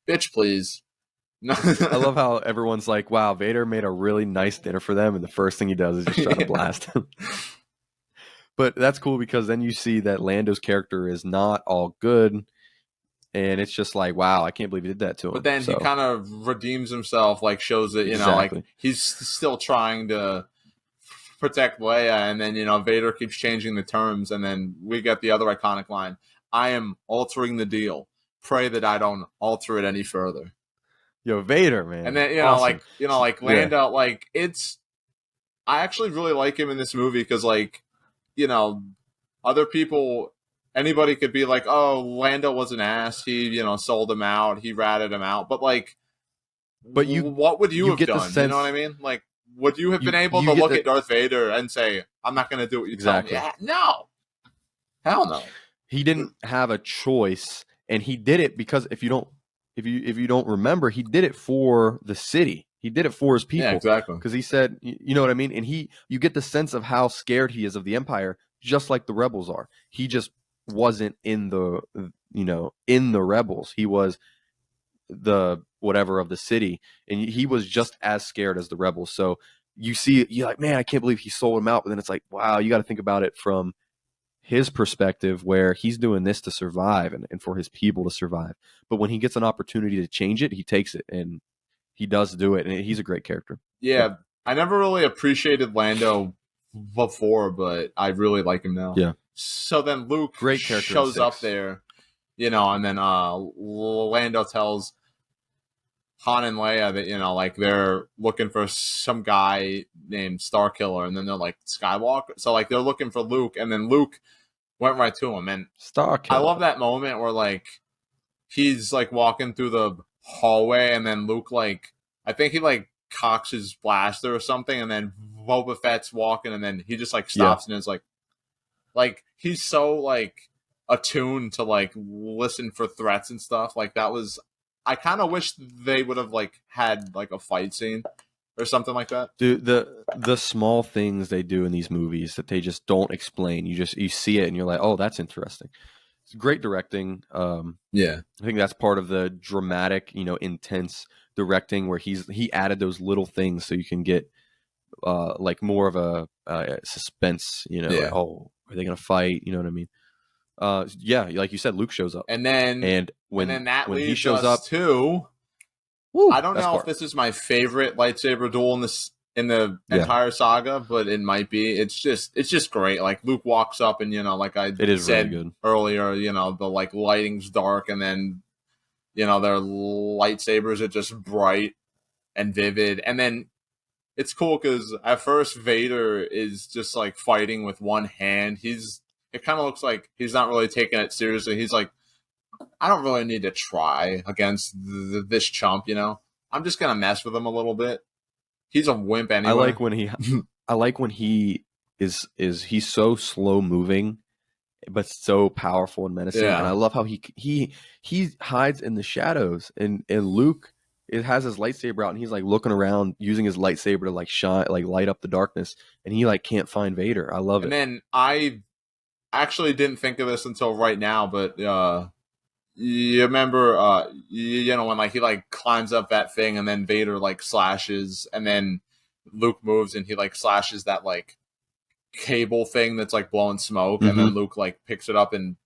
bitch, please. I love how everyone's like, wow, Vader made a really nice dinner for them, and the first thing he does is just try to blast him. But that's cool because then you see that Lando's character is not all good, and it's just like, wow, I can't believe he did that to him. But then he kind of redeems himself, like shows that, like he's still trying to protect Leia, and then, Vader keeps changing the terms, and then we get the other iconic line, I am altering the deal. Pray that I don't alter it any further. Yo, Vader, man. And then, awesome. like Lando, like I actually really like him in this movie because, like, other people, anybody could be like, oh, Lando was an ass. He, sold him out. He ratted him out. But like, what would you have done? You know what I mean? Like, would you have been able to look at Darth Vader and say, I'm not going to do what you tell me? Yeah, no. Hell no. He didn't have a choice, and he did it because if you don't remember, he did it for the city. He did it for his people. Yeah, exactly. Because he said, you know what I mean? And you get the sense of how scared he is of the Empire, just like the rebels are. He just wasn't in the rebels. He was the whatever of the city, and he was just as scared as the rebels. So you're like, man, I can't believe he sold him out. But then it's like, wow, you got to think about it from his perspective where he's doing this to survive and for his people to survive. But when he gets an opportunity to change it, he takes it and he does do it. And he's a great character. Yeah, So, I never really appreciated Lando before, but I really like him now. yeah. So then Luke Great character shows in up 6. there, you know, and then Lando tells Han and Leia that, you know, like they're looking for some guy named Starkiller, and then they're like Skywalker. So like they're looking for Luke, and then Luke went right to him, and Star I Killer. love that moment where like he's like walking through the hallway, and then Luke like I think he like cocks his blaster or something, and then Boba Fett's walking, and then he just like stops and is like he's so like attuned to like listen for threats and stuff. Like that was I kind of wish they would have like had like a fight scene or something like that. Dude, the small things they do in these movies that they just don't explain. You see it and you're like, oh, that's interesting. It's great directing. Yeah. I think that's part of the dramatic, intense directing where he added those little things so you can get like more of a suspense. Like, oh, are they gonna fight? You know what I mean? Yeah, like you said, Luke shows up, And then when that when leads he shows us up, to woo, I don't best know part. if this is my favorite lightsaber duel in the entire saga, but it might be. It's just great. Like Luke walks up and like I It is said really good. earlier, the like lighting's dark and then their lightsabers are just bright and vivid. And then it's cool because at first Vader is just like fighting with one hand. It kind of looks like he's not really taking it seriously. He's like, I don't really need to try against this chump, I'm just gonna mess with him a little bit. He's a wimp anyway. I like when he is he's so slow moving, but so powerful and menacing. Yeah. And I love how he hides in the shadows. And Luke has his lightsaber out, and he's like looking around, using his lightsaber to like shine, like light up the darkness. And he like can't find Vader. I love it. And then I actually didn't think of this until right now, but you remember when like he like climbs up that thing and then Vader like slashes and then Luke moves and he like slashes that like cable thing that's like blowing smoke and then Luke like picks it up and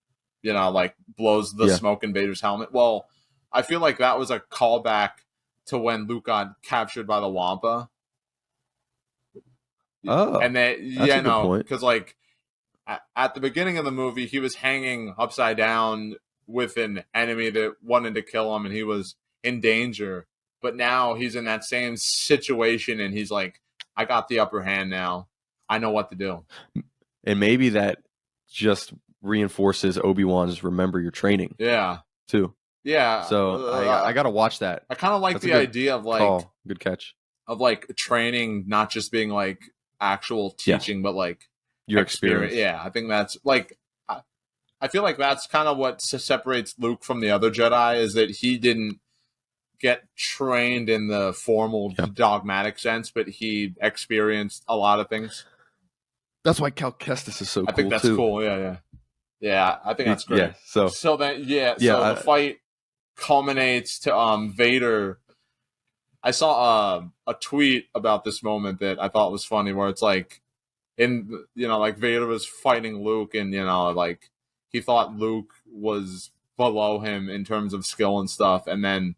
like blows the smoke in Vader's helmet. Well, I feel like that was a callback to when Luke got captured by the Wampa. Oh, and then that's a good point. because like at the beginning of the movie, he was hanging upside down with an enemy that wanted to kill him and he was in danger. But now he's in that same situation and he's like, I got the upper hand now. I know what to do. And maybe that just reinforces Obi-Wan's remember your training. Yeah. Too. Yeah. So I got to watch that. I kind of like the idea of like call. Good catch. Of like training not just being like actual teaching, but like your experience. Yeah, I think that's like I feel like that's kind of what separates Luke from the other Jedi is that he didn't get trained in the formal dogmatic sense, but he experienced a lot of things. That's why Cal Kestis is so cool. I think that's cool. Yeah. I think that's great. Yeah. So the fight culminates to Vader. I saw a tweet about this moment that I thought was funny, where it's like, like Vader was fighting Luke, and like he thought Luke was below him in terms of skill and stuff, and then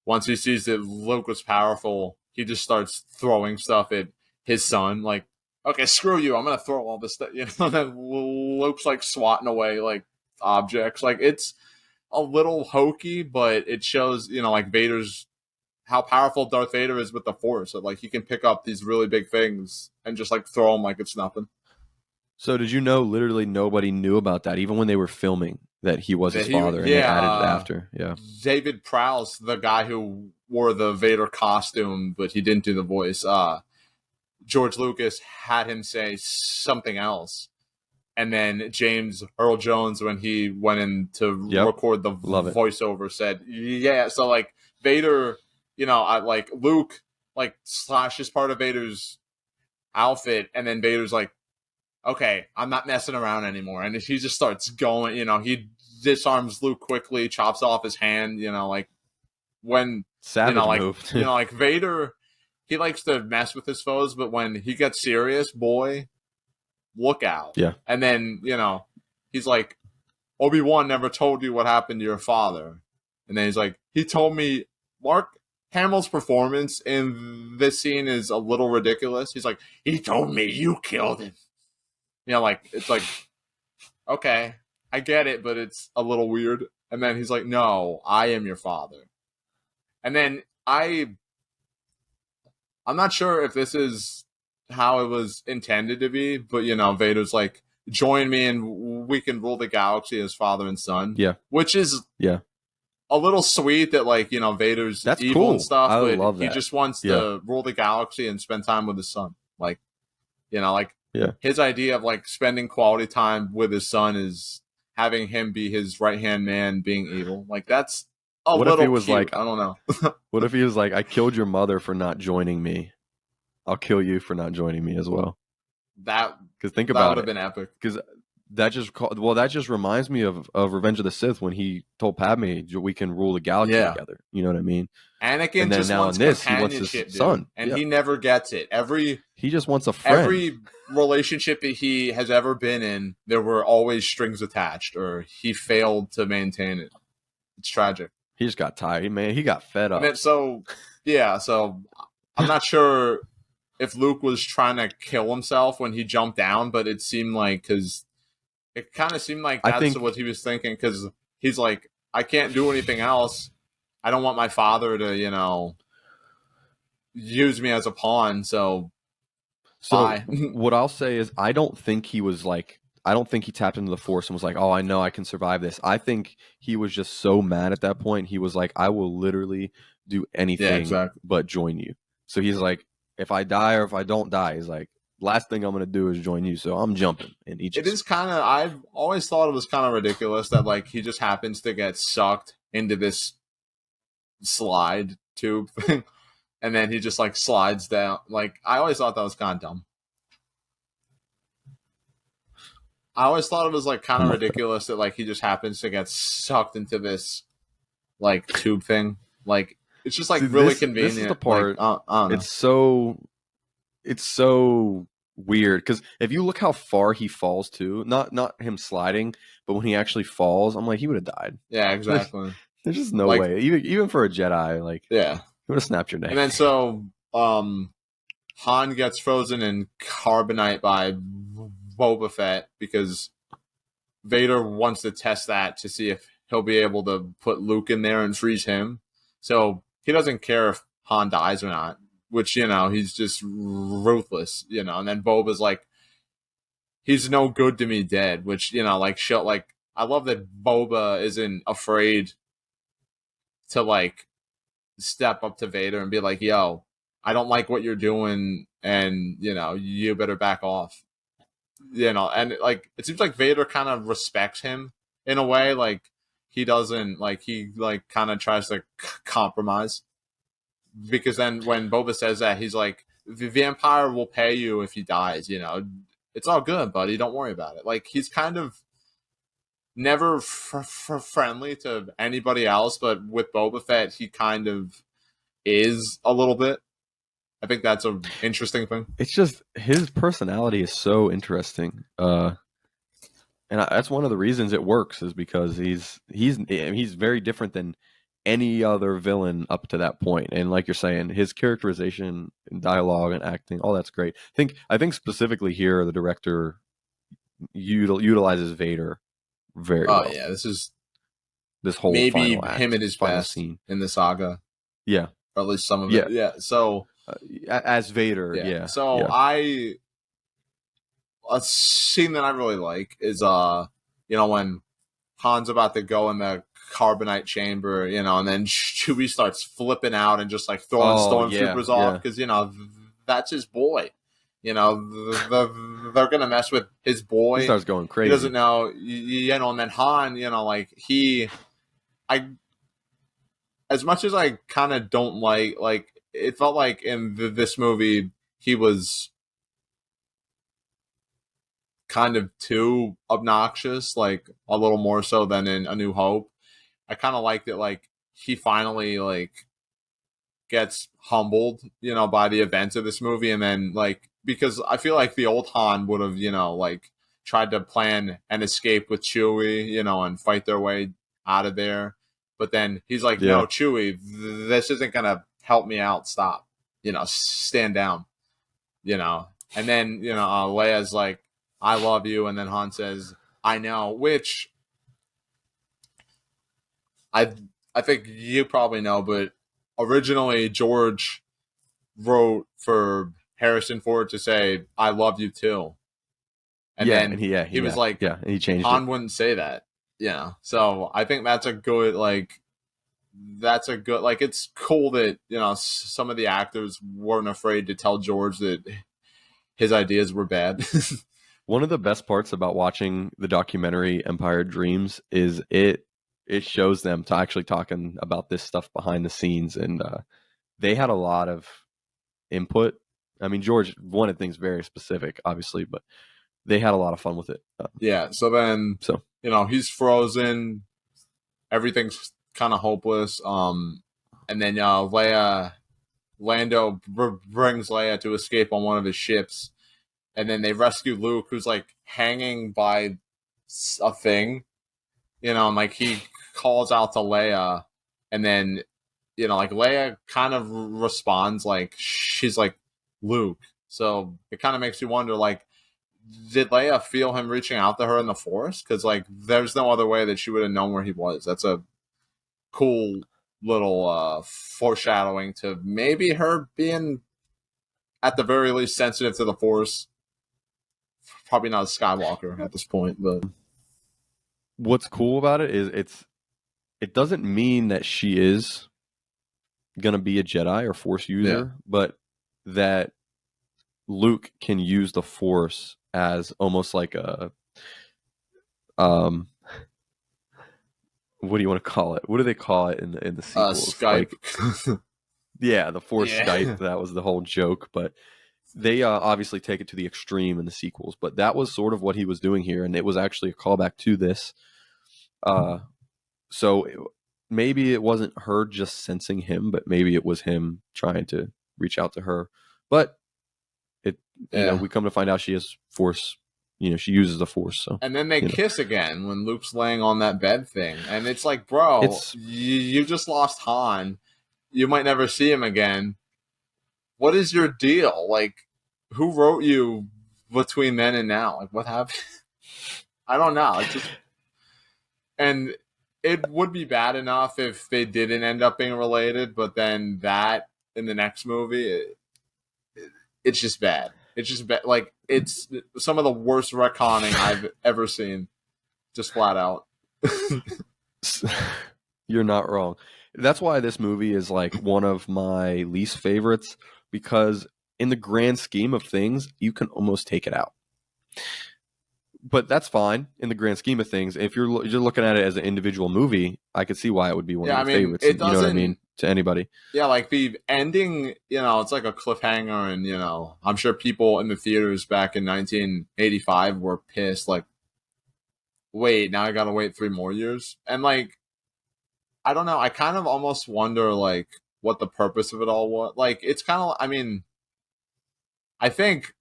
once he sees that Luke was powerful, he just starts throwing stuff at his son, like, okay, screw you, I'm gonna throw all this stuff, and then Luke's like swatting away like objects. Like it's a little hokey, but it shows like Vader's how powerful Darth Vader is with the Force. So, like, he can pick up these really big things and just, like, throw them like it's nothing. So did you know literally nobody knew about that, even when they were filming, that he was his father and they added it after? Yeah. David Prowse, the guy who wore the Vader costume, but he didn't do the voice, George Lucas had him say something else. And then James Earl Jones, when he went in to record the voiceover, said, yeah. So, like, Vader... like Luke like slashes part of Vader's outfit, and then Vader's like, okay, I'm not messing around anymore. And he just starts going, he disarms Luke quickly, chops off his hand, like when savage move. Like Vader, he likes to mess with his foes, but when he gets serious, boy, look out. Yeah. And then, he's like, Obi-Wan never told you what happened to your father. And then he's like, he told me. Mark Hamill's performance in this scene is a little ridiculous. He's like, he told me you killed him. You know, like, it's like, okay, I get it, but it's a little weird. And then he's like, no, I am your father. And then I'm not sure if this is how it was intended to be, but, you know, Vader's like, join me and we can rule the galaxy as father and son. Yeah. Which is Yeah. a little sweet that, like, you know, Vader's That's evil cool. and stuff, I but love he that. just wants to rule the galaxy and spend time with his son. Like, you know, like, his idea of, like, spending quality time with his son is having him be his right-hand man being evil. Like, that's a What little if he was cute. like, I don't know. What if he was like, I killed your mother for not joining me. I'll kill you for not joining me as well. That Because think would about have it. been epic. Because that just reminds me of Revenge of the Sith when he told Padme we can rule the galaxy together. You know what I mean? Anakin and then just now wants in this, he wants companionship, his dude, son, and he never gets it. He just wants a friend. Every relationship that he has ever been in, there were always strings attached, or he failed to maintain it. It's tragic. He just got tired, man. He got fed up. And then, so I'm not sure if Luke was trying to kill himself when he jumped down, but it seemed like, because it kind of seemed like that's what he was thinking, because he's like, I can't do anything else. I don't want my father to, you know, use me as a pawn, so bye. What I'll say is I don't think he tapped into the Force and was like, oh, I know I can survive this. I think he was just so mad at that point. He was like, I will literally do anything but join you. So he's like, if I die or if I don't die, he's like, last thing I'm going to do is join you. So I'm jumping. And it is kind of, I've always thought it was kind of ridiculous that, like, he just happens to get sucked into this slide tube thing. And then he just, like, slides down. Like, I always thought that was kind of dumb. I always thought it was, like, kind of ridiculous that, like, he just happens to get sucked into this, like, tube thing. Like, it's just, like, really convenient. This is the part. Like, it's so weird because if you look how far he falls too, not him sliding, but when he actually falls, I'm like, he would have died. Yeah, exactly. There's just no way. Even for a Jedi, like, he would have snapped your neck. And then so Han gets frozen in carbonite by Boba Fett because Vader wants to test that to see if he'll be able to put Luke in there and freeze him. So he doesn't care if Han dies or not, which, you know, he's just ruthless, you know. And then Boba's like, he's no good to me dead, which, you know, like, I love that Boba isn't afraid to, like, step up to Vader and be like, yo, I don't like what you're doing, and, you know, you better back off. You know, and, like, it seems like Vader kind of respects him in a way. Like, he doesn't, like, he, like, kind of tries to compromise. Because then when Boba says that, he's like, the Empire will pay you if he dies, you know. It's all good, buddy. Don't worry about it. Like, he's kind of never friendly to anybody else, but with Boba Fett, he kind of is a little bit. I think that's an interesting thing. It's just his personality is so interesting, and that's one of the reasons it works is because he's very different than any other villain up to that point. And like you're saying, his characterization and dialogue and acting, all that's great. I think specifically here, the director utilizes Vader very well. Oh yeah, this whole maybe final act, him at his best scene in the saga. Yeah, or at least some of it. Yeah. So as Vader, yeah. So a scene that I really like is you know, when Han's about to go in the carbonite chamber, you know, and then Chewie starts flipping out and just, like, throwing stormtroopers off because, you know, that's his boy. You know, they're gonna mess with his boy. He starts going crazy. He doesn't know, you know. And then Han, you know, like, as much as I kind of don't like, it felt like in this movie he was kind of too obnoxious, like, a little more so than in A New Hope. I kind of liked it, like, he finally, like, gets humbled, you know, by the events of this movie, and then, like, because I feel like the old Han would have, you know, like, tried to plan an escape with Chewie, you know, and fight their way out of there. But then he's like, Yeah. "No, Chewie, this isn't gonna help me out. Stop. You know, stand down. You know." And then Leia's like, "I love you," and then Han says, "I know," which I I think you probably know, but originally George wrote for Harrison Ford to say, "I love you too," and Yeah, and then he was like, and he changed it. Han wouldn't say that, So I think that's a good like it's cool that some of the actors weren't afraid to tell George that his ideas were bad. One of the best parts about watching the documentary Empire Dreams is it shows them to actually talking about this stuff behind the scenes, and they had a lot of input. I mean, George wanted things very specific, obviously, but they had a lot of fun with it. Yeah. So then, So he's frozen. Everything's kind of hopeless. And then Lando brings Leia to escape on one of his ships, and then they rescue Luke, who's like hanging by a thing, and like he calls out to Leia, and then like Leia kind of responds like she's like Luke, so it kind of makes you wonder like did Leia feel him reaching out to her in the Force? Because like there's no other way that she would have known where he was. That's a cool little foreshadowing to maybe her being at the very least sensitive to the Force. Probably not a Skywalker at this point, but what's cool about it is it doesn't mean that she is gonna be a Jedi or Force user, but that Luke can use the Force as almost like a what do you want to call it? What do they call it in the sequels? Skype. Yeah, the Force Yeah. Skype. That was the whole joke, but they obviously take it to the extreme in the sequels. But that was sort of what he was doing here, and it was actually a callback to this. So maybe it wasn't her just sensing him, but maybe it was him trying to reach out to her. But we come to find out she has Force. She uses the Force. So and then they kiss again when Luke's laying on that bed thing, and it's like, bro, you just lost Han. You might never see him again. What is your deal? Like, who wrote you between then and now? Like, what happened? I don't know. It's just, and it would be bad enough if they didn't end up being related, but then that in the next movie, it's just bad. It's just bad. Like, it's some of the worst retconning I've ever seen. Just flat out. You're not wrong. That's why this movie is like one of my least favorites, because in the grand scheme of things, you can almost take it out. But that's fine in the grand scheme of things. If you're looking at it as an individual movie, I could see why it would be one of your favorites. You know what I mean? To anybody. Yeah, like the ending, it's like a cliffhanger, and I'm sure people in the theaters back in 1985 were pissed. Like, wait, now I gotta wait 3 more years, and like, I don't know. I kind of almost wonder like what the purpose of it all was. Like, it's kind of, I mean, I think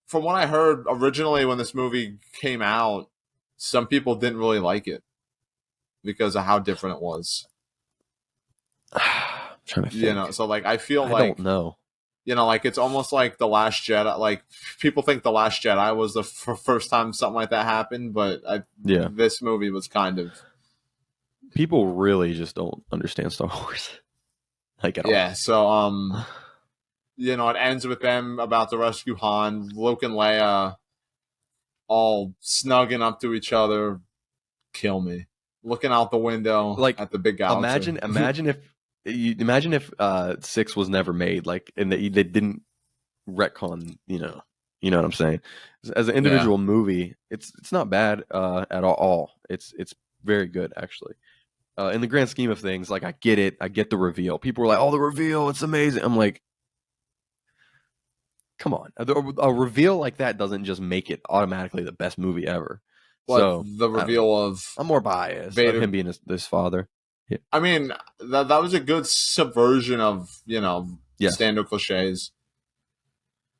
from what I heard originally when this movie came out, some people didn't really like it because of how different it was. I'm trying to think. So like I feel I don't know. Like it's almost like The Last Jedi. Like people think The Last Jedi was the first time something like that happened, but this movie was kind of. People really just don't understand Star Wars, like at all. Yeah, so it ends with them about to rescue Han, Luke and Leia, all snugging up to each other. Kill me, looking out the window like at the big galaxy. Imagine if 6 was never made, like, and they didn't retcon. You know what I'm saying? As an individual movie, it's not bad at all. It's very good actually. In the grand scheme of things, like I get it. I get the reveal. People were like, "Oh, the reveal! It's amazing." I'm like, come on. A reveal like that doesn't just make it automatically the best movie ever. So the reveal of I'm more biased Vader of him being his father. Yeah. I mean, that was a good subversion of standard cliches.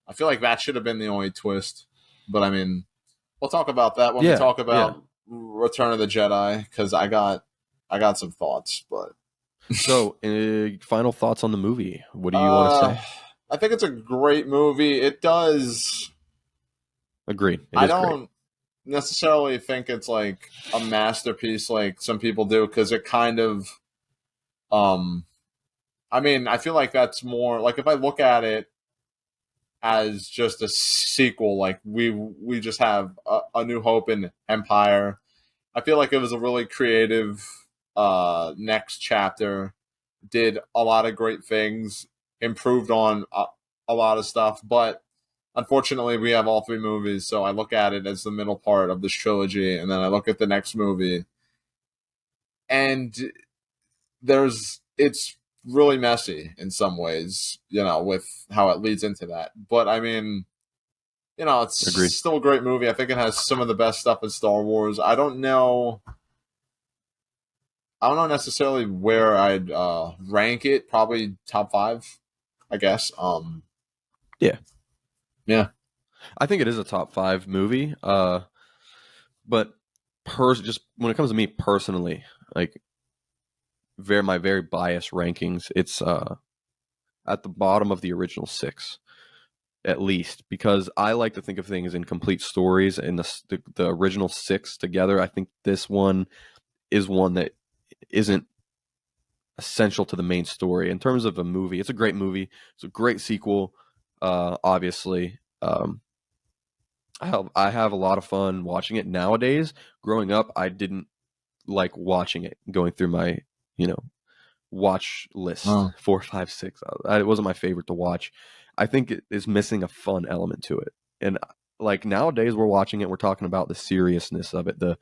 I feel like that should have been the only twist, but I mean, we'll talk about that when we Yeah, talk yeah. about Return of the Jedi, because I got some thoughts, but So, final thoughts on the movie. What do you want to uh, say? I think it's a great movie. It does. Agreed. It I is great. don't necessarily think it's like a masterpiece like some people do, because it kind of um I mean, I feel like that's more like, if I look at it as just a sequel, like we just have a New Hope and Empire. I feel like it was a really creative next chapter. Did a lot of great things, improved on a lot of stuff, but unfortunately we have all three movies, so I look at it as the middle part of this trilogy, and then I look at the next movie, and it's really messy in some ways, with how it leads into that. But I mean, it's Agreed. still a great movie. I think it has some of the best stuff in Star Wars. I don't know necessarily where I'd rank it. Probably top five, I guess. Yeah. Yeah, I think it is a top 5 movie. But just when it comes to me personally, like my very biased rankings, it's at the bottom of the original 6 at least, because I like to think of things in complete stories, and the original 6 together. I think this one is one that isn't essential to the main story in terms of a movie. It's a great movie. It's a great sequel. Obviously, I have a lot of fun watching it nowadays. Growing up, I didn't like watching it, going through my you know watch list oh, 4, 5, 6. It wasn't my favorite to watch. I think it is missing a fun element to it, and like nowadays we're watching it, we're talking about the seriousness of it, the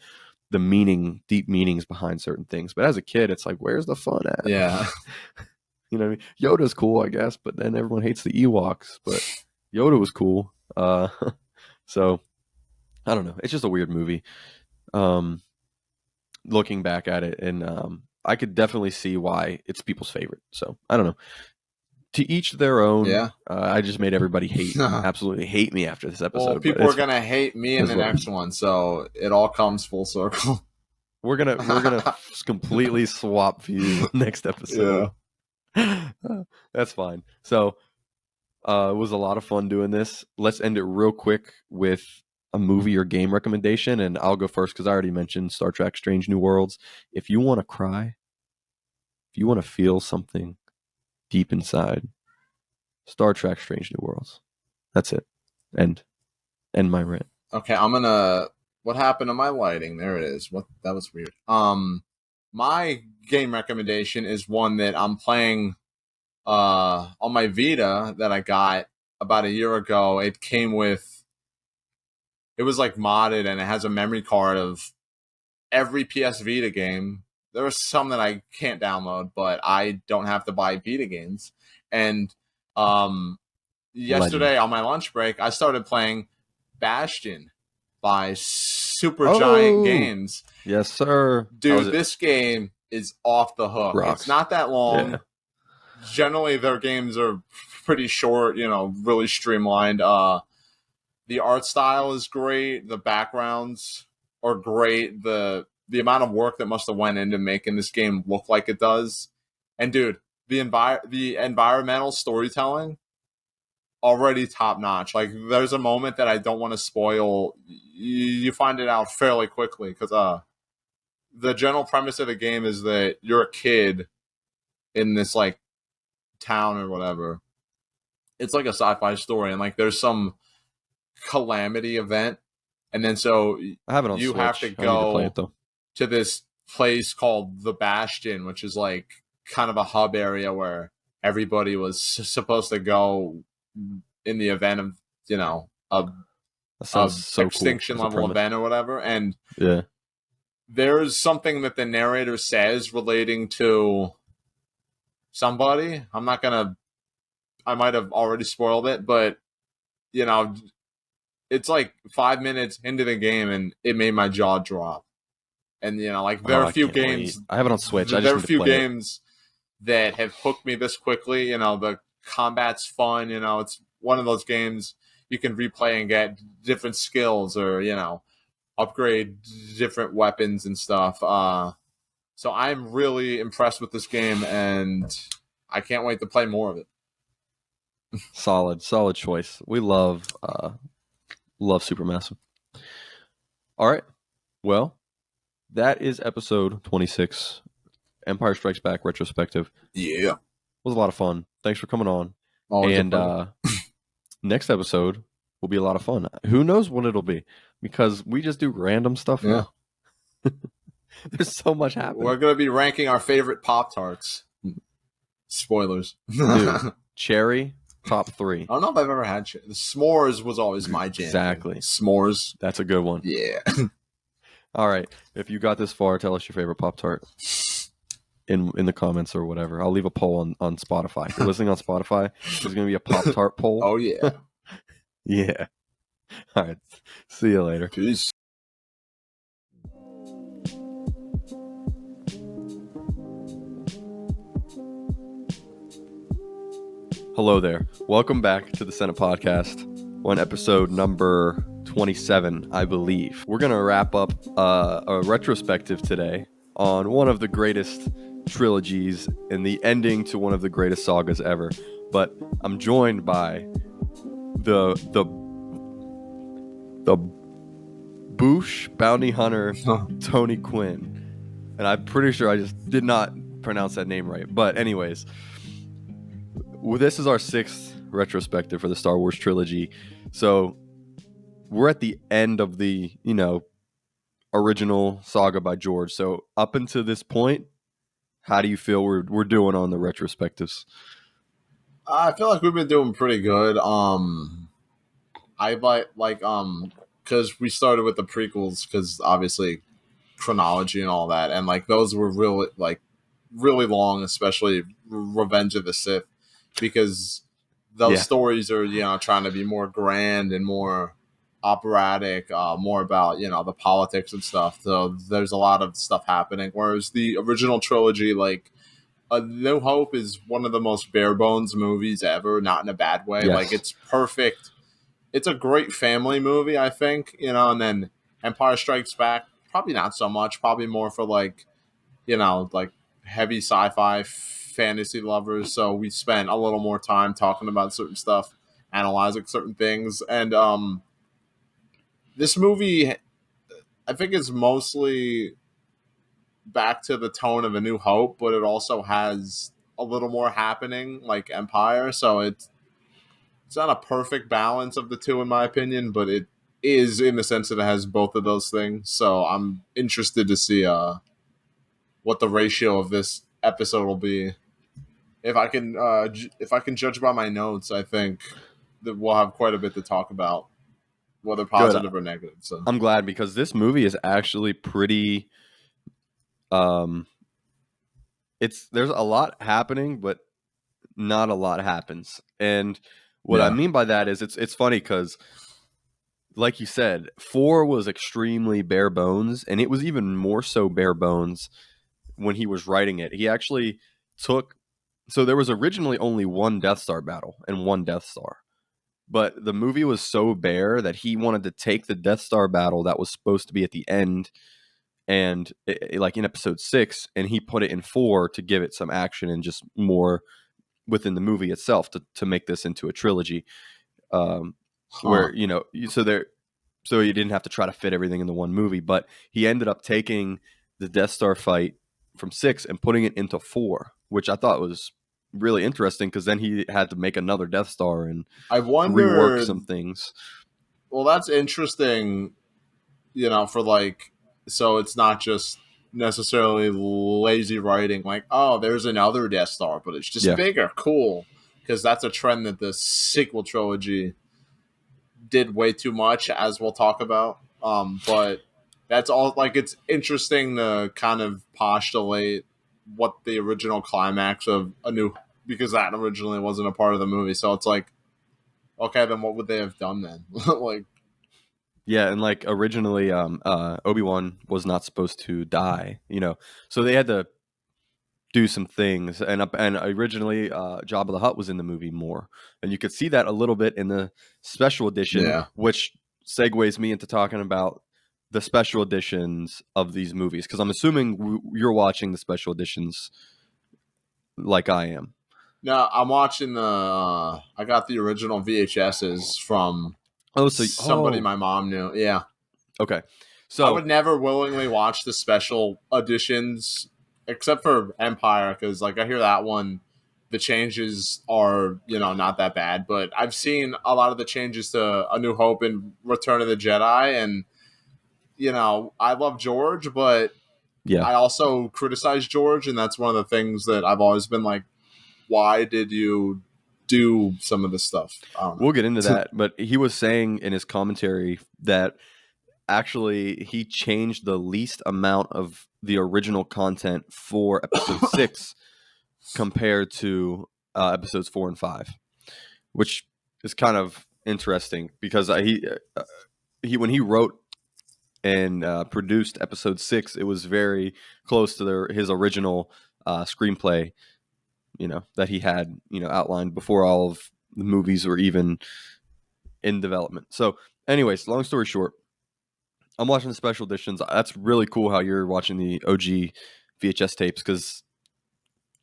deep meanings behind certain things. But as a kid, it's like, where's the fun at? yeah, What I mean? Yoda's cool, I guess, but then everyone hates the Ewoks. But Yoda was cool. So I don't know. It's just a weird movie. Um, Looking back at it, and I could definitely see why it's people's favorite. So I don't know. To each their own. yeah. I just made everybody absolutely hate me after this Well, episode, but people are gonna hate me in it's the fine. next one, so it all comes full circle. We're gonna completely swap views next episode. Yeah. That's fine. So it was a lot of fun doing this. Let's end it real quick with a movie or game recommendation, and I'll go first because I already mentioned Star Trek: Strange New Worlds. If you want to cry, if you want to feel something deep inside, Star Trek: Strange New Worlds. That's it. End my rant. Okay, What happened to my lighting? There it is. What that was weird. My game recommendation is one that I'm playing on my Vita that I got about a year ago. It was like modded, and it has a memory card of every PS Vita game. There are some that I can't download, but I don't have to buy Vita games. And um Legend. yesterday on my lunch break, I started playing Bastion by Supergiant Oh, Games. yes, sir. How was Dude, it? this game is off the hook. It's Rocks. not that Yeah. long. Generally, their games are pretty short, really streamlined. The art style is great. The backgrounds are great. The amount of work that must have went into making this game look like it does. And dude, the environmental storytelling already top notch. Like, there's a moment that I don't want to spoil. You find it out fairly quickly, because the general premise of the game is that you're a kid in this like town or whatever. It's like a sci-fi story, and like there's some calamity event, and then so I have it on you have to Switch. I need to play it go though. to this place called the Bastion, which is like kind of a hub area where everybody was supposed to go in the event of a That sounds so cool extinction as a level premise. event or whatever. And Yeah. there's something that the narrator says relating to somebody. I might have already spoiled it, but you know, it's like 5 minutes into the game and it made my jaw drop. And like there Oh, are I few can't wait. games I have it on Switch. I there just are need to few play it. games that have hooked me this quickly. The combat's fun. It's one of those games you can replay and get different skills, or upgrade different weapons and stuff. So I'm really impressed with this game, and I can't wait to play more of it. Solid choice. We love Supermassive. All right. Well, that is episode 26, Empire Strikes Back retrospective. Yeah. It was a lot of fun. Thanks for coming on. Always a and pleasure. Next episode will be a lot of fun. Who knows what it'll be? Because we just do random stuff Yeah. now. There's so much happening. We're going to be ranking our favorite Pop-Tarts. Spoilers. Dude, cherry, top 3. I don't know if I've ever had the s'mores was always my jam. Exactly. S'mores. That's a good one. Yeah. All right. If you got this far, tell us your favorite Pop-Tart in the comments or whatever. I'll leave a poll on Spotify. If you're listening on Spotify, there's going to be a Pop-Tart poll. Oh, yeah. Yeah. All right. See you later. Peace. Hello there. Welcome back to the Senate Podcast on episode number 27, I believe. We're going to wrap up a retrospective today on one of the greatest trilogies and the ending to one of the greatest sagas ever. But I'm joined by the Boosh bounty hunter Tony Quinn. And I'm pretty sure I just did not pronounce that name right. But anyways, this is our 6th retrospective for the Star Wars trilogy. So we're at the end of the, original saga by George. So up until this point, how do you feel we're doing on the retrospectives? I feel like we've been doing pretty good. I because we started with the prequels, because obviously chronology and all that, and like those were really long, especially Revenge of the Sith, because those stories are trying to be more grand and more operatic, more about the politics and stuff. So there's a lot of stuff happening. Whereas the original trilogy, like A New Hope, is one of the most bare bones movies ever, not in a bad way. Yes. Like it's perfect. It's a great family movie, I think. And then Empire Strikes Back, probably not so much. Probably more for like heavy sci-fi fantasy lovers. So we spent a little more time talking about certain stuff, analyzing certain things. And this movie, I think, is mostly back to the tone of A New Hope, but it also has a little more happening like Empire. So it's not a perfect balance of the two, in my opinion, but it is in the sense that it has both of those things. So I'm interested to see what the ratio of this episode will be. If I can judge by my notes, I think that we'll have quite a bit to talk about, whether positive or negative. So I'm glad, because this movie is actually pretty. There's a lot happening, but not a lot happens. And what I mean by that is it's funny because, like you said, 4 was extremely bare bones, and it was even more so bare bones when he was writing it. He actually took. So there was originally only one Death Star battle and one Death Star. But the movie was so bare that he wanted to take the Death Star battle that was supposed to be at the end, and like in episode 6, and he put it in 4 to give it some action and just more within the movie itself to make this into a trilogy. Where so you didn't have to try to fit everything in the one movie, but he ended up taking the Death Star fight from 6 and putting it into 4, which I thought was really interesting, because then he had to make another Death Star and rework some things. Well, that's interesting, for like, so it's not just necessarily lazy writing, like, oh, there's another Death Star, but it's just bigger. Cool. Because that's a trend that the sequel trilogy did way too much, as we'll talk about. But that's all, like, it's interesting to kind of postulate what the original climax of A New, because that originally wasn't a part of the movie. So it's like, okay, then what would they have done then? Like, yeah, and like originally, Obi-Wan was not supposed to die, so they had to do some things, and originally, Jabba the Hutt was in the movie more, and you could see that a little bit in the special edition, which segues me into talking about the special editions of these movies? Because I'm assuming you're watching the special editions like I am. No, I'm watching the. I got the original VHSs from Oh, so somebody my mom knew. Yeah, okay. I So would never willingly watch the special editions except for Empire because, like, I hear that one, the changes are not that bad. But I've seen a lot of the changes to A New Hope and Return of the Jedi, and I love George, but yeah, I also criticize George, and that's one of the things that I've always been like, why did you do some of this stuff? I don't we'll get into know. that. But he was saying in his commentary that actually he changed the least amount of the original content for episode 6 compared to episodes 4 and 5, which is kind of interesting because he when he wrote and produced episode 6, it was very close to his original screenplay, that he had outlined before all of the movies were even in development. So anyways, long story short, I'm watching the special editions. That's really cool how you're watching the OG VHS tapes, because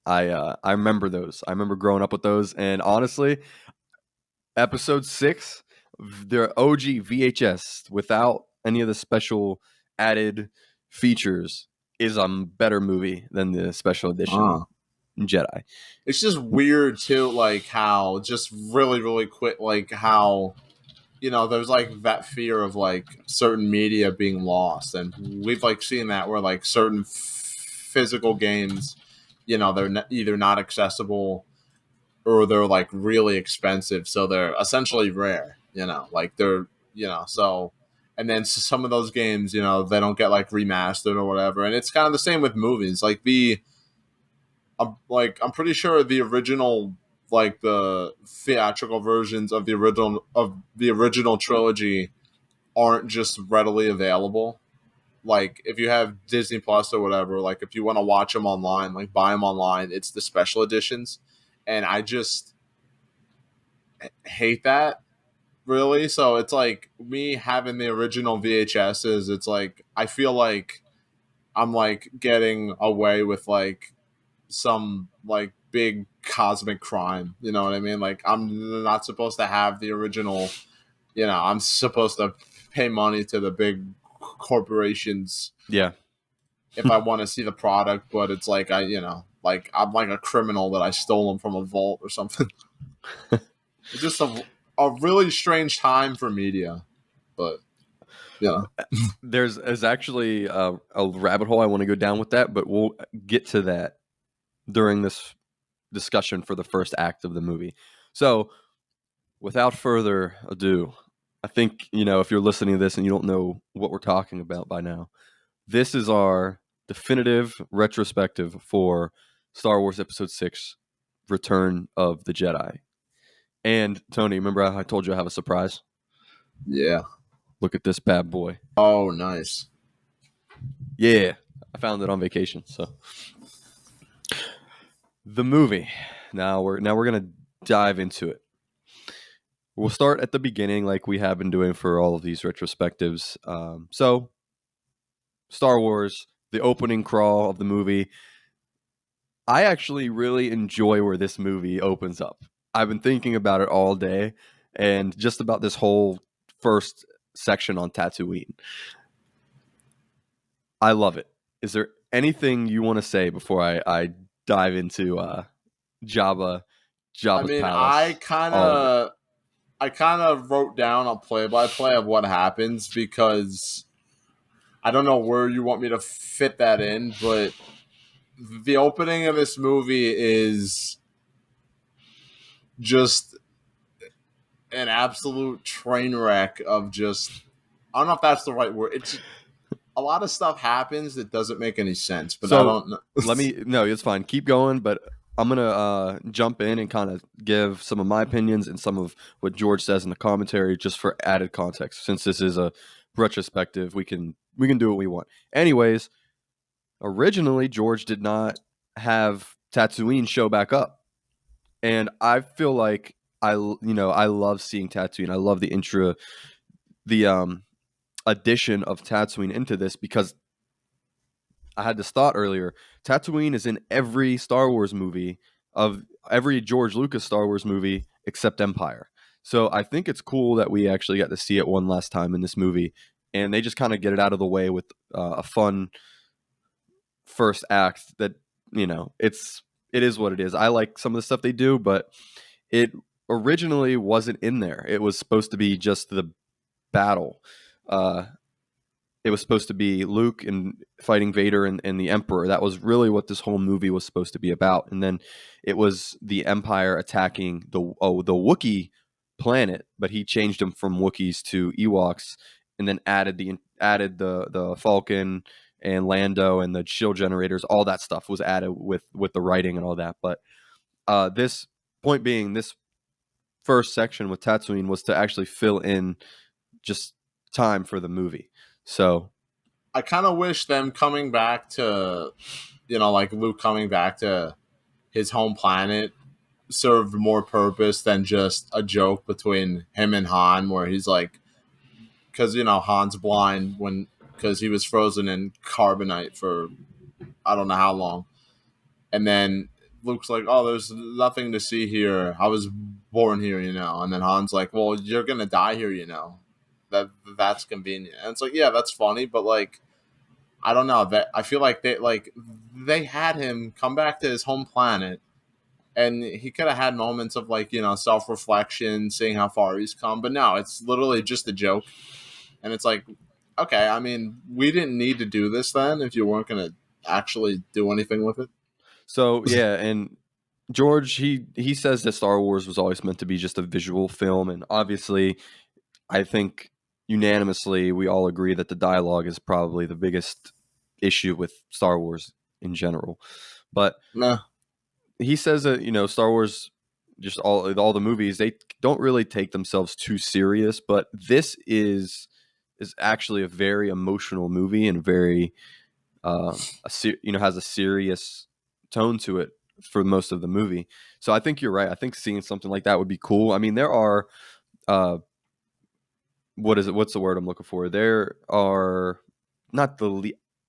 I remember those. I remember growing up with those, and honestly, episode 6, their OG VHS without any of the special added features is a better movie than the special edition Jedi. It's just weird too, like how just really, really quick, like how there's like that fear of like certain media being lost, and we've like seen that where like certain physical games, they're either not accessible or they're like really expensive, so they're essentially rare. Like they're so. And then some of those games, they don't get like remastered or whatever, and it's kind of the same with movies. Like I'm pretty sure the original, like the theatrical versions of the original trilogy aren't just readily available. Like if you have Disney Plus or whatever, like if you want to watch them online, like buy them online, it's the special editions, and I just hate that, really. So it's like me having the original VHSs. It's like I feel like I'm like getting away with like some like big cosmic crime. You know what I mean? Like I'm not supposed to have the original. I'm supposed to pay money to the big corporations Yeah. if I want to see the product, but it's like like I'm like a criminal that I stole them from a vault or something. It's just a really strange time for media, but yeah. There's actually a rabbit hole I want to go down with that, but we'll get to that during this discussion for the first act of the movie. So, without further ado, I think, if you're listening to this and you don't know what we're talking about by now, this is our definitive retrospective for Star Wars Episode 6, Return of the Jedi. And, Tony, remember how I told you I have a surprise? Yeah. Look at this bad boy. Oh, nice. Yeah, I found it on vacation. So, the movie. Now we're going to dive into it. We'll start at the beginning like we have been doing for all of these retrospectives. So, Star Wars, the opening crawl of the movie. I actually really enjoy where this movie opens up. I've been thinking about it all day, and just about this whole first section on Tatooine. I love it. Is there anything you want to say before I dive into I Jabba's mean, palace, all of it? I kind of wrote down a play-by-play of what happens because I don't know where you want me to fit that in, but the opening of this movie is just an absolute train wreck of just I don't know if that's the right word. It's a lot of stuff happens that doesn't make any sense, but I So don't know. no, it's fine. Keep going, but I'm gonna jump in and kind of give some of my opinions and some of what George says in the commentary, just for added context. Since this is a retrospective, we can do what we want. Anyways, originally George did not have Tatooine show back up, and I feel like I love seeing Tatooine. I love the intro, the addition of Tatooine into this because I had this thought earlier. Tatooine is in every Star Wars movie of every George Lucas Star Wars movie except Empire. So I think it's cool that we actually got to see it one last time in this movie, and they just kind of get it out of the way with a fun first act. That it is what it is. I like some of the stuff they do, but it originally wasn't in there. It was supposed to be just the battle. Uh, it was supposed to be Luke and fighting Vader and the Emperor. That was really what this whole movie was supposed to be about. And then it was the Empire attacking the Wookiee planet, but he changed them from Wookiees to Ewoks, and then added the Falcon and Lando and the shield generators. All that stuff was added with the writing and all that. But this point being, this first section with Tatooine was to actually fill in just time for the movie. So I kind of wish them coming back to, like Luke coming back to his home planet served more purpose than just a joke between him and Han, where he's like, because Han's blind because he was frozen in carbonite for I don't know how long, and then Luke's like, "Oh, there's nothing to see here. I was born here, and then Han's like, "Well, you're gonna die here, That's convenient." And it's like, yeah, that's funny, but like, I don't know. That I feel like they had him come back to his home planet, and he could have had moments of like self reflection, seeing how far he's come. But no, it's literally just a joke, and it's like, okay, I mean, we didn't need to do this then if you weren't going to actually do anything with it. So yeah, and George he says that Star Wars was always meant to be just a visual film, and obviously, I think unanimously we all agree that the dialogue is probably the biggest issue with Star Wars in general. But Nah. he says that Star Wars, just all the movies, they don't really take themselves too serious, but this is actually a very emotional movie and very has a serious tone to it for most of the movie. So I think you're right. I think seeing something like that would be cool. I mean, there are what is it? What's the word I'm looking for? There are not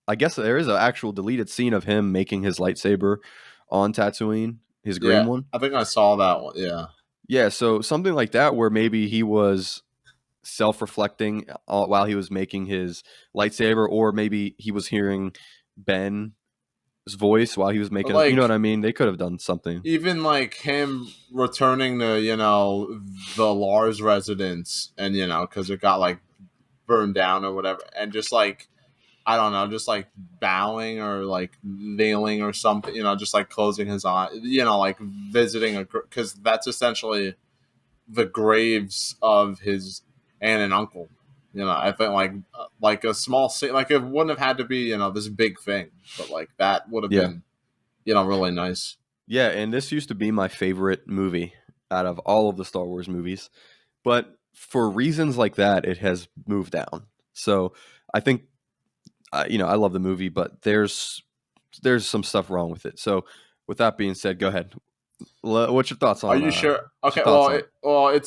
I guess there is an actual deleted scene of him making his lightsaber on Tatooine, his green Yeah, one. I think I saw that one. Yeah. Yeah, so something like that where maybe he was self-reflecting while he was making his lightsaber, or maybe he was hearing Ben's voice while he was But making. You know what like, I mean? They could have done something. even like him returning to the Lars residence, and because it got like burned down or whatever, and just like, I don't know, just like bowing or like kneeling or something, just like closing his eye, like visiting because that's essentially the graves of his aunt and uncle. I think like a small scene, like it wouldn't have had to be this big thing, but like that would have Yeah. been really nice. Yeah, and this used to be my favorite movie out of all of the Star Wars movies, but for reasons like that, it has moved down. So I think I love the movie, but there's some stuff wrong with it. So with that being said, go ahead. What's your thoughts Are on? you sure? What's your Okay, thoughts on?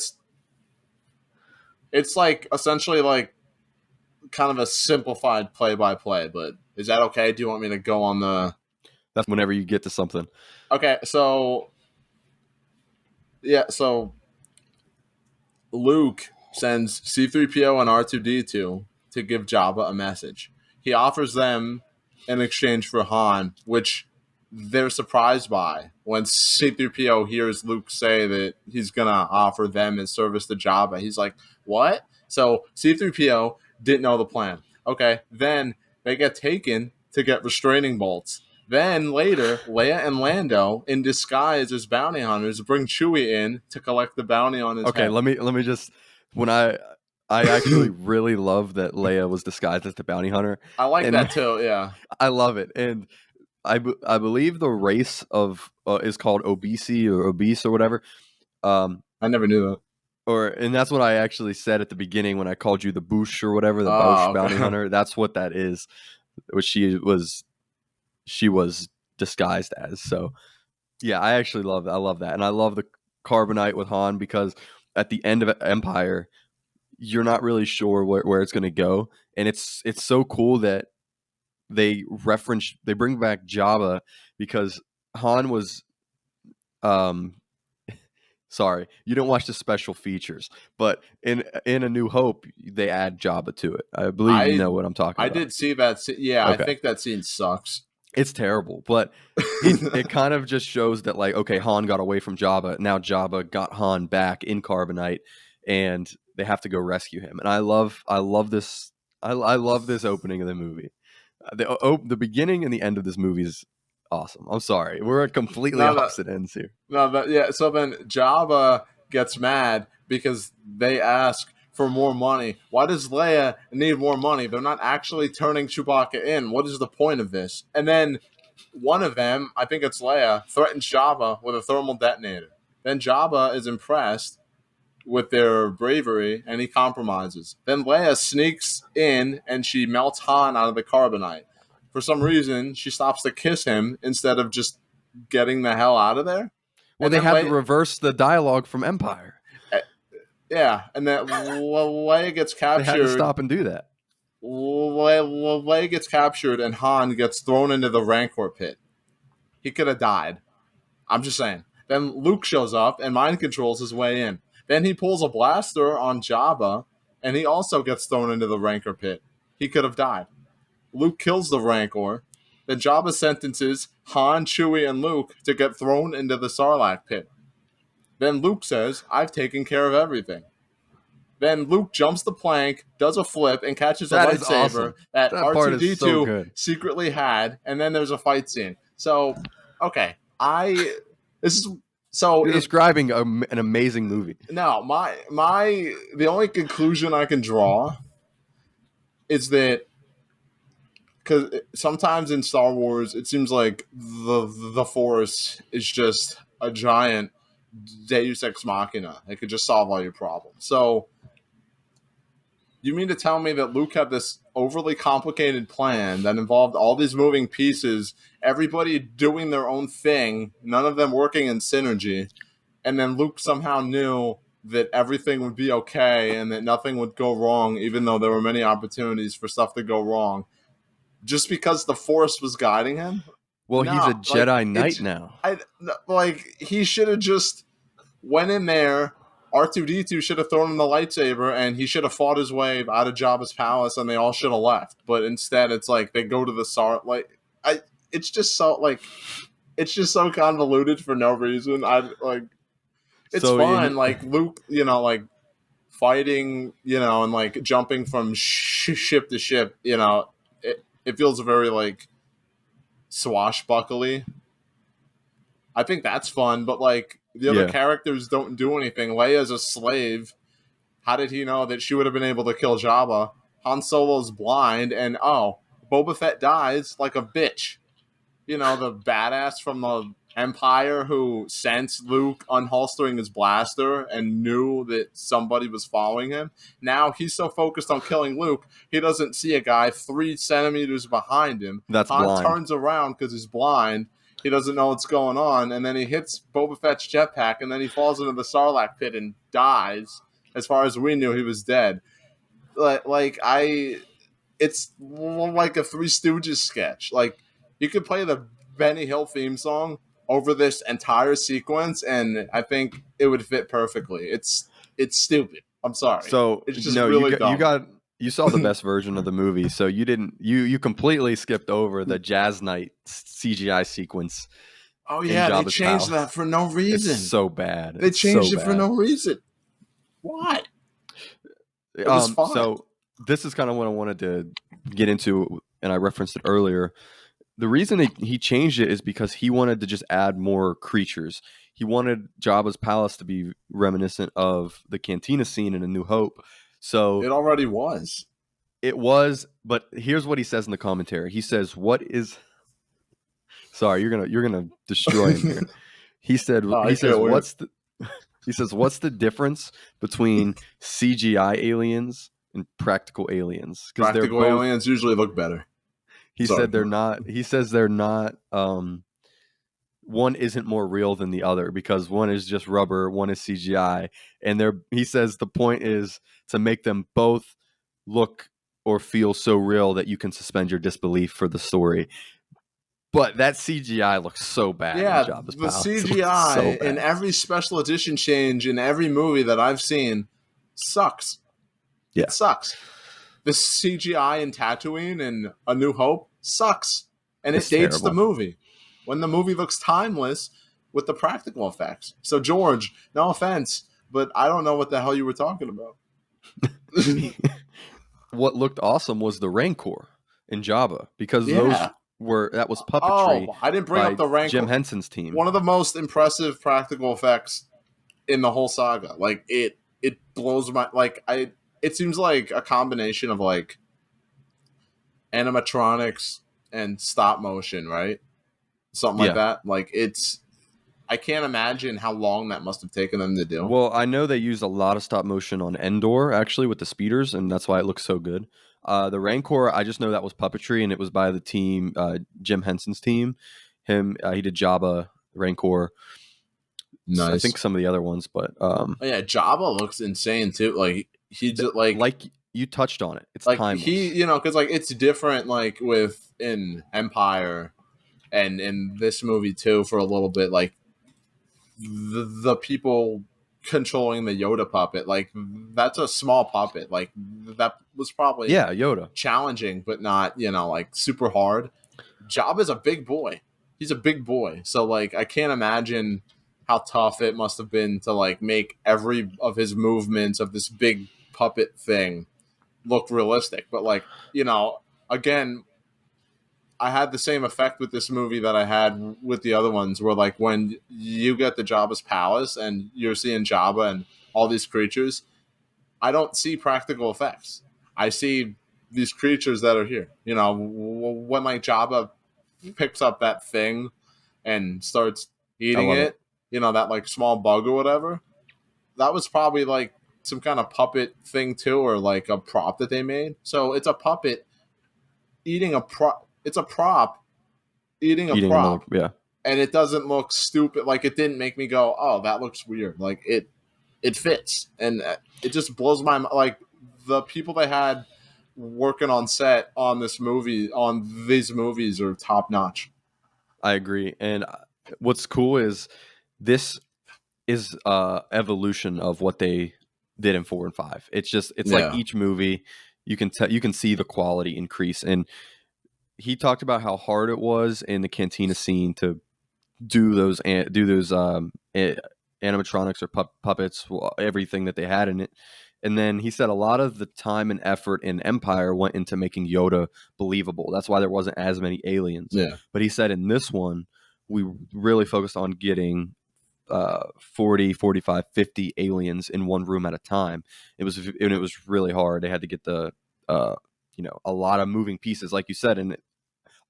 it's like essentially like kind of a simplified play by play, but is that okay? Do you want me to go on the? That's whenever you get to something. Okay, so yeah, so Luke sends C3PO and R2D2 to give Jabba a message. He offers them in exchange for Han, which they're surprised by when C3PO hears Luke say that he's going to offer them his service to Jabba. He's like, what? So C3PO didn't know the plan. Okay, then they get taken to get restraining bolts. Then later, Leia and Lando, in disguise as bounty hunters, bring Chewie in to collect the bounty on his Okay, head. let me just when I actually really love that Leia was disguised as the bounty hunter, I like and that too. Yeah, I love it. And I believe the race of is called obese or whatever. I never knew that. And that's what I actually said at the beginning when I called you the Boosh or whatever, the Bosch Oh, bounty okay. hunter. That's what that is, which she was disguised as. So yeah, I love that, and I love the carbonite with Han because at the end of Empire, you're not really sure where it's going to go, and it's so cool that they bring back Jabba because Han was um sorry, you didn't watch the special features, but in A New Hope they add Jabba to it. I believe you I know what I'm talking I about. did see that. Yeah, I Okay. think that scene sucks. It's terrible, but it kind of just shows that, like, okay, Han got away from Jabba. Now Jabba got Han back in Carbonite, and they have to go rescue him. And I love this. I love this opening of the movie. The beginning and the end of this movie is awesome. I'm sorry, we're at completely no, no, opposite ends here. no, but yeah. So then Jabba gets mad because they ask for more money. Why does Leia need more money? They're not actually turning Chewbacca in. What is the point of this? And then one of them, I think it's Leia, threatens Jabba with a thermal detonator. Then Jabba is impressed with their bravery and he compromises. Then Leia sneaks in and she melts Han out of the carbonite. For some reason, she stops to kiss him instead of just getting the hell out of there. Well, And they then had to Leia, reverse the dialogue from Empire. yeah, and then Leia gets They had to captured. stop and do that. Leia gets captured and Han gets thrown into the Rancor pit. He could have died. I'm just saying. Then Luke shows up and mind controls his way in. Then he pulls a blaster on Jabba, and he also gets thrown into the Rancor pit. He could have died. Luke kills the Rancor. Then Jabba sentences Han, Chewie, and Luke to get thrown into the Sarlacc pit. Then Luke says, "I've taken care of everything." Then Luke jumps the plank, does a flip, and catches a That is lightsaber awesome. that That part is so R2-D2 good. secretly had, and then there's a fight scene. So, okay, this is so You're it describing an amazing movie. now the only conclusion I can draw is that because sometimes in Star Wars it seems like the Force is just a giant Deus ex machina. It could just solve all your problems. So you mean to tell me that Luke had this overly complicated plan that involved all these moving pieces, everybody doing their own thing, none of them working in synergy, and then Luke somehow knew that everything would be okay and that nothing would go wrong, even though there were many opportunities for stuff to go wrong, just because the Force was guiding him? Well, he's a No, Jedi Knight now. He should have just went in there. R2-D2 should have thrown him the lightsaber and he should have fought his way out of Jabba's palace and they all should have left. But instead it's like they go to the it's just so convoluted for no reason. It's So fun, like Luke, fighting, and like jumping from ship to ship, it feels very like swashbuckly. I think that's fun, but like the other characters don't do anything. Leia's a slave. How did he know that she would have been able to kill Jabba? Han Solo's blind, and Boba Fett dies like a bitch. The badass from the Empire who sensed Luke unholstering his blaster and knew that somebody was following him. Now he's so focused on killing Luke, he doesn't see a guy 3 centimeters behind him. That's Han blind. turns around because he's blind. He doesn't know what's going on, and then he hits Boba Fett's jetpack, and then he falls into the Sarlacc pit and dies. As far as we knew, he was dead. It's like a Three Stooges sketch. Like, you could play the Benny Hill theme song over this entire sequence, and I think it would fit perfectly. It's stupid. I'm sorry. So it's just no, really dumb. you saw the best version of the movie, so you completely skipped over the Jazz Knight CGI sequence. Oh yeah, they Jabba's changed palace. that for no reason. It's so bad. They changed it for no reason. Why? It was fine. So this is kind of what I wanted to get into, and I referenced it earlier. The reason he changed it is because he wanted to just add more creatures. He wanted Jabba's palace to be reminiscent of the Cantina scene in A New Hope. So it already was. It was, but here's what he says in the commentary. He says, "What is?" Sorry, you're gonna destroy him here. He said, "What's the?" He says, "What's the difference between CGI aliens and practical aliens? Because practical aliens usually look better." He said they're not. He says they're not. one isn't more real than the other because one is just rubber, one is CGI, and he says the point is to make them both look or feel so real that you can suspend your disbelief for the story. But that CGI looks so bad in Yeah, Jabba's the palace. It looks CGI so in bad. every special edition change in every movie that I've seen sucks. It Yeah, sucks. The CGI in Tatooine and A New Hope sucks. And it it's dates the terrible. movie. When the movie looks timeless with the practical effects. So, George, no offense, but I don't know what the hell you were talking about. What looked awesome was the Rancor in Jabba because Yeah. that was puppetry Oh, I didn't bring up by the Jim Rancor. Henson's team. One of the most impressive practical effects in the whole saga. Like it blows my it seems like a combination of like animatronics and stop motion, right? Something like Yeah. that. Like it's I can't imagine how long that must have taken them to do. Well, I know they used a lot of stop motion on Endor actually with the speeders, and that's why it looks so good. The Rancor, I just know that was puppetry, and it was by the team, Jim Henson's team. He did Jabba, Rancor, I Nice. think some of the other ones, but Oh, yeah, Jabba looks insane too. Like he just like you touched on it, it's like he timeless. because like it's different like with in Empire and in this movie too for a little bit like the people controlling the Yoda puppet like that's a small puppet like that was probably Yeah, Yoda. challenging but not like super hard. Jabba's a big boy. He's a big boy. So like I can't imagine how tough it must have been to like make every of his movements of this big puppet thing look realistic. But like, again, I had the same effect with this movie that I had with the other ones where like when you get the Jabba's palace and you're seeing Jabba and all these creatures, I don't see practical effects. I see these creatures that are here. When like Jabba picks up that thing and starts I eating love it. it, that like small bug or whatever, that was probably like some kind of puppet thing too, or like a prop that they made. So it's a puppet eating a prop. It's a prop eating a Eating another, prop, yeah. and it doesn't look stupid. Like it didn't make me go, "Oh, that looks weird." Like it fits, and it just blows my mind. Like the people they had working on set on these movies are top notch. I agree. And what's cool is this is evolution of what they did in 4 and 5. It's like Yeah, each movie you can see the quality increase. And he talked about how hard it was in the cantina scene to do those animatronics or puppets, everything that they had in it. And then he said a lot of the time and effort in Empire went into making Yoda believable. That's why there wasn't as many aliens. yeah, But he said in this one, we really focused on getting 40, 45, 50 aliens in one room at a time. It was really hard. They had to get the a lot of moving pieces, like you said, and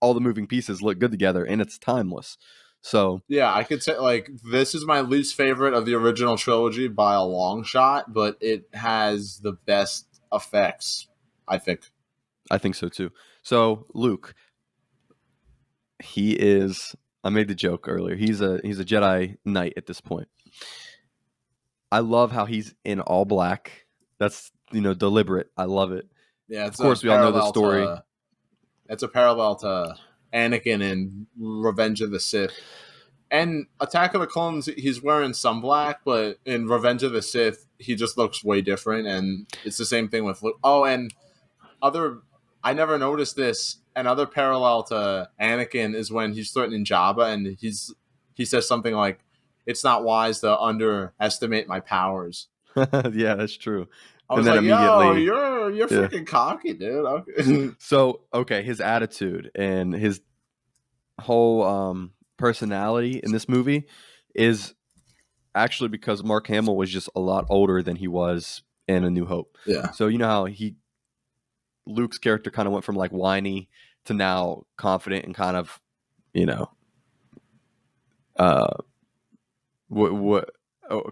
all the moving pieces look good together, and it's timeless. So yeah. I could say like this is my least favorite of the original trilogy by a long shot, but it has the best effects. I think. I think so too. So Luke, he is. I made the joke earlier. He's a Jedi Knight at this point. I love how he's in all black. That's deliberate. I love it. Yeah, Of course, we all know the story. it's a parallel to Anakin in Revenge of the Sith. And Attack of the Clones, he's wearing some black, but in Revenge of the Sith, he just looks way different. And it's the same thing with Luke. Oh, and other, I never noticed this. Another parallel to Anakin is when he's threatening Jabba, and he says something like, "It's not wise to underestimate my powers." Yeah, that's true. I And was then like, "Yo, immediately, you're yeah. freaking cocky, dude." Okay. So okay, his attitude and his whole personality in this movie is actually because Mark Hamill was just a lot older than he was in A New Hope. Yeah. So you know how Luke's character kind of went from like whiny to now confident and kind of, you know, uh, what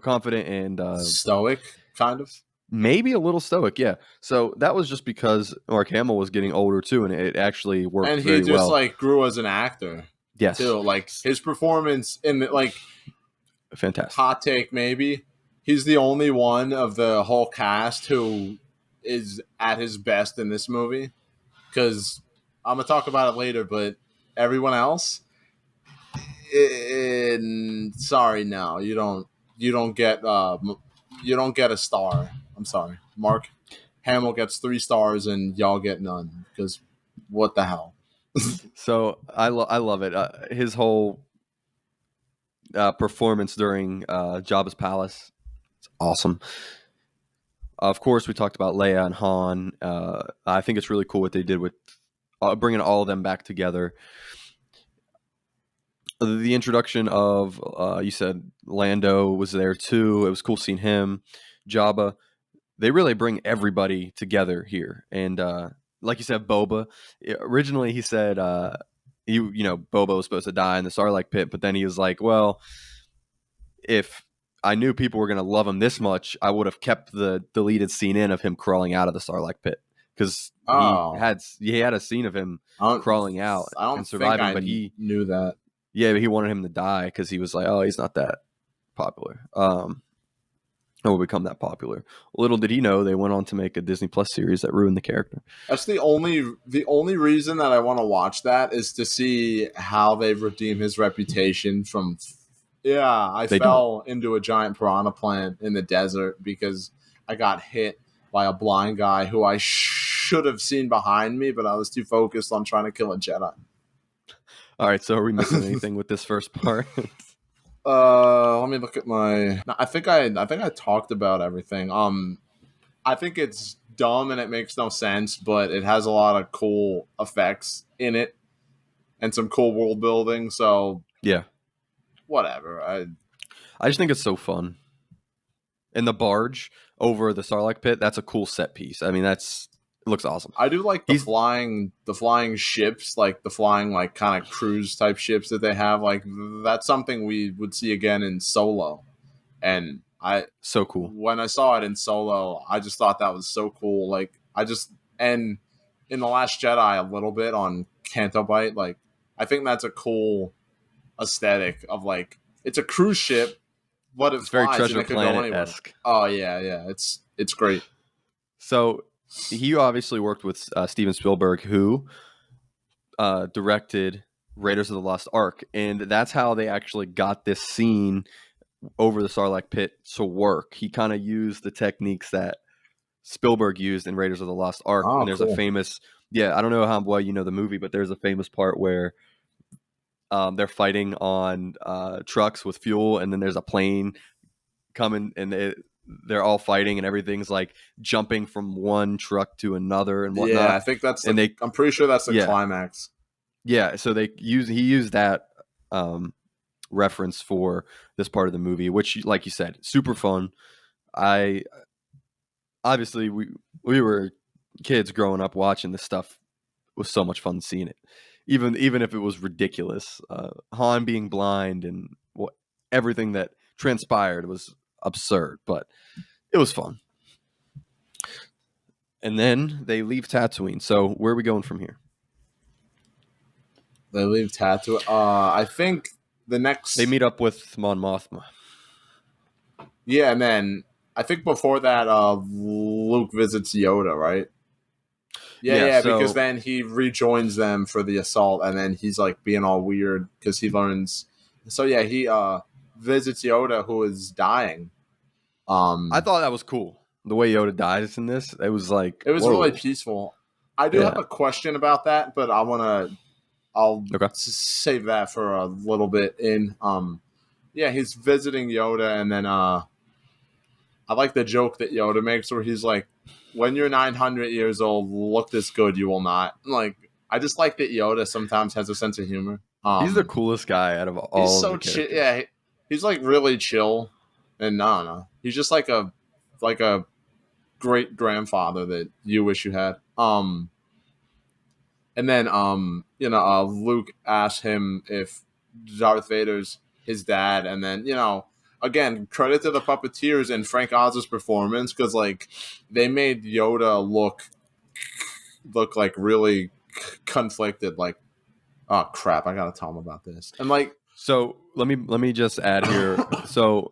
confident and Stoic, kind of. maybe a little stoic. Yeah. So that was just because Mark Hamill was getting older too, and it actually worked And he very just well. like grew as an actor. Yes, too. Like his performance in the, like fantastic. hot take maybe he's the only one of the whole cast who is at his best in this movie because I'm gonna talk about it later, but everyone else, sorry, no, you don't get a star. I'm sorry, Mark Hamill gets 3 stars and y'all get none because what the hell? So I love it. His whole performance during Jabba's palace, it's awesome. Of course, we talked about Leia and Han. I think it's really cool what they did with bringing all of them back together. The introduction of you said Lando was there too. It was cool seeing him. Jabba. They really bring everybody together here, and like you said, Boba. Originally, he said Boba was supposed to die in the Sarlacc pit, but then he was like, well, if I knew people were going to love him this much, I would have kept the deleted scene in of him crawling out of the Sarlacc pit because Oh, he had a scene of him crawling out I don't and think surviving, I but he knew that. yeah, but he wanted him to die because he was like, oh, he's not that popular. Or will become that popular. Little did he know they went on to make a Disney Plus series that ruined the character. That's the only reason that I want to watch that is to see how they redeem his reputation from. Yeah, I They don't. fell into a giant piranha plant in the desert because I got hit by a blind guy who I should have seen behind me, but I was too focused on trying to kill a Jedi. All right, so are we missing anything with this first part? Let me look at my. No, I think I talked about everything. I think it's dumb and it makes no sense, but it has a lot of cool effects in it and some cool world building. So Yeah, whatever. I just think it's so fun. And the barge over the Sarlacc pit, that's a cool set piece. I mean, it looks awesome. I do like He's the flying ships, like the flying like kind of cruise type ships that they have. Like that's something we would see again in Solo. And so cool. when I saw it in Solo, I just thought that was so cool. Like and in the Last Jedi a little bit on Canto Bight, like I think that's a cool aesthetic of like it's a cruise ship, but it It's very flies and Treasure it could go Planet anywhere. esque. Oh yeah, it's great. So he obviously worked with Steven Spielberg, who directed Raiders of the Lost Ark, and that's how they actually got this scene over the Sarlacc pit to work. He kind of used the techniques that Spielberg used in Raiders of the Lost Ark. Oh, And there's a cool. famous, yeah, I don't know how well you know the movie, but there's a famous part where they're fighting on trucks with fuel, and then there's a plane coming, and they're all fighting, and everything's like jumping from one truck to another and Yeah, whatnot. I think that's And they, I'm pretty sure that's the yeah, climax. yeah. So he used that reference for this part of the movie, which, like you said, super fun. I obviously we were kids growing up watching this stuff. It was so much fun seeing it, even if it was ridiculous. Han being blind and what everything that transpired was absurd, but it was fun. And then they leave Tatooine. So where are we going from here? They leave Tatooine. I think the next. They meet up with Mon Mothma. Yeah, and then I think before that, Luke visits Yoda, right? Yeah, Yeah. yeah, because So then he rejoins them for the assault, and then he's like being all weird because he learns. So yeah, he visits Yoda, who is dying. I thought that was cool. The way Yoda dies in this, it was like, It was really whoa. peaceful. I do have Yeah. a question about that, but I'll Okay. save that for a little bit. Yeah, he's visiting Yoda, and then I like the joke that Yoda makes where he's like, "When you're 900 years old, look this good, you will not." Like, I just like that Yoda sometimes has a sense of humor. He's the coolest guy out of He's all of so the chill. characters. Yeah, he's like really chill, and no, he's just like a great grandfather that you wish you had. And then Luke asks him if Darth Vader's his dad, and then again, credit to the puppeteers and Frank Oz's performance because like they made Yoda look like really conflicted. Like, Oh crap! I gotta tell him about this. And like, So let me just add here. So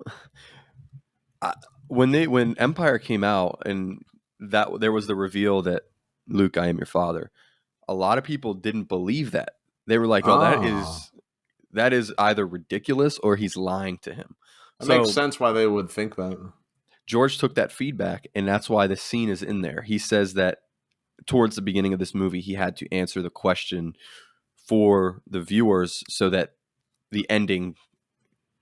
I, when Empire came out and that there was the reveal that Luke, I am your father. A lot of people didn't believe that. They were like, "Oh, oh, that is either ridiculous or he's lying to him." it makes So sense why they would think that. George took that feedback, and that's why the scene is in there. He says that towards the beginning of this movie, he had to answer the question for the viewers so that the ending,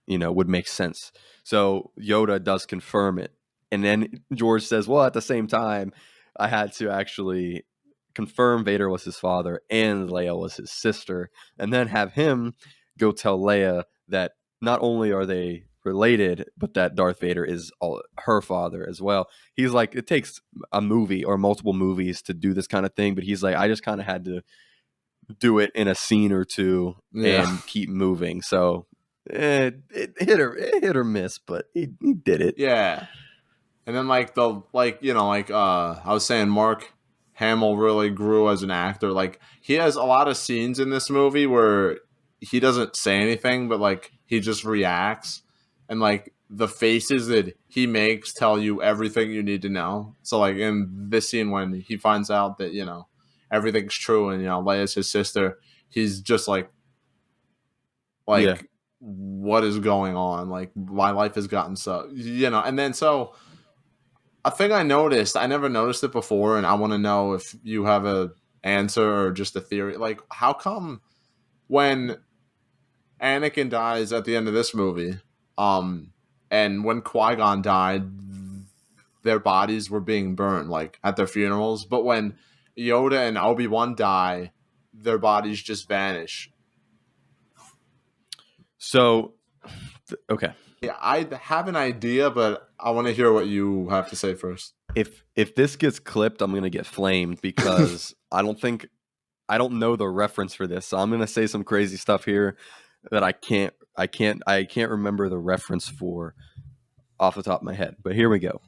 would make sense. So Yoda does confirm it. And then George says, well, at the same time, I had to actually confirm Vader was his father and Leia was his sister, and then have him go tell Leia that not only are they related, but that Darth Vader is her father as well. He's like, it takes a movie or multiple movies to do this kind of thing, but he's like, I just kind of had to do it in a scene or two Yeah, and keep moving. So it hit or miss, but he did it. yeah. And then I was saying, Mark Hamill really grew as an actor. Like he has a lot of scenes in this movie where he doesn't say anything, but like he just reacts, and like the faces that he makes tell you everything you need to know. So like in this scene when he finds out that everything's true and Leia's his sister, he's just Yeah. like what is going on? Like my life has gotten so and then so a thing I noticed, I never noticed it before, and I want to know if you have a answer or just a theory. Like, how come when Anakin dies at the end of this movie, um, and when Qui Gon died, their bodies were being burned, like at their funerals, but when Yoda and Obi Wan die, their bodies just vanish. So okay. Yeah, I have an idea, but I want to hear what you have to say first. If this gets clipped, I'm gonna get flamed because I don't know the reference for this. So I'm gonna say some crazy stuff here that I can't remember the reference for off the top of my head. But here we go.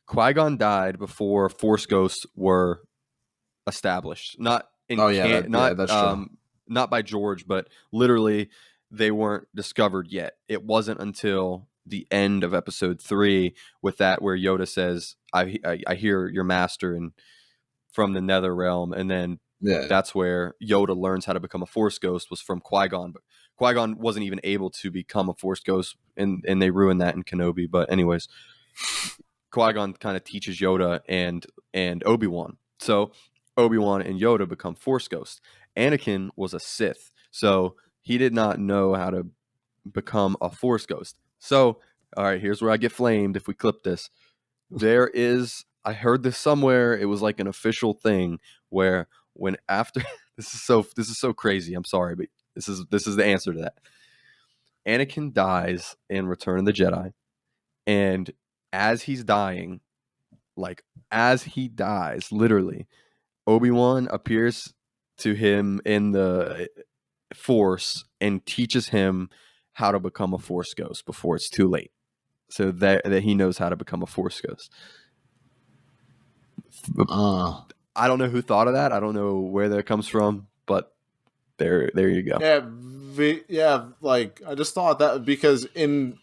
Qui Gon died before Force Ghosts were established. Not in Oh yeah, that's true. not by George, but literally they weren't discovered yet. It wasn't until the end of Episode 3 with that where Yoda says, "I hear your master," and from the Nether realm, and then Yeah. that's where Yoda learns how to become a Force Ghost was from Qui Gon, but Qui Gon wasn't even able to become a Force Ghost, and they ruined that in Kenobi. But anyways, Qui Gon kind of teaches Yoda and Obi Wan. So Obi Wan and Yoda become Force Ghosts. Anakin was a Sith, so he did not know how to become a Force Ghost. So, all right, here's where I get flamed if we clip this. There is, I heard this somewhere. It was like an official thing where when after this is so crazy. I'm sorry, but this is the answer to that. Anakin dies in Return of the Jedi, and as he's dying, like as he dies, literally, Obi-Wan appears to him in the Force and teaches him how to become a Force Ghost before it's too late. So that he knows how to become a Force Ghost. Uh I don't know who thought of that. I don't know where that comes from, but there you go. Yeah, like I just thought that because in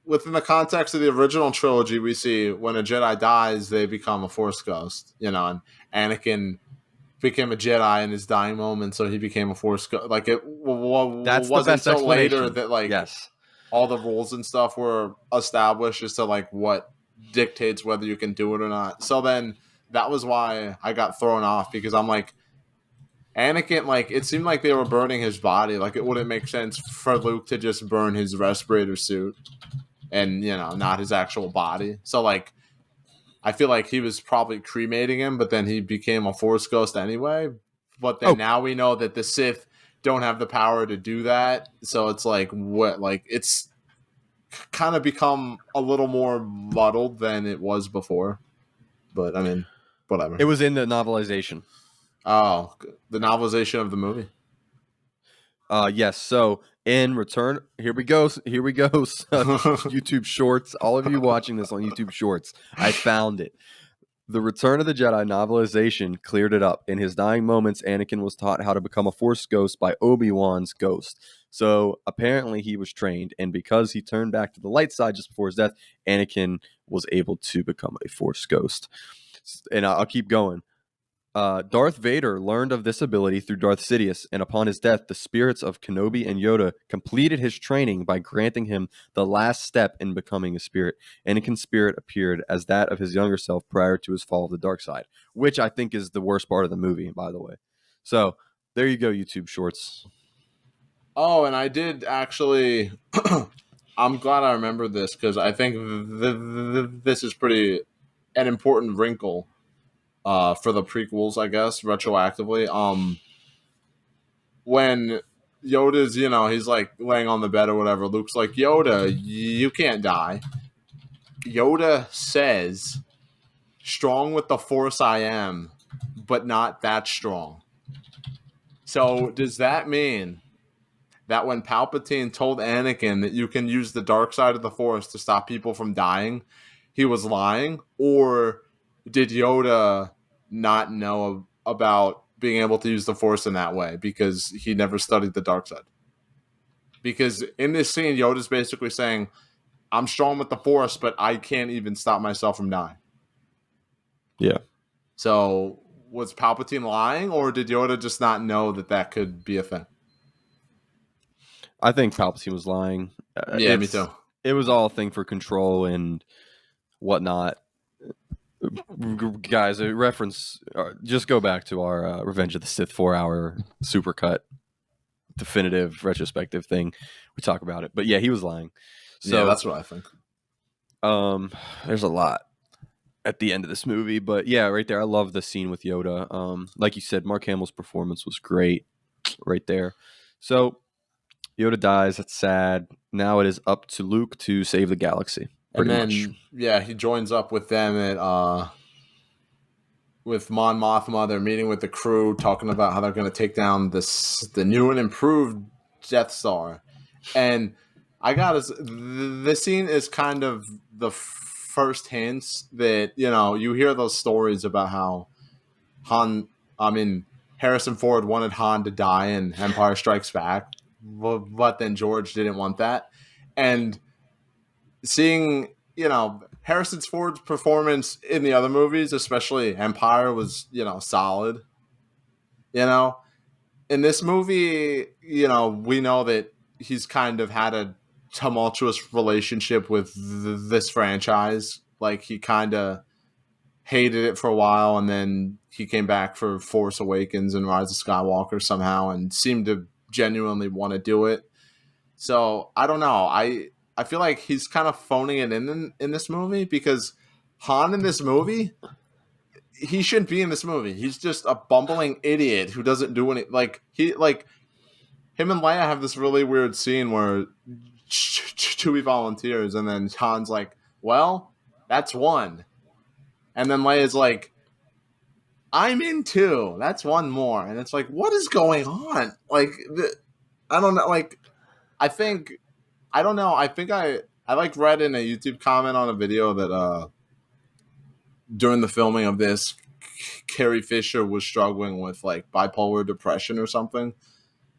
within the context of the original trilogy, we see when a Jedi dies, they become a Force ghost, and Anakin became a Jedi in his dying moment, so he became a Force ghost. Like it That's the wasn't best until later explanation. that like Yes. all the rules and stuff were established as to like what dictates whether you can do it or not. So then that was why I got thrown off because I'm like Anakin, like it seemed like they were burning his body. Like it wouldn't make sense for Luke to just burn his respirator suit and not his actual body. So like I feel like he was probably cremating him, but then he became a Force ghost anyway. But then Oh, now we know that the Sith don't have the power to do that. So it's like what like it's kind of become a little more muddled than it was before. But I mean, whatever. it was in the novelization. Oh, the novelization of the movie. Yes. So in return, here we go. Here we go. YouTube Shorts. All of you watching this on YouTube Shorts, I found it. The Return of the Jedi novelization cleared it up. In his dying moments, Anakin was taught how to become a Force ghost by Obi-Wan's ghost. So apparently he was trained, and because he turned back to the light side just before his death, Anakin was able to become a Force ghost. And I'll keep going. Darth Vader learned of this ability through Darth Sidious, and upon his death, the spirits of Kenobi and Yoda completed his training by granting him the last step in becoming a spirit. Anakin's spirit appeared as that of his younger self prior to his fall of the dark side, which I think is the worst part of the movie, by the way. So there you go, YouTube Shorts. Oh, and I did actually. I'm glad I remember this because I think this is pretty an important wrinkle for the prequels, I guess, retroactively. When Yoda's, he's like laying on the bed or whatever, Luke's like, Yoda, you can't die. Yoda says, strong with the Force I am, but not that strong. So does that mean that when Palpatine told Anakin that you can use the dark side of the Force to stop people from dying, he was lying? Or did Yoda not know about being able to use the Force in that way because he never studied the dark side? Because in this scene, Yoda's basically saying, I'm strong with the Force, but I can't even stop myself from dying. Yeah. So was Palpatine lying, or did Yoda just not know that that could be a thing? I think Palpatine was lying. Yeah, me too. It was all a thing for control and whatnot. Guys, a reference. Just go back to our Revenge of the Sith 4-hour supercut definitive retrospective thing. We talk about it, but yeah, he was lying. So yeah, that's what I think. There's a lot at the end of this movie, but yeah, right there, I love the scene with Yoda. Like you said, Mark Hamill's performance was great, right there. So Yoda dies. That's sad. Now it is up to Luke to save the galaxy. And then, yeah, he joins up with them at with Mon Mothma. They're meeting with the crew, talking about how they're going to take down the new and improved Death Star. And I got this scene is kind of the first hints that you hear those stories about how Harrison Ford wanted Han to die in Empire Strikes Back, but then George didn't want that, and seeing Harrison Ford's performance in the other movies, especially Empire, was solid. In this movie, we know that he's kind of had a tumultuous relationship with this franchise. Like he kind of hated it for a while, and then he came back for Force Awakens and Rise of Skywalker somehow, and seemed to genuinely want to do it. So I don't know. I feel like he's kind of phoning it in this movie because Han in this movie, he shouldn't be in this movie. He's just a bumbling idiot who doesn't do any him and Leia have this really weird scene where Chewie volunteers and then Han's like, "Well, that's one," and then Leia's like, "I'm in two. That's one more," and it's like, what is going on? Like, I don't know. Like, I don't know. I think I read in a YouTube comment on a video that during the filming of this, Carrie Fisher was struggling with like bipolar depression or something.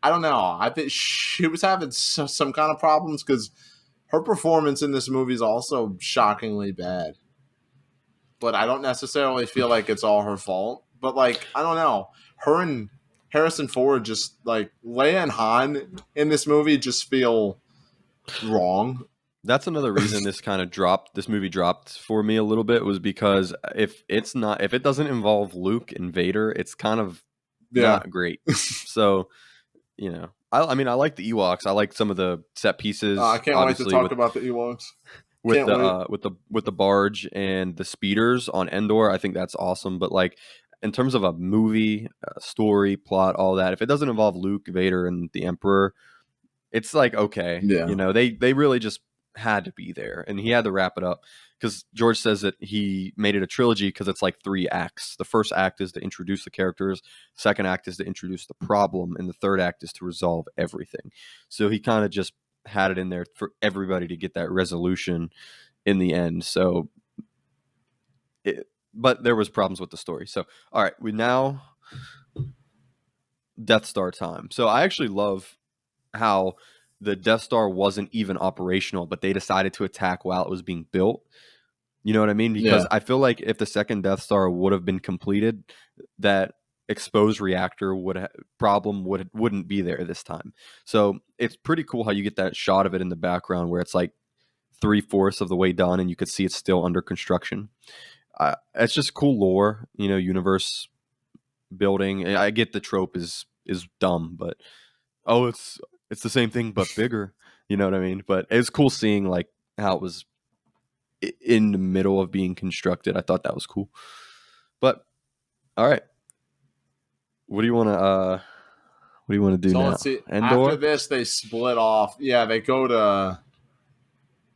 I don't know. I think she was having some kind of problems because her performance in this movie is also shockingly bad. But I don't necessarily feel like it's all her fault. But like, I don't know. Her and Harrison Ford just like Leia and Han in this movie just feel wrong. That's another reason this movie dropped for me a little bit, was because if it doesn't involve Luke and Vader, it's kind of not great. So, I mean, I like the Ewoks. I like some of the set pieces. I can't wait to talk about the Ewoks. With the barge and the speeders on Endor. I think that's awesome. But like in terms of a movie, story, plot, all that, if it doesn't involve Luke, Vader, and the Emperor, it's like, okay, Yeah. They really just had to be there, and he had to wrap it up because George says that he made it a trilogy because it's like 3 acts. The first act is to introduce the characters, second act is to introduce the problem, and the third act is to resolve everything. So he kind of just had it in there for everybody to get that resolution in the end. So but there was problems with the story. So all right, we now Death Star time. So I actually love how the Death Star wasn't even operational, but they decided to attack while it was being built. You know what I mean? Because Yeah. I feel like if the second Death Star would have been completed, that exposed reactor wouldn't be there this time. So it's pretty cool how you get that shot of it in the background where it's like 3/4 of the way done and you could see it's still under construction. It's just cool lore, universe building. I get the trope is dumb, but oh, it's the same thing but bigger. You know what I mean? But it's cool seeing like how it was in the middle of being constructed. I thought that was cool. But all right, what do you want to do So now? let's see. After Endor? this, they split off. Yeah, they go to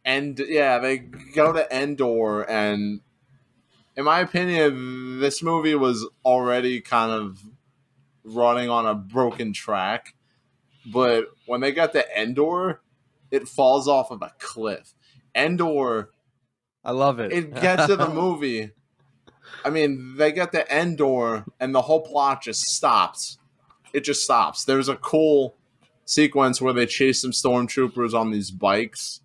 they go to Endor, and in my opinion, this movie was already kind of running on a broken track. But when they got to Endor, it falls off of a cliff. Endor, I love it. it gets to the movie. I mean, they get to Endor, and the whole plot just stops. It just stops. There's a cool sequence where they chase some stormtroopers on these bikes,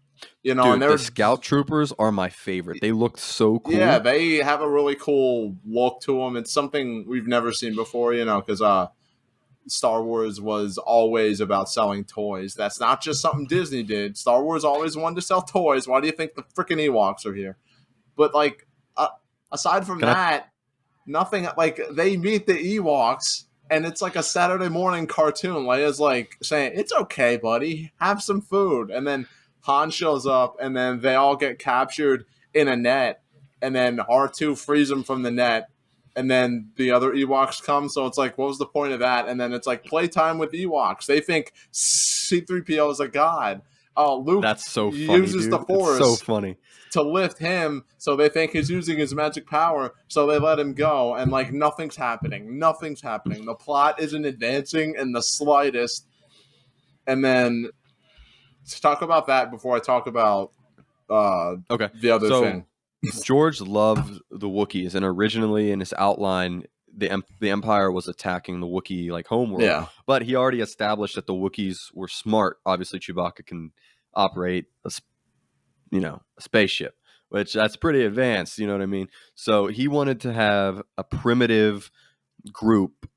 and Dude, the they're scout troopers are my favorite. They looked so yeah, cool. they have a really cool look to them. It's something we've never seen before, because Star Wars was always about selling toys. That's not just something Disney did. Star Wars always wanted to sell toys. Why do you think the freaking Ewoks are here? But like, aside from Can I that, nothing. Like they meet the Ewoks, and it's like a Saturday morning cartoon. Leia's like saying, "It's okay, buddy. Have some food," and then Han shows up, and then they all get captured in a net, and then R2 frees them from the net, and then the other Ewoks come. So it's like, what was the point of that? And then it's like playtime with Ewoks. They think C3PO is a god. Luke That's so funny, uses the dude. It's so Force funny. to lift him, so they think he's using his magic power, so they let him go, and like nothing's happening. Nothing's happening. The plot isn't advancing in the slightest. And then to talk about that before I talk about Okay. the other So thing. George loved the Wookiees, and originally in his outline, the Empire was attacking the Wookiee like homeworld, Yeah. but he already established that the Wookiees were smart. Obviously, Chewbacca can operate a spaceship, which that's pretty advanced. You know what I mean? So he wanted to have a primitive group,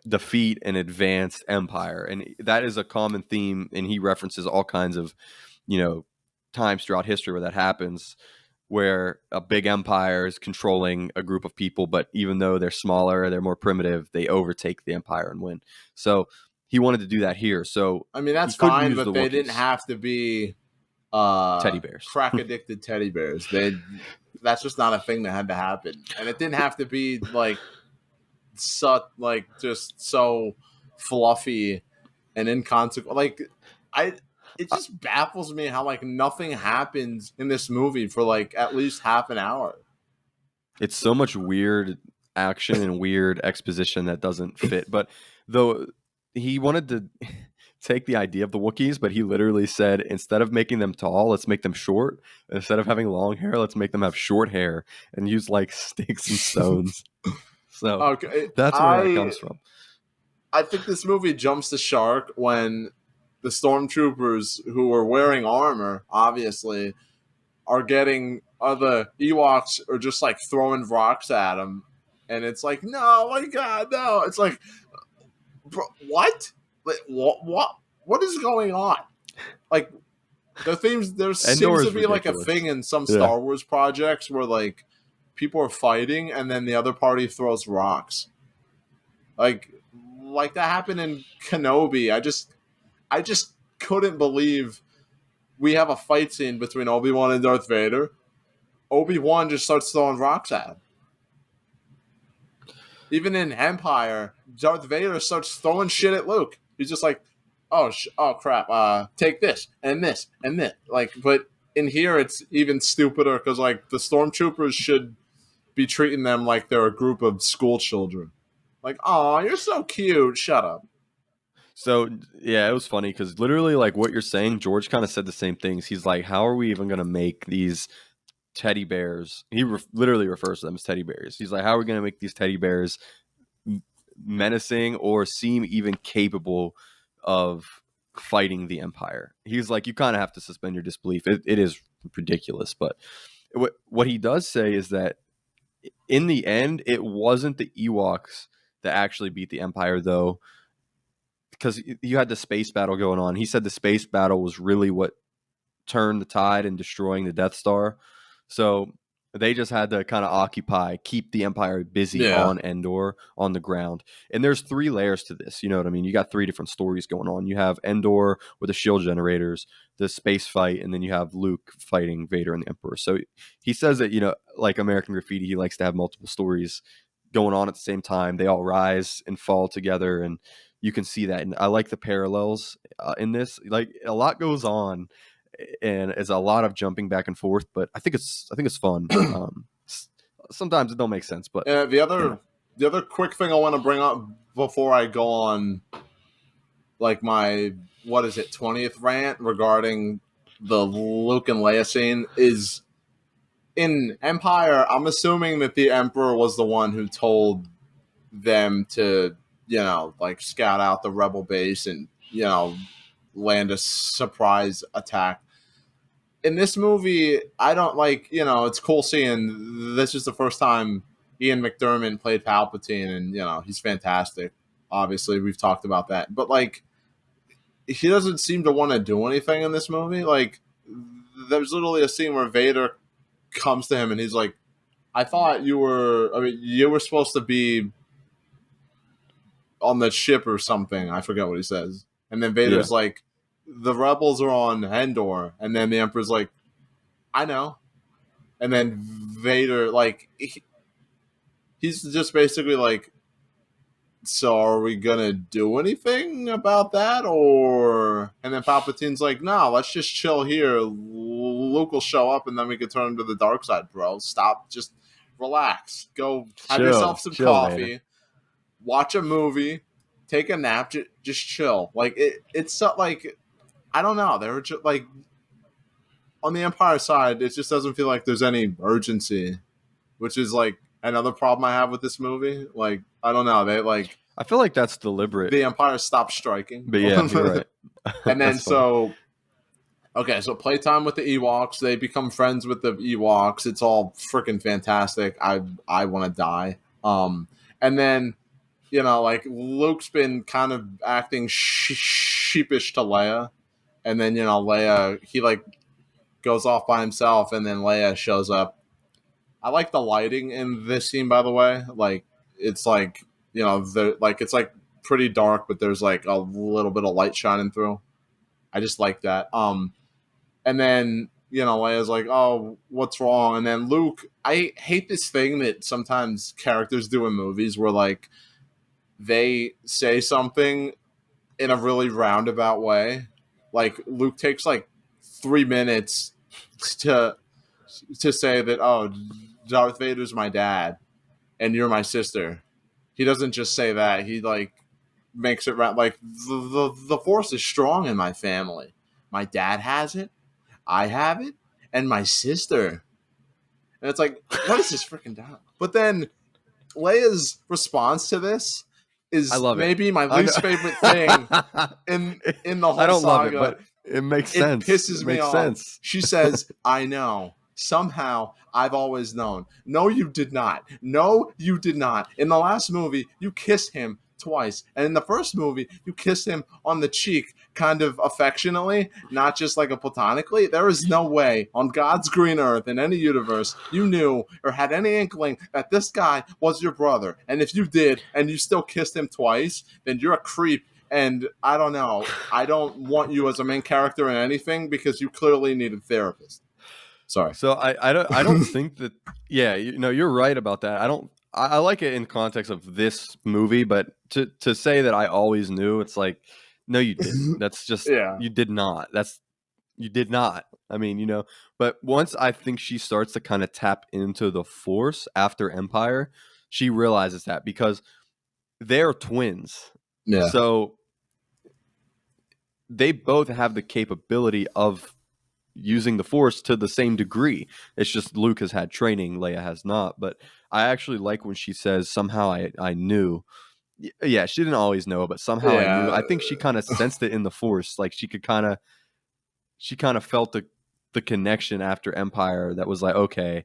defeat an advanced empire, and that is a common theme. And he references all kinds of, you know, times throughout history where that happens, where a big empire is controlling a group of people, but even though they're smaller, they're more primitive, they overtake the empire and win. So he wanted to do that here. So I mean, he that's couldn't fine, use but the they didn't Wookiees, have to be teddy bears. crack addicted teddy bears. That's just not a thing that had to happen. And it didn't have to be like just so fluffy and inconsequential. Like I it just baffles me how like nothing happens in this movie for like at least half an hour. It's so much weird action and weird exposition that doesn't fit. But though he wanted to take the idea of the Wookiees, but he literally said, instead of making them tall, let's make them short. Instead of having long hair, let's make them have short hair and use like sticks and stones. So Okay, that's where that comes from. I think this movie jumps the shark when the stormtroopers who are wearing armor, obviously, are getting other Ewoks are just like throwing rocks at them, and it's like, no, my God, no! It's like, bro, what? Like, what is going on? Like, there Endor seems to is be like a ridiculous. thing in some Yeah. Star Wars projects where like people are fighting and then the other party throws rocks. Like that happened in Kenobi. I just couldn't believe we have a fight scene between Obi-Wan and Darth Vader. Obi-Wan just starts throwing rocks at him. Even in Empire, Darth Vader starts throwing shit at Luke. He's just like, oh crap, take this and this and this. Like, but in here it's even stupider because like the stormtroopers should be treating them like they're a group of school children. Like, oh, you're so cute. Shut up. So yeah, it was funny because literally, like what you're saying, George kind of said the same things. He's like, "How are we even going to make these teddy bears. He literally refers to them as teddy bears. He's like, how are we going to make these teddy bears menacing or seem even capable of fighting the Empire? He's like, you kind of have to suspend your disbelief. It is ridiculous. But what he does say is that in the end, it wasn't the Ewoks that actually beat the Empire, though, because you had the space battle going on. He said the space battle was really what turned the tide and destroying the Death Star. So they just had to kind of keep the Empire busy Yeah. on Endor, on the ground. And there's 3 layers to this. You know what I mean? You got 3 different stories going on. You have Endor with the shield generators, the space fight, and then you have Luke fighting Vader and the Emperor. So he says that, like American Graffiti, he likes to have multiple stories going on at the same time. They all rise and fall together, and you can see that. And I like the parallels in this. Like, a lot goes on, and it's a lot of jumping back and forth, but I think it's fun. Sometimes it don't make sense, but the other quick thing I want to bring up before I go on, like, my 20th rant regarding the Luke and Leia scene is, in Empire, I'm assuming that the Emperor was the one who told them to, like, scout out the rebel base and, land a surprise attack. In this movie, I don't it's cool seeing this is the first time Ian McDiarmid played Palpatine, and, he's fantastic. Obviously, we've talked about that. But, like, he doesn't seem to want to do anything in this movie. Like, there's literally a scene where Vader comes to him and he's like, I thought you were supposed to be on the ship or something. I forget what he says. And then Vader's like, the rebels are on Endor. And then the Emperor's like, I know. And then Vader, like, he's just basically like, so are we going to do anything about that? And then Palpatine's like, no, let's just chill here. Luke will show up and then we can turn him to the dark side, bro. Stop. Just relax. Go have yourself some coffee. Vader. Watch a movie. Take a nap. Just chill. Like, it's so, like, I don't know. They were just, like, on the Empire side, it just doesn't feel like there's any urgency, which is, like, another problem I have with this movie. Like, I don't know. I feel like that's deliberate. The Empire stopped striking. But yeah, you're right. And then so playtime with the Ewoks. They become friends with the Ewoks. It's all freaking fantastic. I want to die. And then, like, Luke's been kind of acting sheepish to Leia. And then, Leia, he, like, goes off by himself, and then Leia shows up. I like the lighting in this scene, by the way. Like, it's like, it's like pretty dark, but there's like a little bit of light shining through. I just like that. And then, Leia's like, oh, what's wrong? And then Luke, I hate this thing that sometimes characters do in movies where, like, they say something in a really roundabout way. Like, Luke takes like 3 minutes to say that, oh, Darth Vader's my dad and you're my sister. He doesn't just say that. He, like, makes it round. Like, the Force is strong in my family. My dad has it, I have it, and my sister. And it's like, what is this freaking dialogue? But then Leia's response to this is maybe my least favorite thing in the whole saga. I don't love it, but it makes sense. It pisses me off. She says, I know. Somehow, I've always known. No, you did not. No, you did not. In the last movie, you kissed him twice. And in the first movie, you kissed him on the cheek, kind of affectionately, not just like a platonically. There is no way on God's green earth in any universe you knew or had any inkling that this guy was your brother. And if you did, and you still kissed him twice, then you're a creep. And I don't know. I don't want you as a main character in anything because you clearly need a therapist. Sorry. So I don't think that. Yeah, you're right about that. I like it in context of this movie, but to say that I always knew, it's like, no, you didn't. That's just you did not. You did not. I mean, but once I think she starts to kind of tap into the Force after Empire, she realizes that because they're twins. Yeah. So they both have the capability of using the Force to the same degree. It's just Luke has had training, Leia has not. But I actually like when she says, somehow I knew. Yeah, she didn't always know, but somehow I knew. Yeah, I think she kind of sensed it in the Force. Like she kind of felt the connection after Empire that was like, okay,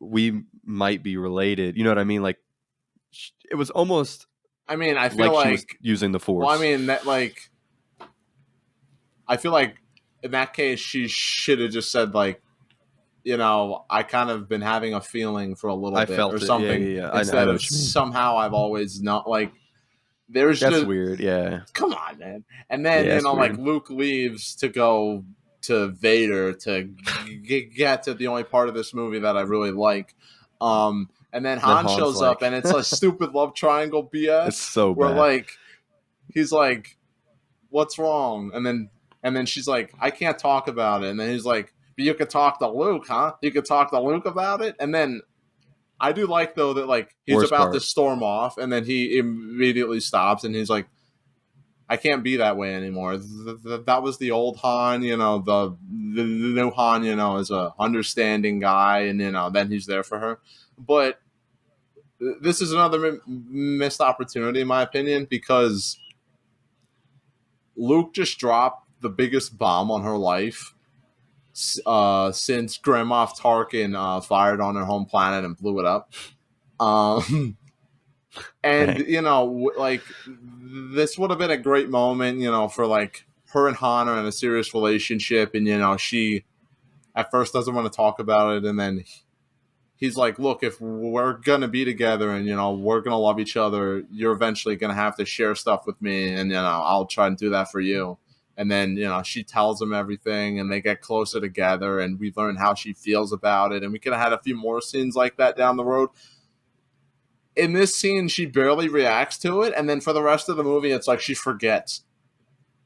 we might be related. You know what I mean? Like it was almost I mean, I feel like she was like, using the well, I Force. mean that like, I feel like in that case she should have just said like, I kind of been having a feeling for a little I bit or felt it. Yeah, something yeah, yeah. I instead know of what you mean. somehow I've always not like. There's That's just, weird. Yeah, come on, man. And then, yeah, it's like weird. Luke leaves to go to Vader to get to the only part of this movie that I really like. And then Then Han Han's shows up like, and it's a stupid love triangle it's BS so where bad. like he's like, "What's wrong?" And then she's like, "I can't talk about it." And then he's like, "But you could talk to Luke, huh? You could talk to Luke about it." And then I do like though that like he's Worst about to part. storm off and then he immediately stops and he's like, I can't be that way anymore. That was the old Han, the new Han, is a understanding guy, and then he's there for her. But this is another missed opportunity, in my opinion, because Luke just dropped the biggest bomb on her life since Grand Moff Tarkin fired on her home planet and blew it up. Um, and Dang. like this would have been a great moment, for like her and Han are in a serious relationship, and she at first doesn't want to talk about it, and then he's like, look, if we're gonna be together and we're gonna love each other, you're eventually gonna have to share stuff with me, and I'll try and do that for you. And then she tells him everything and they get closer together and we learn how she feels about it, and we could have had a few more scenes like that down the road. In this scene, she barely reacts to it, and then for the rest of the movie, it's like she forgets.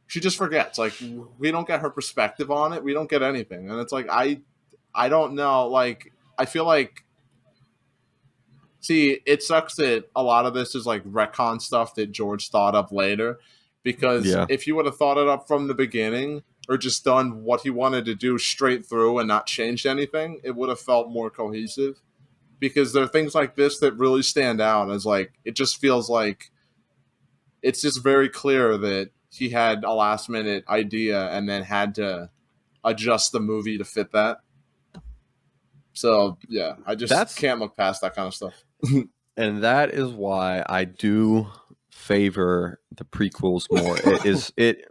She just forgets. Like we don't get her perspective on it. We don't get anything, and it's like I don't know. Like I feel like, see, it sucks that a lot of this is like retcon stuff that George thought up later, because Yeah. if he would have thought it up from the beginning or just done what he wanted to do straight through and not changed anything, it would have felt more cohesive. Because there are things like this that really stand out as like it just feels like it's just very clear that he had a last minute idea and then had to adjust the movie to fit that. So yeah, I just That's can't look past that kind of stuff. and that is why I do favor the prequels more. It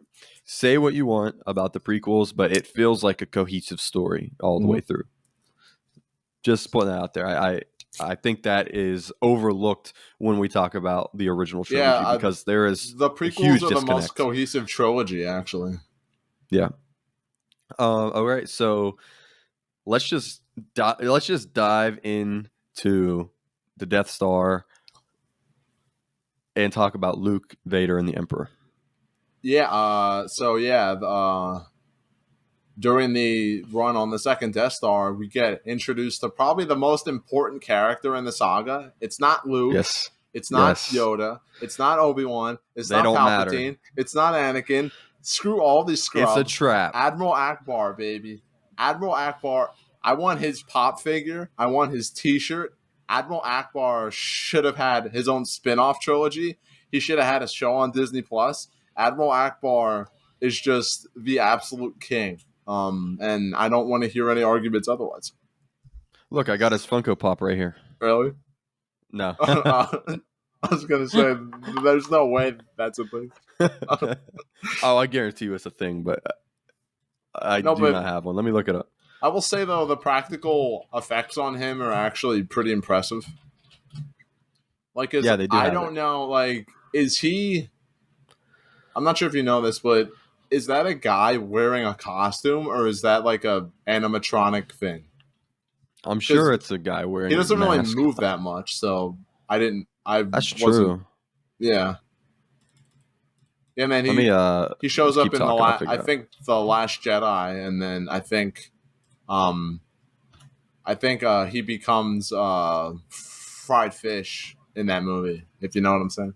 say what you want about the prequels, but it feels like a cohesive story all the way Mhm. through. Just putting that out there. I think that is overlooked when we talk about the original Yeah, trilogy because there is the a prequels huge are the most disconnect. cohesive trilogy, actually. Yeah. All right. So let's just dive into the Death Star and talk about Luke, Vader, and the Emperor. Yeah. So yeah. During the run on the second Death Star, we get introduced to probably the most important character in the saga. It's not Luke. Yes. It's not Yes. Yoda. It's not Obi-Wan. It's They not don't matter. Palpatine. It's not Anakin. Screw all these It's a scrubs. trap. Admiral Akbar, baby. Admiral Akbar. I want his pop figure. I want his T-shirt. Admiral Akbar should have had his own spin-off trilogy. He should have had a show on Disney Plus. Admiral Akbar is just the absolute king. And I don't want to hear any arguments otherwise. Look, I got his Funko Pop right here. Really? No. I was gonna say, there's no way that's a thing. Oh, I guarantee you it's a thing, but I No, do but not have one. Let me look it up. I will say though, the practical effects on him are actually pretty impressive. Like, Yeah, they do I have it. don't know, like, is he? I'm not sure if you know this, but is that a guy wearing a costume, or is that like a animatronic thing? I'm Because sure it's a guy wearing he a doesn't really mask. move that much, so I didn't. I That's wasn't. true. Yeah. And then Let me he shows just up keep in talking. I'll I figure it out. think the Last Jedi, and then um I think he becomes fried fish in that movie, if you know what I'm saying.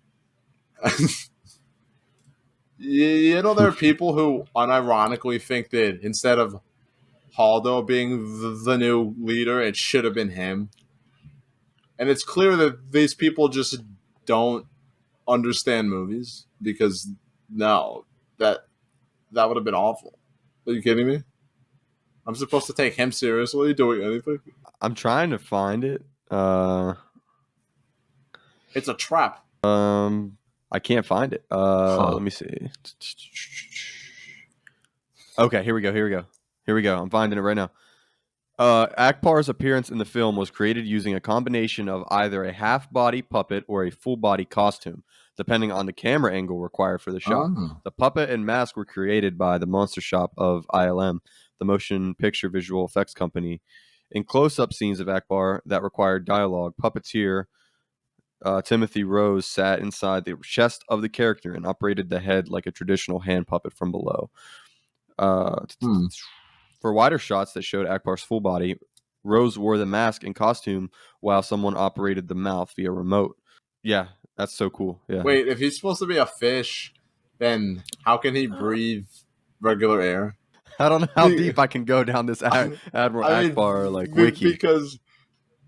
There are people who unironically think that instead of Haldo being the new leader. It should have been him. And it's clear that these people just don't understand movies because no, that would have been awful. Are you kidding me? I'm supposed to take him seriously doing anything? I'm trying to find it. It's a trap. I can't find it. Let me see. Okay, here we go. I'm finding it right now. Akbar's appearance in the film was created using a combination of either a half-body puppet or a full-body costume, depending on the camera angle required for the shot. Oh. The puppet and mask were created by the Monster Shop of ILM, the motion picture visual effects company. In close-up scenes of Akbar that required dialogue, puppeteer Timothy Rose sat inside the chest of the character and operated the head like a traditional hand puppet from below. For wider shots that showed Akbar's full body, Rose wore the mask and costume while someone operated the mouth via remote. Yeah, that's so cool. Yeah. Wait, if he's supposed to be a fish, then how can he breathe regular air? I don't know how deep I can go down this Admiral Akbar wiki. Because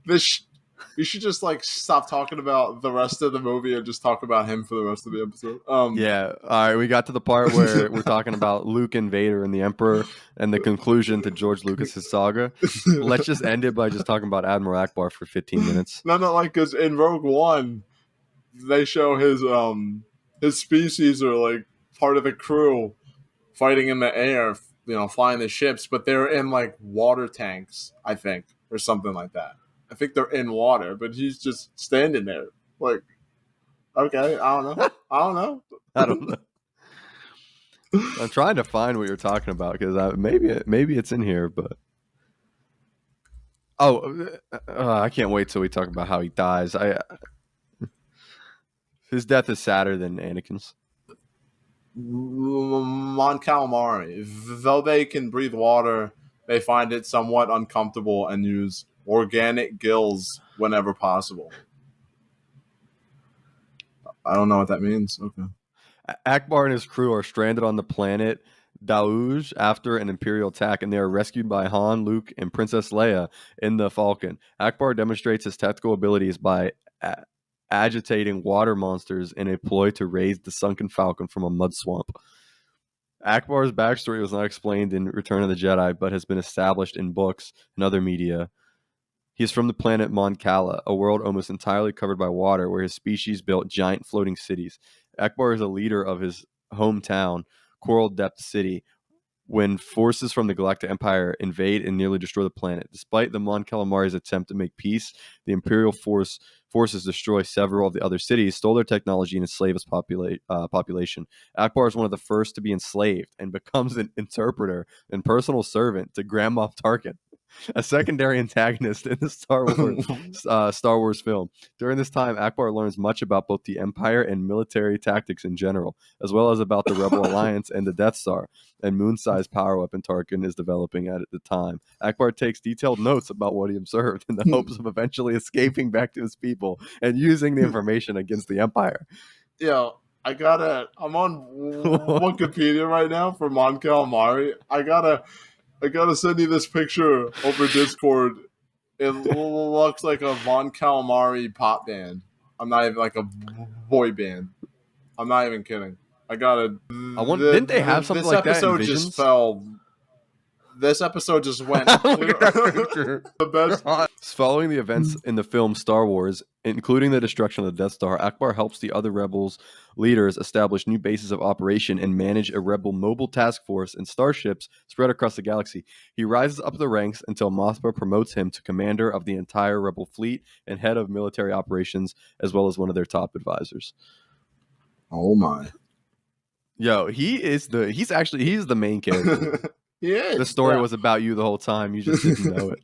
this you should just stop talking about the rest of the movie and just talk about him for the rest of the episode. Yeah. All right. We got to the part where we're talking about Luke and Vader and the Emperor and the conclusion to George Lucas's saga. Let's just end it by just talking about Admiral Akbar for 15 minutes. No, because in Rogue One, they show his species are part of the crew fighting in the air, flying the ships, but they're in water tanks, I think, or something like that. I think they're in water, but he's just standing there. Okay, I don't know. I don't know. I'm trying to find what you're talking about because maybe it's in here, but I can't wait till we talk about how he dies. His death is sadder than Anakin's. Mon Calamari, though they can breathe water, they find it somewhat uncomfortable and use organic gills whenever possible. I don't know what that means. Okay. Akbar and his crew are stranded on the planet Daouj after an Imperial attack, and they are rescued by Han, Luke, and Princess Leia in the Falcon. Akbar demonstrates his tactical abilities by agitating water monsters in a ploy to raise the sunken Falcon from a mud swamp. Akbar's backstory was not explained in Return of the Jedi, but has been established in books and other media. He is from the planet Mon Cala, a world almost entirely covered by water, where his species built giant floating cities. Akbar is a leader of his hometown, Coral Depth City, when forces from the Galactic Empire invade and nearly destroy the planet. Despite the Mon Calamari's attempt to make peace, the Imperial forces destroy several of the other cities, stole their technology, and enslave its population. Akbar is one of the first to be enslaved and becomes an interpreter and personal servant to Grand Moff Tarkin, a secondary antagonist in the Star Wars film. During this time, Akbar learns much about both the Empire and military tactics in general, as well as about the Rebel Alliance and the Death Star, and moon-sized power weapon Tarkin is developing at the time. Akbar takes detailed notes about what he observed in the hopes of eventually escaping back to his people and using the information against the Empire. Yeah, I'm on Wikipedia right now for Mon Calamari. I gotta send you this picture over Discord. It looks like a Mon Calamari pop band. I'm not even a boy band. I'm not even kidding. Didn't they have something like that in Visions? This episode just went the best. Following the events in the film Star Wars, including the destruction of the Death Star, Akbar helps the other rebels leaders establish new bases of operation and manage a rebel mobile task force and starships spread across the galaxy. He rises up the ranks until Mothra promotes him to commander of the entire rebel fleet and head of military operations, as well as one of their top advisors. Oh my. Yo, he's the main character. Yeah, the story was about you the whole time. You just didn't know it.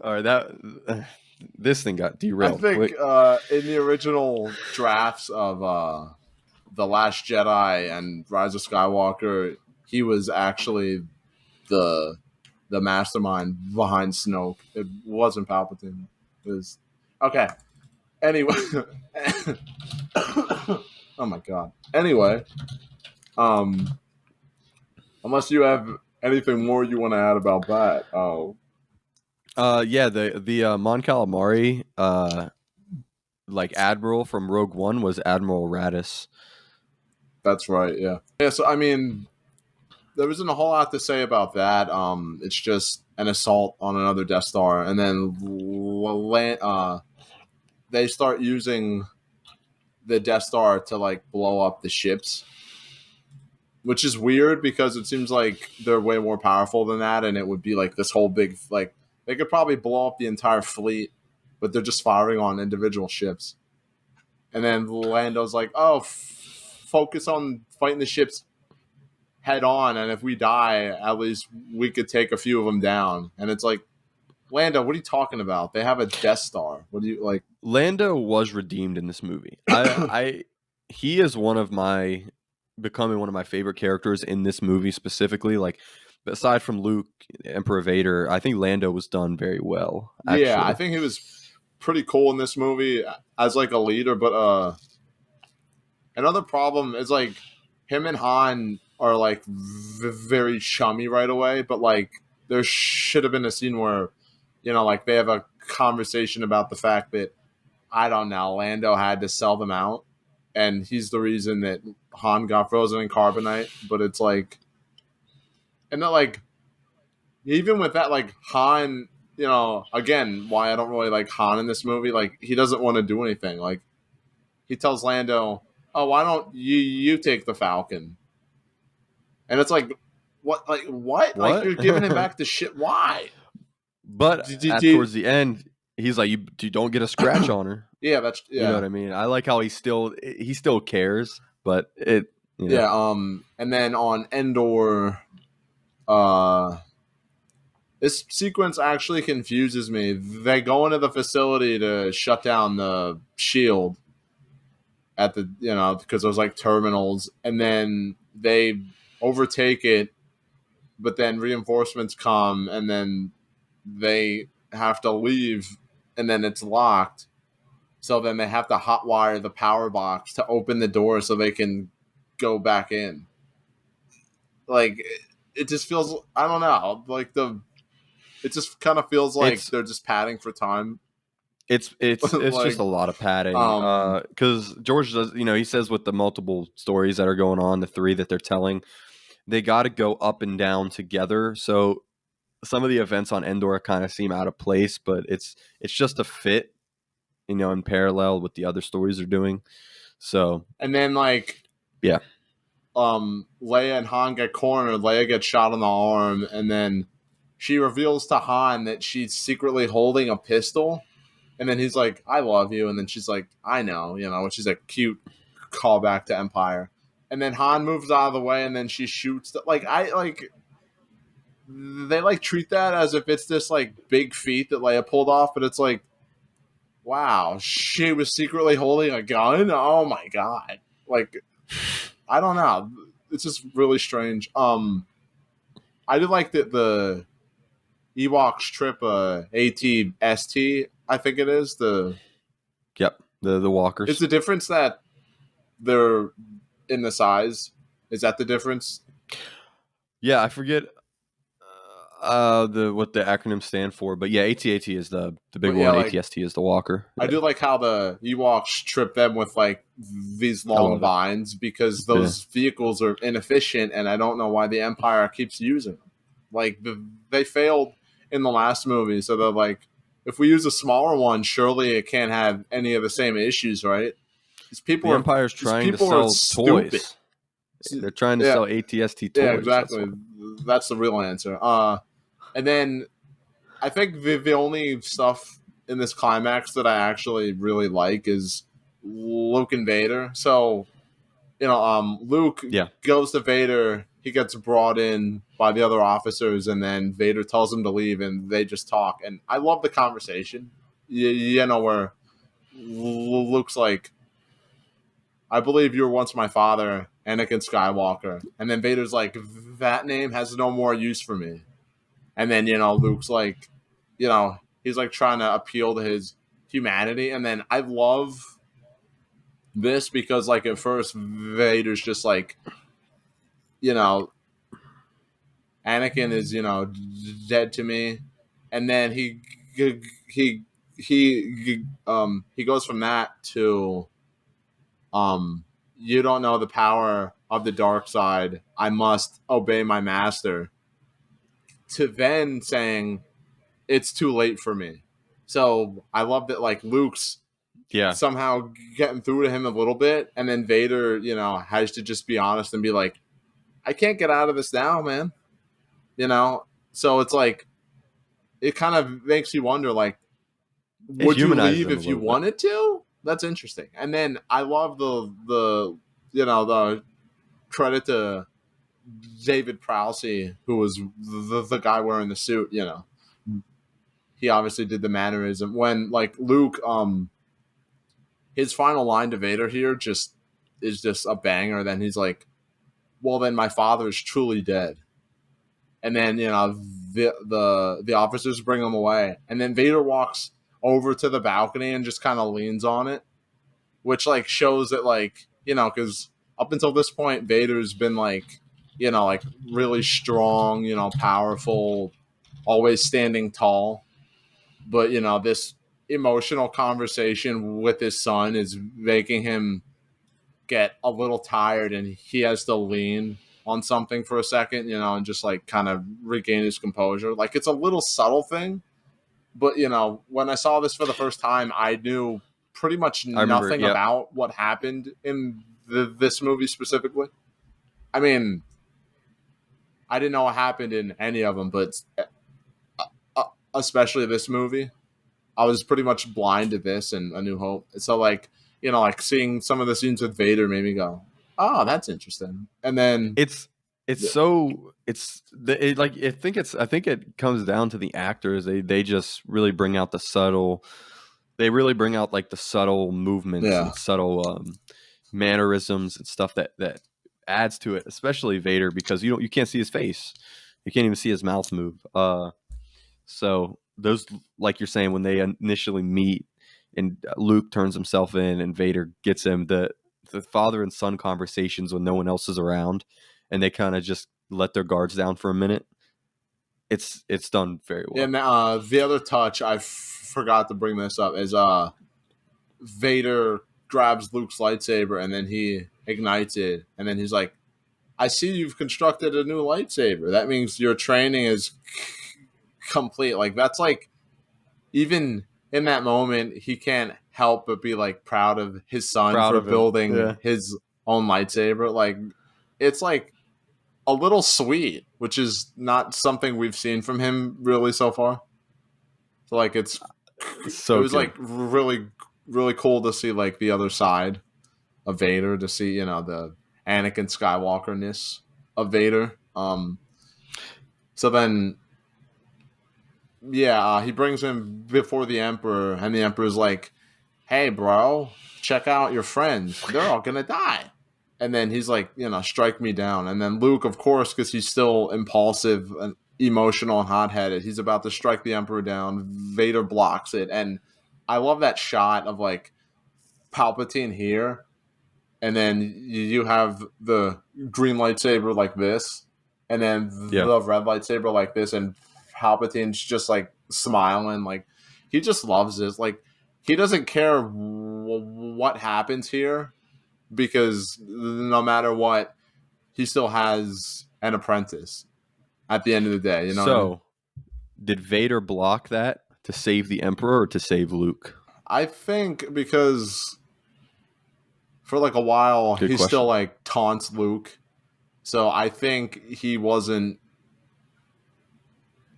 All right, this thing got derailed. I think in the original drafts of The Last Jedi and Rise of Skywalker, he was actually the mastermind behind Snoke. It wasn't Palpatine. It was okay. Anyway, oh my god. Anyway, unless you have Anything more you want to add about that? Oh, Yeah, the Mon Calamari, like admiral from Rogue One was Admiral Radis. that's right. Yeah. Yeah. So I mean, there isn't a whole lot to say about that. It's just an assault on another Death Star, and then they start using the Death Star to like blow up the ships, which is weird because it seems like they're way more powerful than that, and it would be like this whole big like they could probably blow up the entire fleet, but they're just firing on individual ships. And then Lando's like, "Oh, focus on fighting the ships head on, and if we die, at least we could take a few of them down." And it's like, Lando, what are you talking about? They have a Death Star. What do you like? Lando was redeemed in this movie. I he is becoming one of my favorite characters in this movie specifically. Like aside from Luke, Emperor Vader, I think Lando was done very well. Yeah, I Actually, think he was pretty cool in this movie as like a leader, but another problem is like him and Han are like very chummy right away, but like there should have been a scene where, like they have a conversation about the fact that I don't know, Lando had to sell them out, and he's the reason that Han got frozen in carbonite. But it's like, and then like even with that, like Han, again, why I don't really like Han in this movie. Like he doesn't want to do anything. Like he tells Lando, "Oh, why don't you take the Falcon?" And it's like, what? Like what? Like what? you're giving him back the shit? Why? But towards the end, he's like, you don't get a scratch on her. Yeah, that's You know yeah. what I mean? I like how he still cares, but Yeah, and then on Endor, uh this sequence actually confuses me. They go into the facility to shut down the shield at the because there's like terminals, and then they overtake it, but then reinforcements come, and then they have to leave, and then it's locked. So then they have to hotwire the power box to open the door so they can go back in. Like it just feels, I don't know, like it just kind of feels like it's they're just padding for time. it's just Like a lot of padding. um Because George does, he says with the multiple stories that are going on, the three that they're telling, they got to go up and down together. So some of the events on Endor kind of seem out of place, but it's just a fit, in parallel with the other stories they're doing. So and then like yeah, Leia and Han get cornered. Leia gets shot on the arm, and then she reveals to Han that she's secretly holding a pistol. And then he's like, "I love you," and then she's like, "I know," which is a cute callback to Empire. And then Han moves out of the way, and then she shoots. Like I like they like treat that as if it's this like big feat that Leia pulled off, but it's like, wow, she was secretly holding a gun. Oh my god! Like I don't know. It's just really strange. I did like that the Ewoks trip AT-ST, I think it is. yep, the It's walkers. the difference that they're in the size. Is that the difference? Yeah, I forget the what the acronyms stand for, but yeah, AT-AT is the big But yeah, one. like AT-ST is the walker. I Yeah, do like how the Ewoks trip them with like these I long love it. vines because Yeah. those vehicles are inefficient, and I don't know why the Empire keeps using them. Like they failed in the last movie, so they're like, if we use a smaller one, surely it can't have any of the same issues, right? These people The are Empire's these trying to people are sell stupid. toys. They're trying to Yeah, sell AT-ST yeah, toys. That's exactly. what. That's the real answer. And then I think the only stuff in this climax that I actually really like is Luke and Vader. So Luke Yeah, goes to Vader. He gets brought in by the other officers, and then Vader tells him to leave, and they just talk. And I love the conversation. Where Luke's like, "I believe you were once my father, Anakin Skywalker," and then Vader's like, "That name has no more use for me." And then, Luke's like, he's like trying to appeal to his humanity. And then I love this because, like, at first, Vader's just like, you know, Anakin is, dead to me. And then he he goes from that to, you don't know the power of the dark side. I must obey my master. To then saying it's too late for me. So I love that, like, Luke's Yeah. somehow getting through to him a little bit, and then Vader, has to just be honest and be like, I can't get out of this now, man. So it's like, it kind of makes you wonder, like, It would you humanizes leave him a if you little bit. wanted to? That's interesting. And then I love the credit to David Prowse, who was the guy wearing the suit. He obviously did the mannerism when, like, Luke, his final line to Vader here just is just a banger. Then he's like, well, then my father is truly dead. And then, the officers bring him away, and then Vader walks over to the balcony and just kind of leans on it, which, like, shows that, like, because up until this point, Vader's been like, like, really strong, powerful, always standing tall. But, this emotional conversation with his son is making him get a little tired, and he has to lean on something for a second, and just, like, kind of regain his composure. Like, it's a little subtle thing, but, when I saw this for the first time, I knew pretty much I remember. nothing Yep. about what happened in this movie specifically. I mean, I didn't know what happened in any of them, but uh, especially this movie, I was pretty much blind to this and A New Hope. So, like, like, seeing some of the scenes with Vader made me go, "Oh, that's interesting." And then, It's so like I think it comes down to the actors. They just really bring out the subtle. They really bring out, like, the subtle movements yeah, and subtle mannerisms and stuff that adds to it, especially Vader, because you can't see his face, you can't even see his mouth move. So those, like you're saying, when they initially meet and Luke turns himself in and Vader gets him, the father and son conversations when no one else is around, and they kind of just let their guards down for a minute. It's done very well. and the other touch I forgot to bring this up is Vader grabs Luke's lightsaber and then he ignites it, and then he's like, "I see you've constructed a new lightsaber. That means your training is complete." Like, that's like, even in that moment, he can't help but be, like, proud of his son Proud for of him. building Yeah. his own lightsaber. Like, it's like a little sweet, which is not something we've seen from him really so far. So, like, it So was, good. like, really, really cool to see, like, the other side of Vader, to see, the Anakin Skywalker ness of Vader. So then, yeah, he brings him before the Emperor, and the Emperor's like, "Hey, bro, check out your friends. They're all gonna die." And then he's like, "Strike me down." And then Luke, of course, because he's still impulsive and emotional and hot headed, he's about to strike the Emperor down. Vader blocks it. And I love that shot of, like, Palpatine here, and then you have the green lightsaber like this, and then Yeah. the red lightsaber like this, and Palpatine's just, like, smiling, like, he just loves this. Like, he doesn't care what happens here, because no matter what, he still has an apprentice at the end of the day. You know what I mean? So, did Vader block that to save the Emperor or to save Luke? I think because for, like, a while Good he still, question. like, taunts Luke, so I think he wasn't.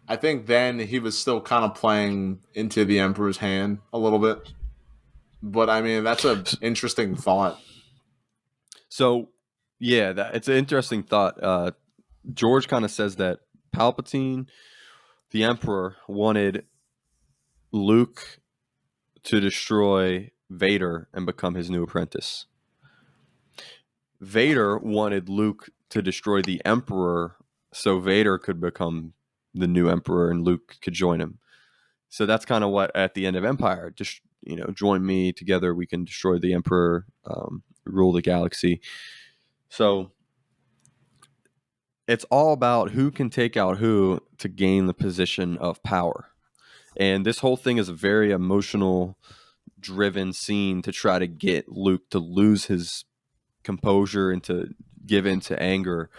I think then he was still kind of playing into the Emperor's hand a little bit. But I mean, that's a interesting thought. So, yeah, it's an interesting thought. George kind of says that Palpatine, the Emperor, wanted Luke to destroy Vader and become his new apprentice. Vader wanted Luke to destroy the Emperor so Vader could become the new Emperor and Luke could join him. So that's kind of what at the end of Empire, just join me together, we can destroy the Emperor, rule the galaxy. So it's all about who can take out who to gain the position of power. And this whole thing is a very emotional driven scene to try to get Luke to lose his composure and to give in to anger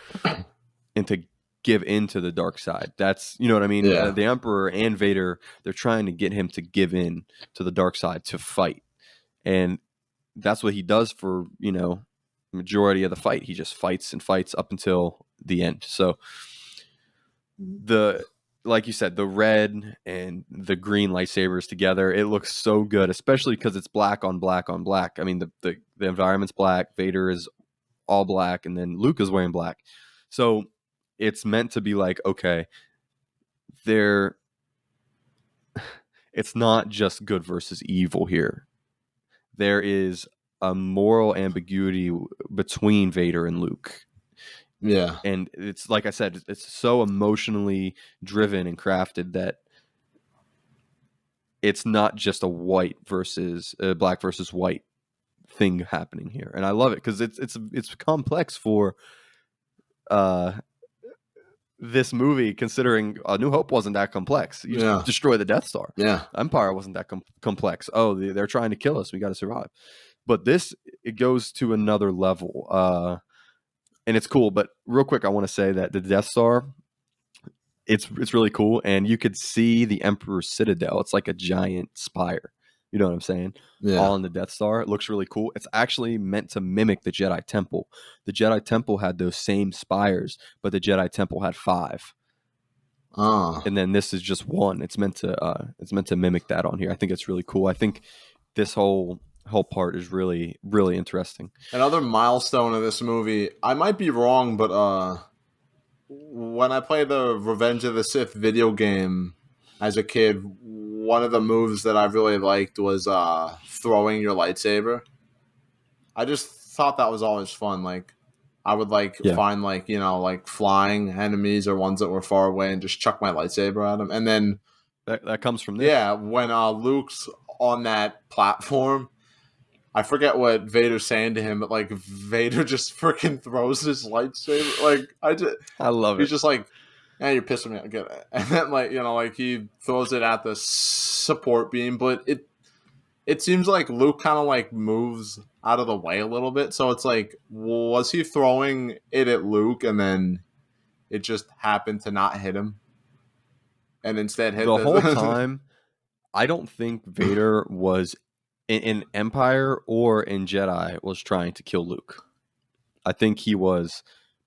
and to give into the dark side. That's, you know what I mean? Yeah. The Emperor and Vader, they're trying to get him to give in to the dark side, to fight. And that's what he does for, majority of the fight. He just fights and fights up until the end. So the like you said, the red and the green lightsabers together, it looks so good, especially because it's black on black on black. I mean, the environment's black, Vader is all black, and then Luke is wearing black. So it's meant to be like, okay, there it's not just good versus evil here. There is a moral ambiguity between Vader and Luke. Yeah. And it's like I said, it's so emotionally driven and crafted that it's not just a white versus black versus white thing happening here. And I love it because it's complex for this movie, considering A New Hope wasn't that complex. You just destroy the Death Star. Yeah. Empire wasn't that complex. Oh, they're trying to kill us. We got to survive. But this, it goes to another level. And it's cool. But real quick, I want to say that the Death Star, it's really cool. And you could see the Emperor's Citadel. It's like a giant spire. You know what I'm saying? Yeah. All in the Death Star. It looks really cool. It's actually meant to mimic the Jedi Temple. The Jedi Temple had those same spires, but the Jedi Temple had 5. And then this is just 1. It's meant to mimic that on here. I think it's really cool. I think this whole part is really, really interesting. Another milestone of this movie, I might be wrong, but when I played the Revenge of the Sith video game as a kid, one of the moves that I really liked was throwing your lightsaber. I just thought that was always fun. Like, I would find like flying enemies or ones that were far away and just chuck my lightsaber at them. And then that comes from this. Yeah, when Luke's on that platform, I forget what Vader's saying to him, but like Vader just freaking throws his lightsaber. Like I love it. He's just like, "Yeah, you're pissing me off." Get it. And then like he throws it at the support beam, but it seems like Luke kind of like moves out of the way a little bit. So it's like, was he throwing it at Luke and then it just happened to not hit him, and instead hit the whole time? I don't think Vader was in Empire or in Jedi was trying to kill Luke. I think he was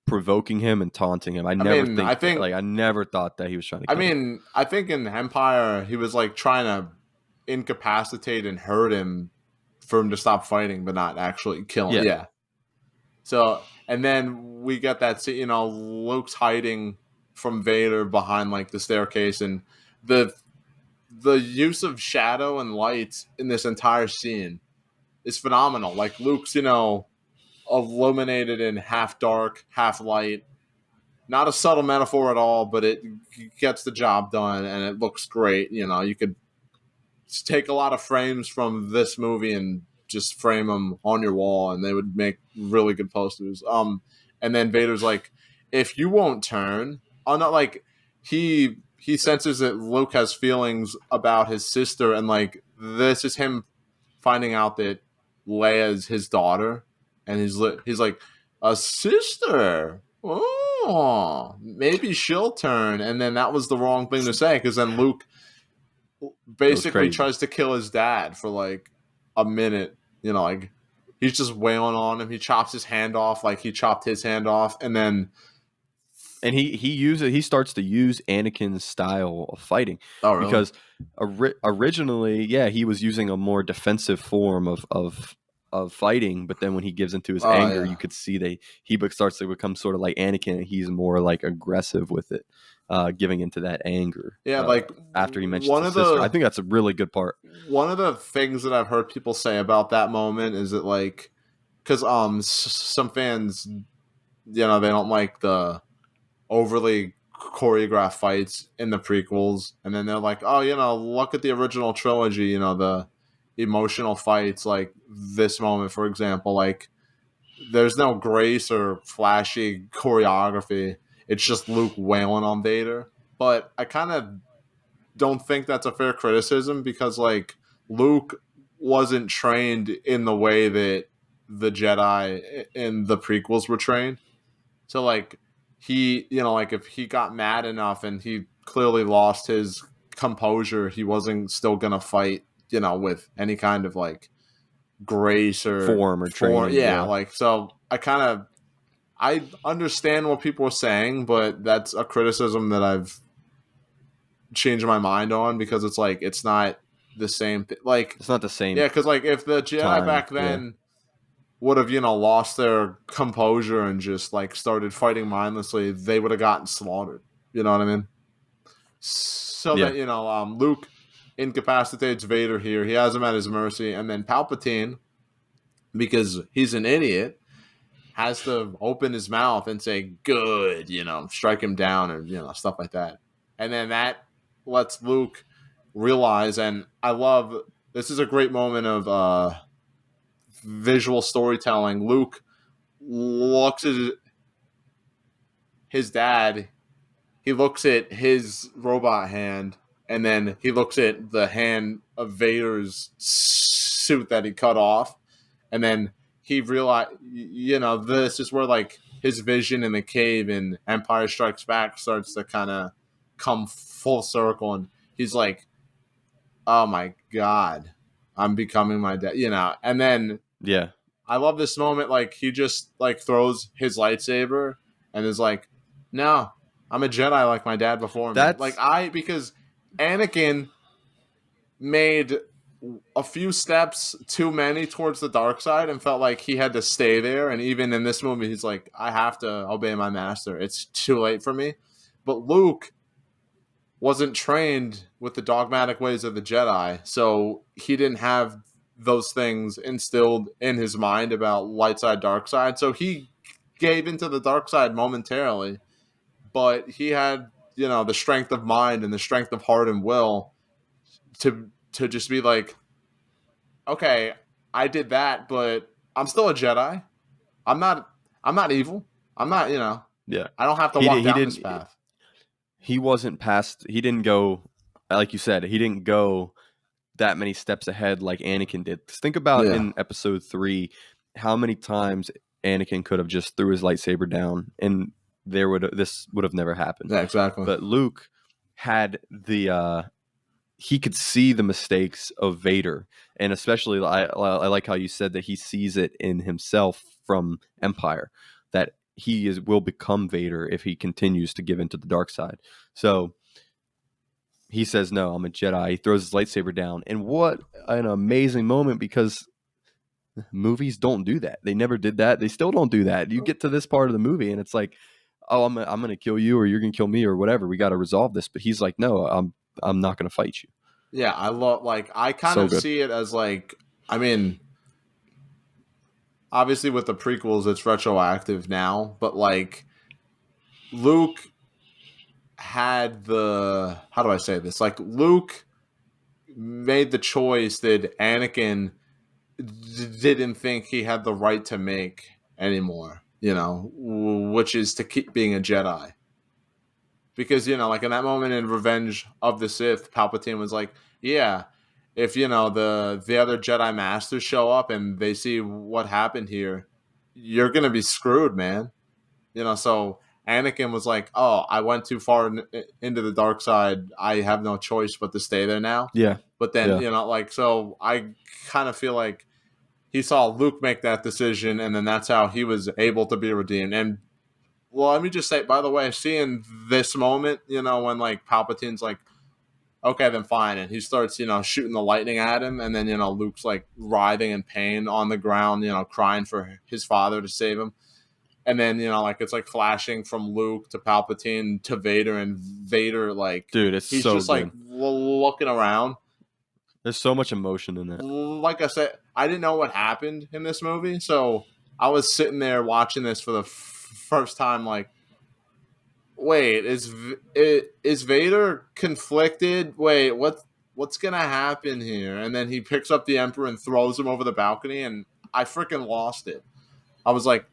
provoking him and taunting him. I never thought that he was trying to kill him. I think in Empire he was like trying to incapacitate and hurt him for him to stop fighting, but not actually kill him. Yeah. So, and then we get that scene, Luke's hiding from Vader behind like the staircase, and the use of shadow and light in this entire scene is phenomenal. Like Luke's, illuminated in half dark, half light. Not a subtle metaphor at all, but it gets the job done and it looks great. You could take a lot of frames from this movie and just frame them on your wall and they would make really good posters. And then Vader's like, if you won't turn, not like he senses that Luke has feelings about his sister, and like this is him finding out that Leia's his daughter, and he's like, a sister. Oh, maybe she'll turn. And then that was the wrong thing to say, because then Luke basically tries to kill his dad for like a minute. Like he's just wailing on him. He chops his hand off, like he chopped his hand off, and then. And he starts to use Anakin's style of fighting. Oh, really? Because originally, he was using a more defensive form of fighting, but then when he gives into his anger, you could see that he starts to become sort of like Anakin, and he's more like aggressive with it, giving into that anger. Yeah, like after he mentions his sister. I think that's a really good part. One of the things that I've heard people say about that moment is that like, because some fans, they don't like the overly choreographed fights in the prequels, and then they're like, oh, look at the original trilogy, the emotional fights, like this moment, for example, like there's no grace or flashy choreography. it's just Luke wailing on Vader. But I kind of don't think that's a fair criticism because like Luke wasn't trained in the way that the Jedi in the prequels were trained. So like he, like if he got mad enough and he clearly lost his composure, he wasn't still gonna fight, with any kind of like grace or Form or form. training. Yeah, Yeah. like so I understand what people are saying, but that's a criticism that I've changed my mind on because it's like it's not the same thing. Like, It's not the same yeah, because like if the Jedi time. back Yeah. then would have lost their composure and just like started fighting mindlessly, they would have gotten slaughtered. You know what I mean? So Yeah. that Luke incapacitates Vader here. He has him at his mercy, and then Palpatine, because he's an idiot, has to open his mouth and say "good," strike him down, or stuff like that. And then that lets Luke realize, and I love this is a great moment of visual storytelling. Luke looks at his dad. He looks at his robot hand, and then he looks at the hand of Vader's suit that he cut off, and then he realized, this is where like his vision in the cave in Empire Strikes Back starts to kind of come full circle, and he's like, "Oh my god, I'm becoming my dad," And then Yeah. I love this moment. Like he just like throws his lightsaber and is like, "No, I'm a Jedi like my dad before me." Like That's because Anakin made a few steps too many towards the dark side and felt like he had to stay there. And even in this movie, he's like, "I have to obey my master. It's too late for me." But Luke wasn't trained with the dogmatic ways of the Jedi, so he didn't have those things instilled in his mind about light side, dark side. So he gave into the dark side momentarily, but he had, the strength of mind and the strength of heart and will to just be like, okay, I did that, but I'm still a Jedi. I'm not I'm not evil. I'm not, yeah. I don't have to He did. walk He down this didn't. path. He wasn't past. He didn't go. Like you said, he didn't go that many steps ahead like Anakin did. Just think about Yeah. in Episode 3, how many times Anakin could have just threw his lightsaber down, and this would have never happened. Yeah, exactly. But Luke had the he could see the mistakes of Vader, and especially I like how you said that he sees it in himself from Empire, that will become Vader if he continues to give into the dark side. So he says, "No, I'm a Jedi." He throws his lightsaber down, and what an amazing moment, because movies don't do that. They never did that. They still don't do that. You get to this part of the movie, and it's like, "Oh, I'm going to kill you, or you're going to kill me, or whatever. We got to resolve this." But he's like, "No, I'm not going to fight you." Yeah, I love like I kind So of good. see it as like I mean, obviously with the prequels it's retroactive now, but like Luke had the how do I say this? Like Luke made the choice that Anakin didn't think he had the right to make anymore, which is to keep being a Jedi. Because like in that moment in Revenge of the Sith, Palpatine was like, "Yeah, if the other Jedi Masters show up and they see what happened here, you're gonna be screwed, man." So Anakin was like, "Oh, I went too far into the dark side. I have no choice but to stay there now." Yeah. But then Yeah. like so, I kind of feel like he saw Luke make that decision, and then that's how he was able to be redeemed. And well, let me just say, by the way, seeing this moment, when like Palpatine's like, okay, then fine, and he starts, shooting the lightning at him, and then Luke's like writhing in pain on the ground, crying for his father to save him, and then like it's like flashing from Luke to Palpatine to Vader, and Vader like Dude, it's he's so just like good. looking around. There's so much emotion in that. Like I said, I didn't know what happened in this movie, so I was sitting there watching this for the first time, like, wait, is Vader conflicted? Wait, what's gonna happen here? And then he picks up the Emperor and throws him over the balcony, and I freaking lost it. I was like,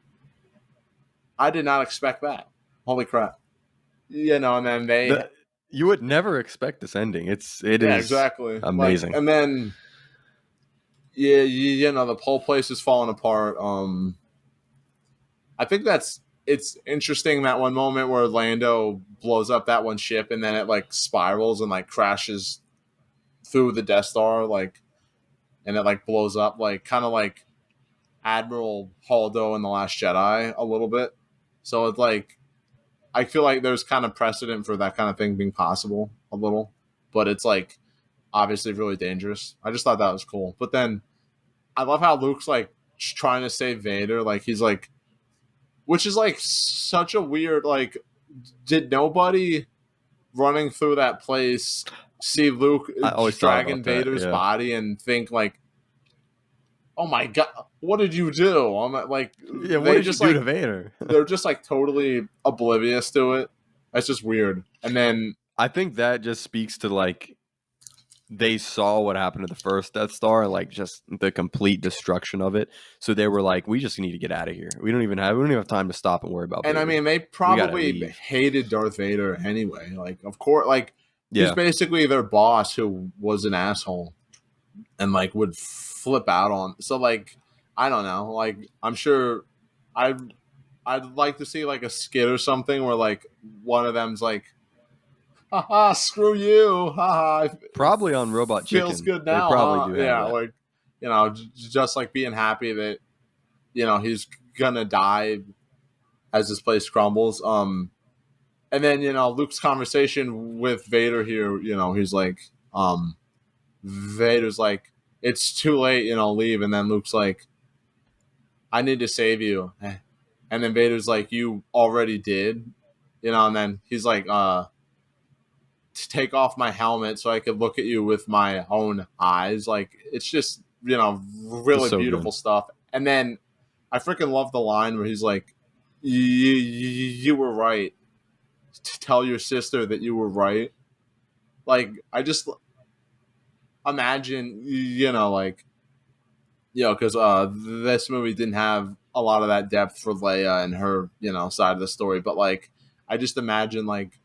I did not expect that. Holy crap! and then they, The you would never expect this ending. It yeah, is exactly. Like, amazing. and then yeah, the whole place is falling apart. I think it's interesting that one moment where Lando blows up that one ship and then it like spirals and like crashes through the Death Star, like, and it like blows up, like kind of like Admiral Holdo in The Last Jedi a little bit. So it's like I feel like there's kind of precedent for that kind of thing being possible a little, but it's like obviously really dangerous. I just thought that was cool. But then I love how Luke's like trying to save Vader, like he's like, which is like such a weird like. Did nobody running through that place see Luke I always thought dragging about that. Vader's Yeah. body and think like, "Oh my god, what did you do?" I'm like, Yeah. What they did you just do to like Vader? they're just like totally oblivious to it. That's just weird. And then I think that just speaks to like they saw what happened to the first Death Star, like just the complete destruction of it. So they were like, "We just need to get out of here. We don't even have time to stop and worry about and I Vader. mean they We got to probably leave." hated Darth Vader anyway. Like of course, like he's Yeah. basically their boss who was an asshole and like would flip out on. So like I don't know. Like I'm sure I I'd like to see like a skit or something where like one of them's like, haha, screw you, haha, it Probably on Robot feels Chicken. good They now, probably huh? do have Yeah, that. like just like being happy that he's gonna die as this place crumbles. And then Luke's conversation with Vader here, he's like, Vader's like, it's too late, leave, and then Luke's like, I need to save you, and then Vader's like, you already did, and then he's like, to take off my helmet so I could look at you with my own eyes. Like it's just It's really so good. beautiful stuff. And then I freaking love the line where he's like, "You were right. To tell your sister that you were right." Like I just imagine like because this movie didn't have a lot of that depth for Leia and her side of the story, but like I just imagine like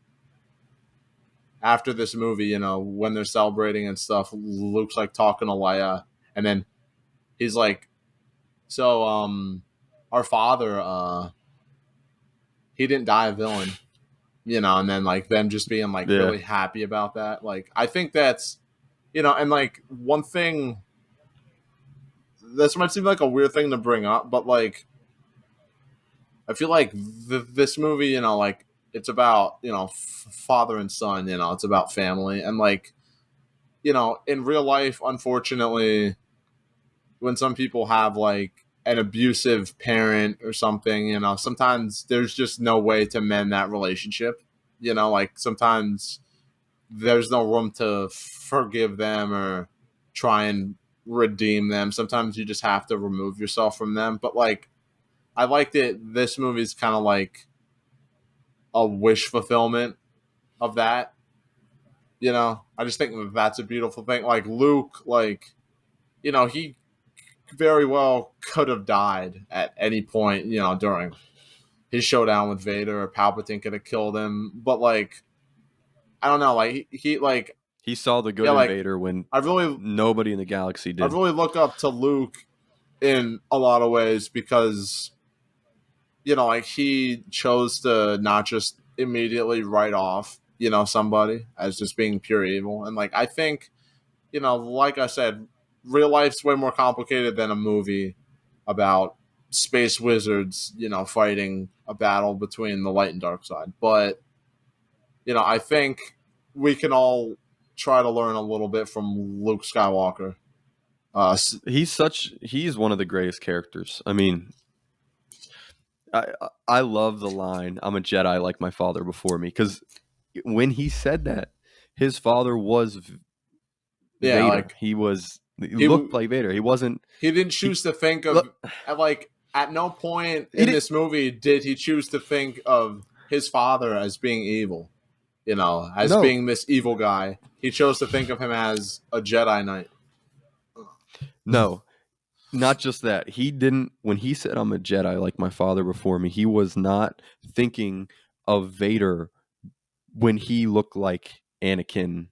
after this movie, when they're celebrating and stuff, Luke's like talking to Leia, and then he's like, "So, our father, he didn't die a villain, and then like them just being like Yeah. really happy about that. Like, I think that's, and like one thing, this might seem like a weird thing to bring up, but like, I feel like this movie, like it's about father and son, it's about family, and like in real life, unfortunately, when some people have like an abusive parent or something, sometimes there's just no way to mend that relationship. Like sometimes there's no room to forgive them or try and redeem them. Sometimes you just have to remove yourself from them. But like, I like that this movie's kind of like a wish fulfillment of that. I just think that's a beautiful thing. Like Luke, like, he very well could have died at any point, during his showdown with Vader, or Palpatine could have killed him. But like, I don't know, like he like He saw the yeah, good in like Vader when I really nobody in the galaxy I did. really look up to Luke in a lot of ways because like he chose to not just immediately write off somebody as just being pure evil, and like I think like I said, real life's way more complicated than a movie about space wizards, fighting a battle between the light and dark side. But, I think we can all try to learn a little bit from Luke Skywalker. Uh, He's one of the greatest characters. I mean, I love the line, "I'm a Jedi like my father before me," because when he said that, his father was yeah, Vader. like He he looked like Vader. He wasn't. he didn't He choose to think of look. like at no point He in did. this movie did he choose to think of his father as being evil, as No, being this evil guy. He chose to think of him as a Jedi Knight. no, not just that. He didn't. When he said, "I'm a Jedi like my father before me," he was not thinking of Vader when he looked like Anakin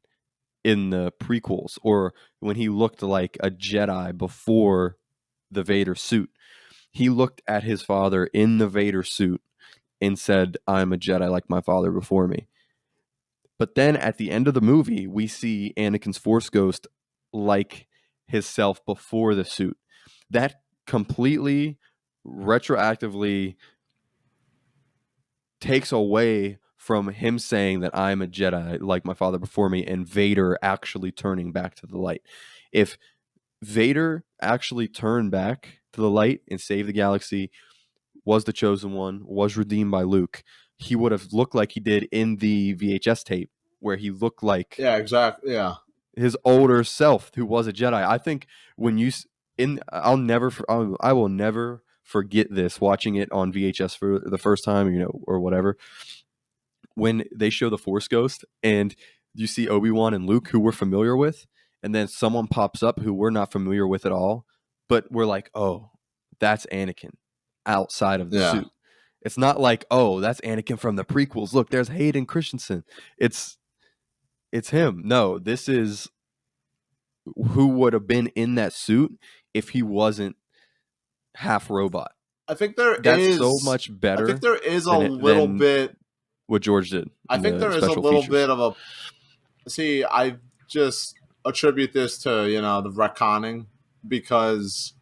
in the prequels, or when he looked like a Jedi before the Vader suit. He looked at his father in the Vader suit and said, I'm a Jedi like my father before me. But then at the end of the movie, we see Anakin's Force Ghost like his self before the suit. That completely retroactively takes away from him saying that I'm a Jedi like my father before me and Vader actually turning back to the light. If Vader actually turned back to the light and saved the galaxy, was the chosen one, was redeemed by Luke, he would have looked like he did in the VHS tape, where he looked like Yeah, exactly. Yeah. his older self who was a Jedi. I think when you I will never forget this, watching it on VHS for the first time, or whatever, when they show the Force Ghost and you see Obi-Wan and Luke who we're familiar with, and then someone pops up who we're not familiar with at all, but we're like, oh, that's Anakin outside of the Yeah. suit. It's not like, oh, that's Anakin from the prequels. Look, there's Hayden Christensen. It's him. No, this is who would have been in that suit if he wasn't half robot. I think there That's so is. much I think better there is a little than bit. what George did I in think the there is a special little features. bit of a. See, I just attribute this to the retconning, because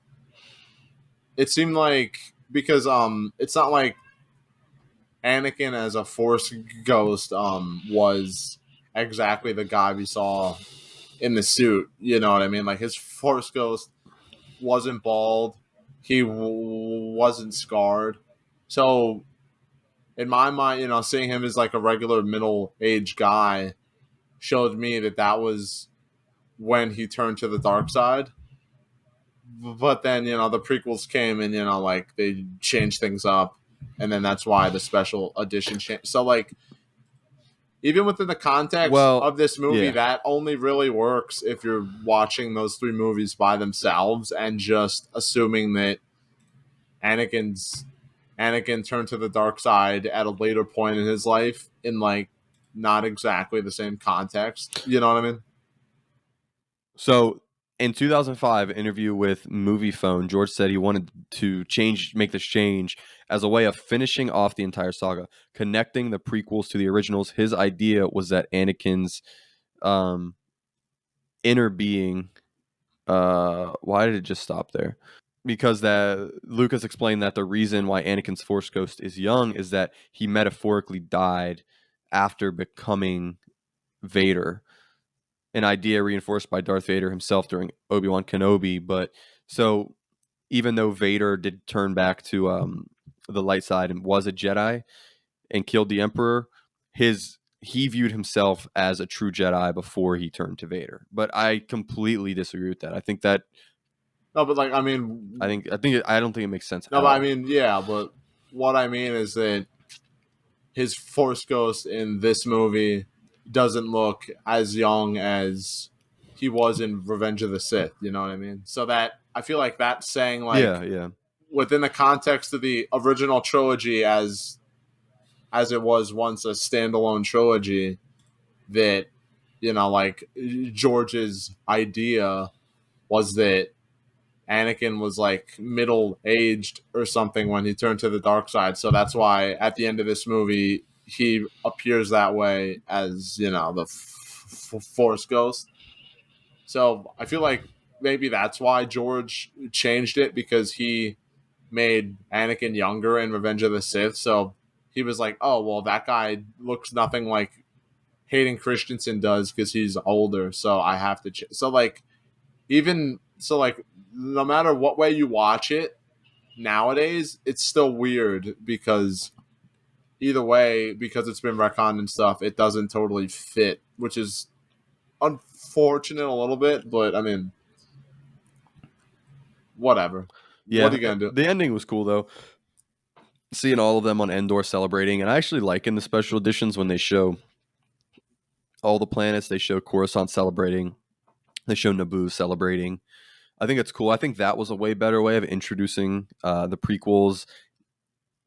it seemed like, because it's not like Anakin as a Force ghost was exactly the guy we saw in the suit. You know what I mean? Like, his Force ghost wasn't bald, he wasn't scarred. So in my mind, seeing him as like a regular middle-aged guy showed me that was when he turned to the dark side. But then, the prequels came and, like, they changed things up. And then that's why the special edition changed. So, like, even within the context Well, of this movie, yeah. that only really works if you're watching those three movies by themselves and just assuming that Anakin turned to the dark side at a later point in his life in, like, not exactly the same context. You know what I mean? So in 2005 interview with Movie Phone, George said he wanted to make this change as a way of finishing off the entire saga, connecting the prequels to the originals. His idea was that Anakin's inner being, why did it just stop there? Because that Lucas explained that the reason why Anakin's Force Ghost is young is that he metaphorically died after becoming Vader, an idea reinforced by Darth Vader himself during Obi-Wan Kenobi. But so even though Vader did turn back to the light side and was a Jedi and killed the Emperor, he viewed himself as a true Jedi before he turned to Vader. But I completely disagree with that. I think that No, but, like, I mean, I don't think it makes sense no, at but I all. mean, yeah, but what I mean is that his Force Ghost in this movie doesn't look as young as he was in Revenge of the Sith. You know what I mean? So that, I feel like that's saying, like, Yeah. within the context of the original trilogy, as it was once a standalone trilogy, that, like, George's idea was that Anakin was, like, middle aged or something when he turned to the dark side. So that's why at the end of this movie he appears that way as, the Force Ghost. So I feel like maybe that's why George changed it, because he made Anakin younger in Revenge of the Sith. So he was like, oh, well, that guy looks nothing like Hayden Christensen does because he's older. So I have to. So, like, no matter what way you watch it nowadays, it's still weird, because either way, because it's been retconned and stuff, it doesn't totally fit, which is unfortunate a little bit. But I mean, whatever. What are Yeah, you gonna do? the ending was cool though. Seeing all of them on Endor celebrating, and I actually like in the special editions when they show all the planets. They show Coruscant celebrating. They show Naboo celebrating. I think it's cool. I think that was a way better way of introducing the prequels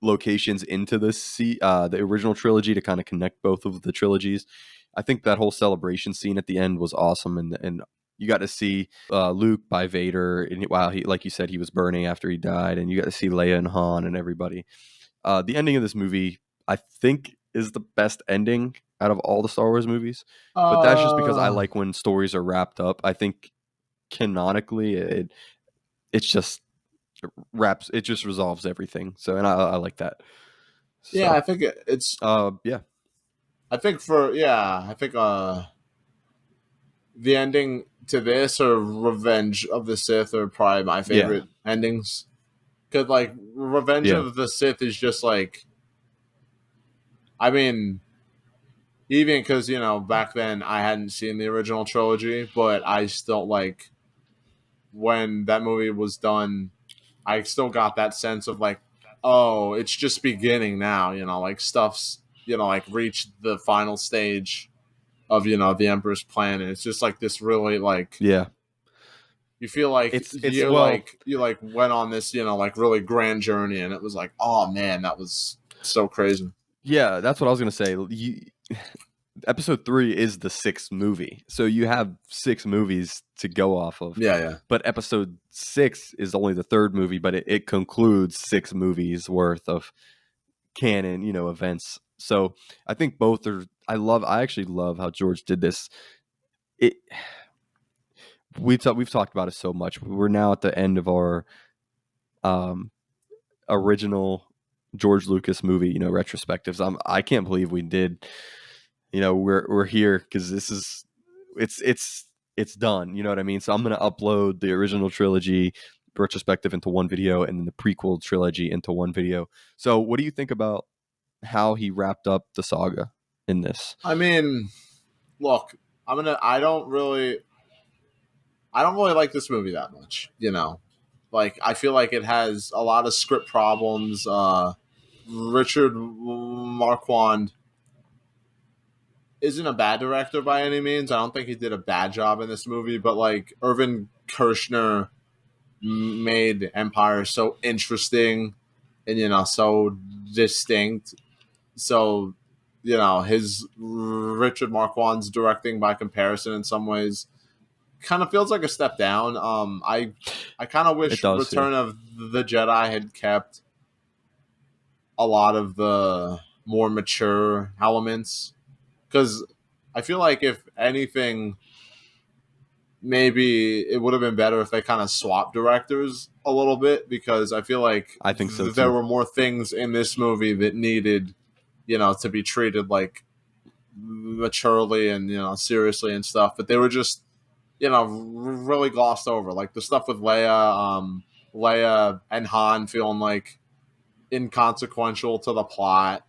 locations into the original trilogy to kind of connect both of the trilogies. I think that whole celebration scene at the end was awesome, and you got to see Luke by Vader, and while he, like you said, he was burning after he died, and you got to see Leia and Han and everybody. The ending of this movie, I think, is the best ending out of all the Star Wars movies, but that's just because I Uh, like when stories are wrapped up. I think canonically, it's just it just resolves everything. So, and I like that. yeah, So, I think it's. yeah, I think for yeah, I think the ending to this or Revenge of the Sith are probably my yeah, favorite endings. Because like Revenge yeah. of the Sith is just like, I mean, even because back then I hadn't seen the original trilogy, but I still like when that movie was done. I still got that sense of like, oh, it's just beginning now. Like stuff's like reached the final stage of the Emperor's plan, and it's just like this really like Yeah. you feel like It's well, you like went on this like really grand journey, and it was like, oh man, that was so crazy. yeah, that's what I was gonna say. Episode 3 is the sixth movie, so you have six movies to go off of. Yeah, yeah. But episode 6 is only the third movie, but it concludes six movies worth of canon, events. So I think both are. I actually love how George did this. It we've talked about it so much. We're now at the end of our um original George Lucas movie, retrospectives. I can't believe we did. We're here because this is it's done. You know what I mean? So I'm gonna upload the original trilogy retrospective into one video and then the prequel trilogy into one video. So what do you think about how he wrapped up the saga in this? I mean, look, I don't really like this movie that much. Like I feel like it has a lot of script problems. Richard Marquand isn't a bad director by any means. I don't think he did a bad job in this movie, but like Irvin Kershner made Empire so interesting and so distinct. So his Richard Marquand's directing by comparison in some ways kind of feels like a step down. I kind of It wish does, yeah. Return of the Jedi had kept a lot of the more mature elements because I feel like if anything, maybe it would have been better if they kind of swapped directors a little bit because I feel like I think so there too. were more things in this movie that needed, to be treated like maturely and seriously and stuff, but they were just really glossed over, like the stuff with Leia and Han feeling like inconsequential to the plot,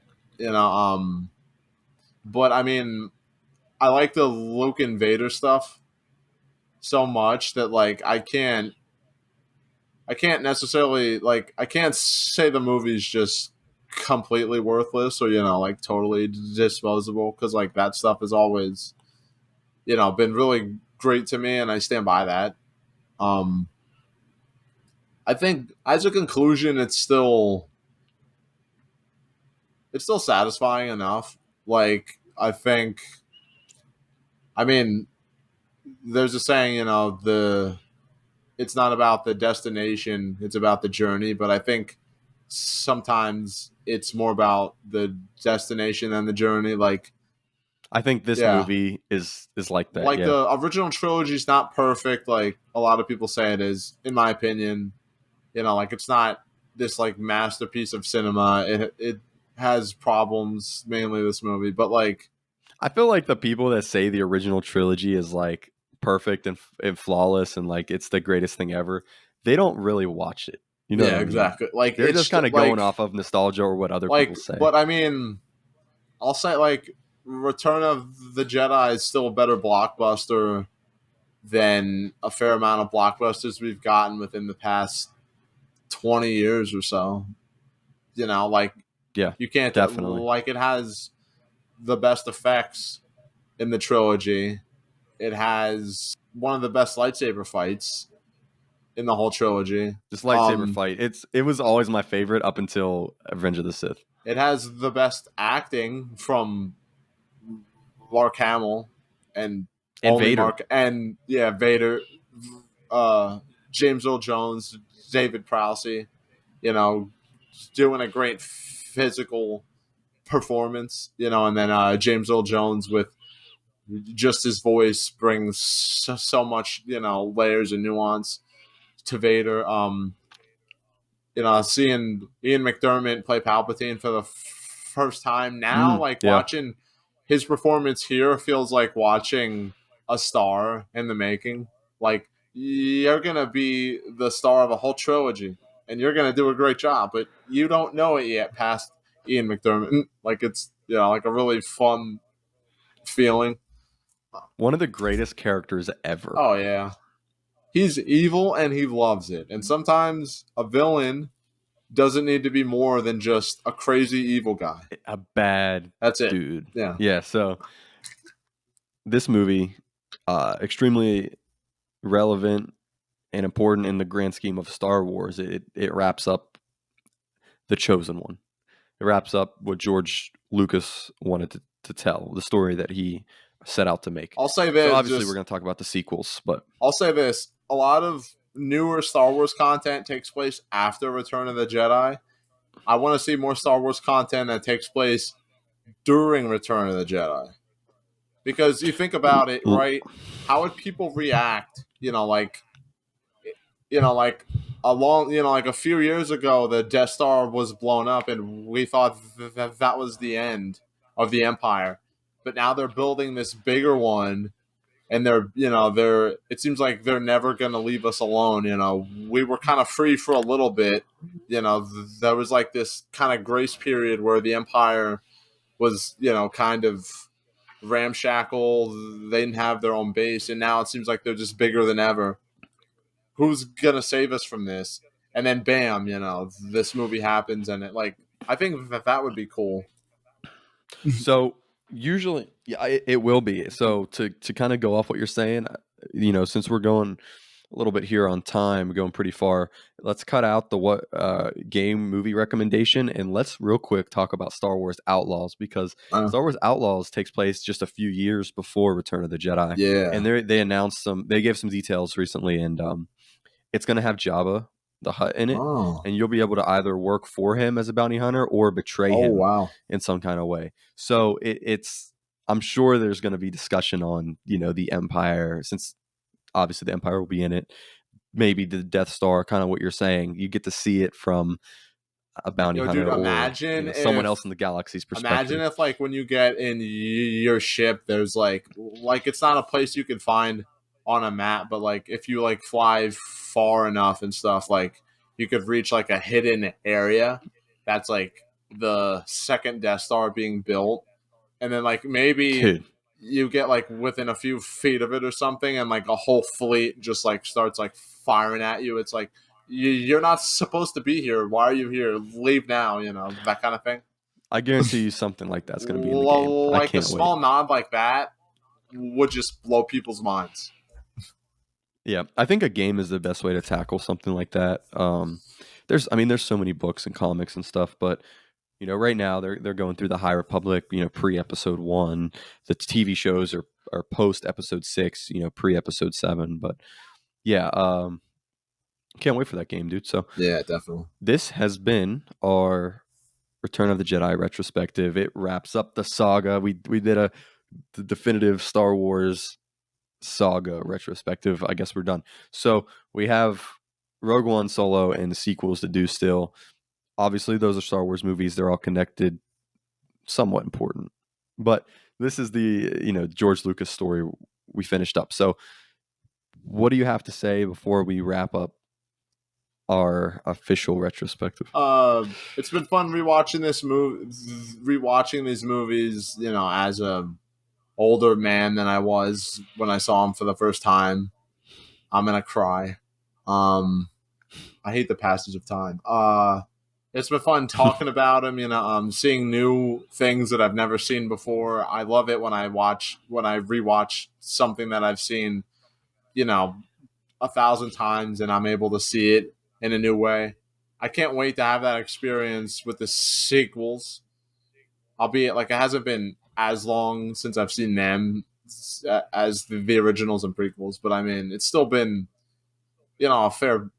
but I mean, I like the Luke and Vader stuff so much that like I can't necessarily like I can't say the movie's just completely worthless or like totally disposable because like that stuff has always been really great to me and I stand by that. Um, I think as a conclusion, it's still satisfying enough. Like I think, I mean, there's a saying, the it's not about the destination, it's about the journey. But I think sometimes it's more about the destination than the journey. Like, I think this yeah, movie is like that, like yeah. the original trilogy is not perfect. Like a lot of people say it is, in my opinion. Like it's not this like masterpiece of cinema. It has problems, mainly this movie, but like, I feel like the people that say the original trilogy is like perfect and flawless and like it's the greatest thing ever, they don't really watch it. You know what yeah, I mean? exactly. Like They're just it's kind of going like off of nostalgia or what other people say. but I mean, I'll say like Return of the Jedi is still a better blockbuster than a fair amount of blockbusters we've gotten within the past 20 years or so. Like Yeah, you can't definitely. like it has the best effects in the trilogy. It has one of the best lightsaber fights. in the whole trilogy. This lightsaber fight, it was always my favorite up until Revenge of the Sith. It has the best acting from Mark Hamill and And only Vader. Mark, and yeah, Vader, James Earl Jones, David Prowse, doing a great physical performance, and then James Earl Jones with just his voice brings so much, layers and nuance to Vader. Seeing Ian McDermott play Palpatine for the first time now, like Yeah. watching his performance here feels like watching a star in the making. Like you're gonna be the star of a whole trilogy, and you're gonna do a great job, but you don't know it yet past Ian McDermott. Like it's like a really fun feeling. One of the greatest characters ever. Oh yeah, he's evil and he loves it, and sometimes a villain doesn't need to be more than just a crazy evil guy. A bad That's it. dude. Yeah. Yeah, so this movie, extremely relevant and important in the grand scheme of Star Wars. It wraps up the chosen one. It wraps up what George Lucas wanted to tell, the story that he set out to make. I'll say this. So obviously we're going to talk about the sequels, but I'll say this. A lot of newer Star Wars content takes place after Return of the Jedi. I want to see more Star Wars content that takes place during Return of the Jedi. Because you think about it, right? How would people react? Like a few years ago, the Death Star was blown up, and we thought that was the end of the Empire. But now they're building this bigger one, and they're it seems like they're never going to leave us alone. We were kind of free for a little bit. There was like this kind of grace period where the Empire was kind of ramshackle. They didn't have their own base, and now it seems like they're just bigger than ever. Who's gonna save us from this? And then bam, this movie happens, and I think that would be cool. So usually, yeah, it will be. So to kind of go off what you're saying, since we're going a little bit here on time, going pretty far, let's cut out the what game movie recommendation, and let's real quick talk about Star Wars Outlaws, because Star Wars Outlaws takes place just a few years before Return of the Jedi. Yeah, and they announced they gave some details recently, and it's going to have Jabba the Hutt in it, and you'll be able to either work for him as a bounty hunter or betray him wow. in some kind of way. So it's I'm sure there's going to be discussion on the Empire, since obviously the Empire will be in it. Maybe the Death Star, kind of what you're saying. You get to see it from a bounty hunter, dude, or someone else in the galaxy's perspective. Imagine if when you get in your ship, there's like it's not a place you can find on a map, but if you fly far enough and stuff, you could reach a hidden area that's the second Death Star being built, and then maybe Dude, you get within a few feet of it or something, and a whole fleet just starts firing at you. It's you're not supposed to be here. Why are you here? Leave now. That kind of thing. I guarantee you something like that's going to be in the game. I can't a small wait. nod like that would just blow people's minds. Yeah, I think a game is the best way to tackle something like that. There's so many books and comics and stuff, but right now they're going through the High Republic, pre-episode 1. The TV shows are post episode 6, pre-episode 7. But yeah, can't wait for that game, dude. So yeah, definitely. This has been our Return of the Jedi retrospective. It wraps up the saga. We did the definitive Star Wars saga retrospective. I guess we're done. So we have Rogue One, Solo, and the sequels to do still. Obviously, those are Star Wars movies. They're all connected, somewhat important. But this is the George Lucas story we finished up. So what do you have to say before we wrap up our official retrospective? It's been fun rewatching these movies, as a older man than I was when I saw them for the first time. I'm gonna cry. I hate the passage of time. It's been fun talking about them, seeing new things that I've never seen before. I love it when I rewatch something that I've seen, 1,000 times and I'm able to see it in a new way. I can't wait to have that experience with the sequels. Albeit, like, it hasn't been as long since I've seen them as the originals and prequels, but I mean, it's still been, a fair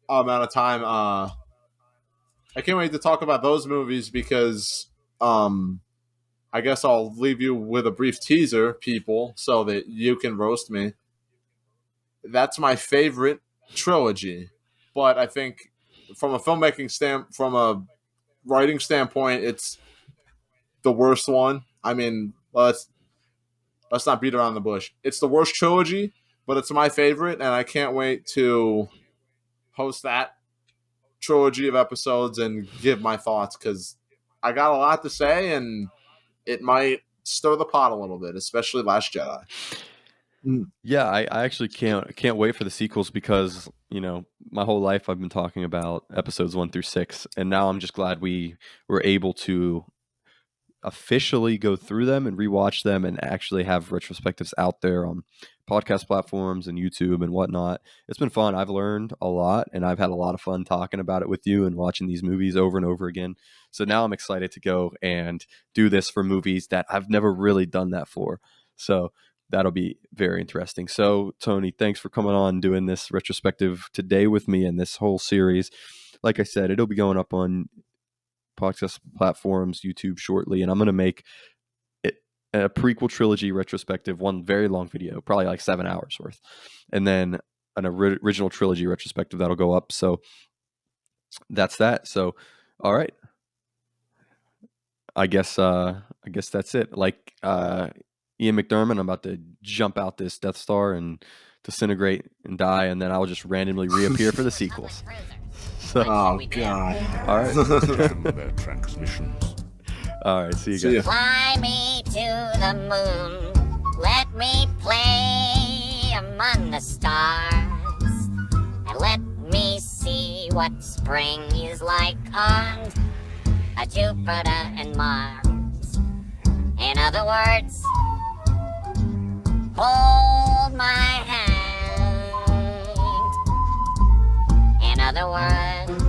amount of time. I can't wait to talk about those movies because I guess I'll leave you with a brief teaser, people, so that you can roast me. That's my favorite trilogy, but I think from a from a writing standpoint, it's the worst one. I mean, let's not beat around the bush. It's the worst trilogy, but it's my favorite, and I can't wait to host that trilogy of episodes and give my thoughts because I got a lot to say, and it might stir the pot a little bit, especially Last Jedi. Yeah, I actually can't wait for the sequels because, my whole life I've been talking about episodes 1 through 6, and now I'm just glad we were able to officially go through them and rewatch them and actually have retrospectives out there on podcast platforms and YouTube and whatnot. It's been fun. I've learned a lot, and I've had a lot of fun talking about it with you and watching these movies over and over again. So now I'm excited to go and do this for movies that I've never really done that for. So that'll be very interesting. So, Tony, thanks for coming on and doing this retrospective today with me and this whole series. Like I said, it'll be going up on podcast platforms, YouTube shortly, and I'm going to make it a prequel trilogy retrospective, one very long video, probably like 7 hours worth, and then an original trilogy retrospective that'll go up. So that's that. So, all right, I guess that's it. Like Ian McDermott, I'm about to jump out this Death Star and disintegrate and die, and then I'll just randomly reappear for the sequels. So, oh God! All right. Their transmissions. All right. See you guys. Fly me to the moon. Let me play among the stars. And let me see what spring is like on Jupiter and Mars. In other words, hold my hand. In other words,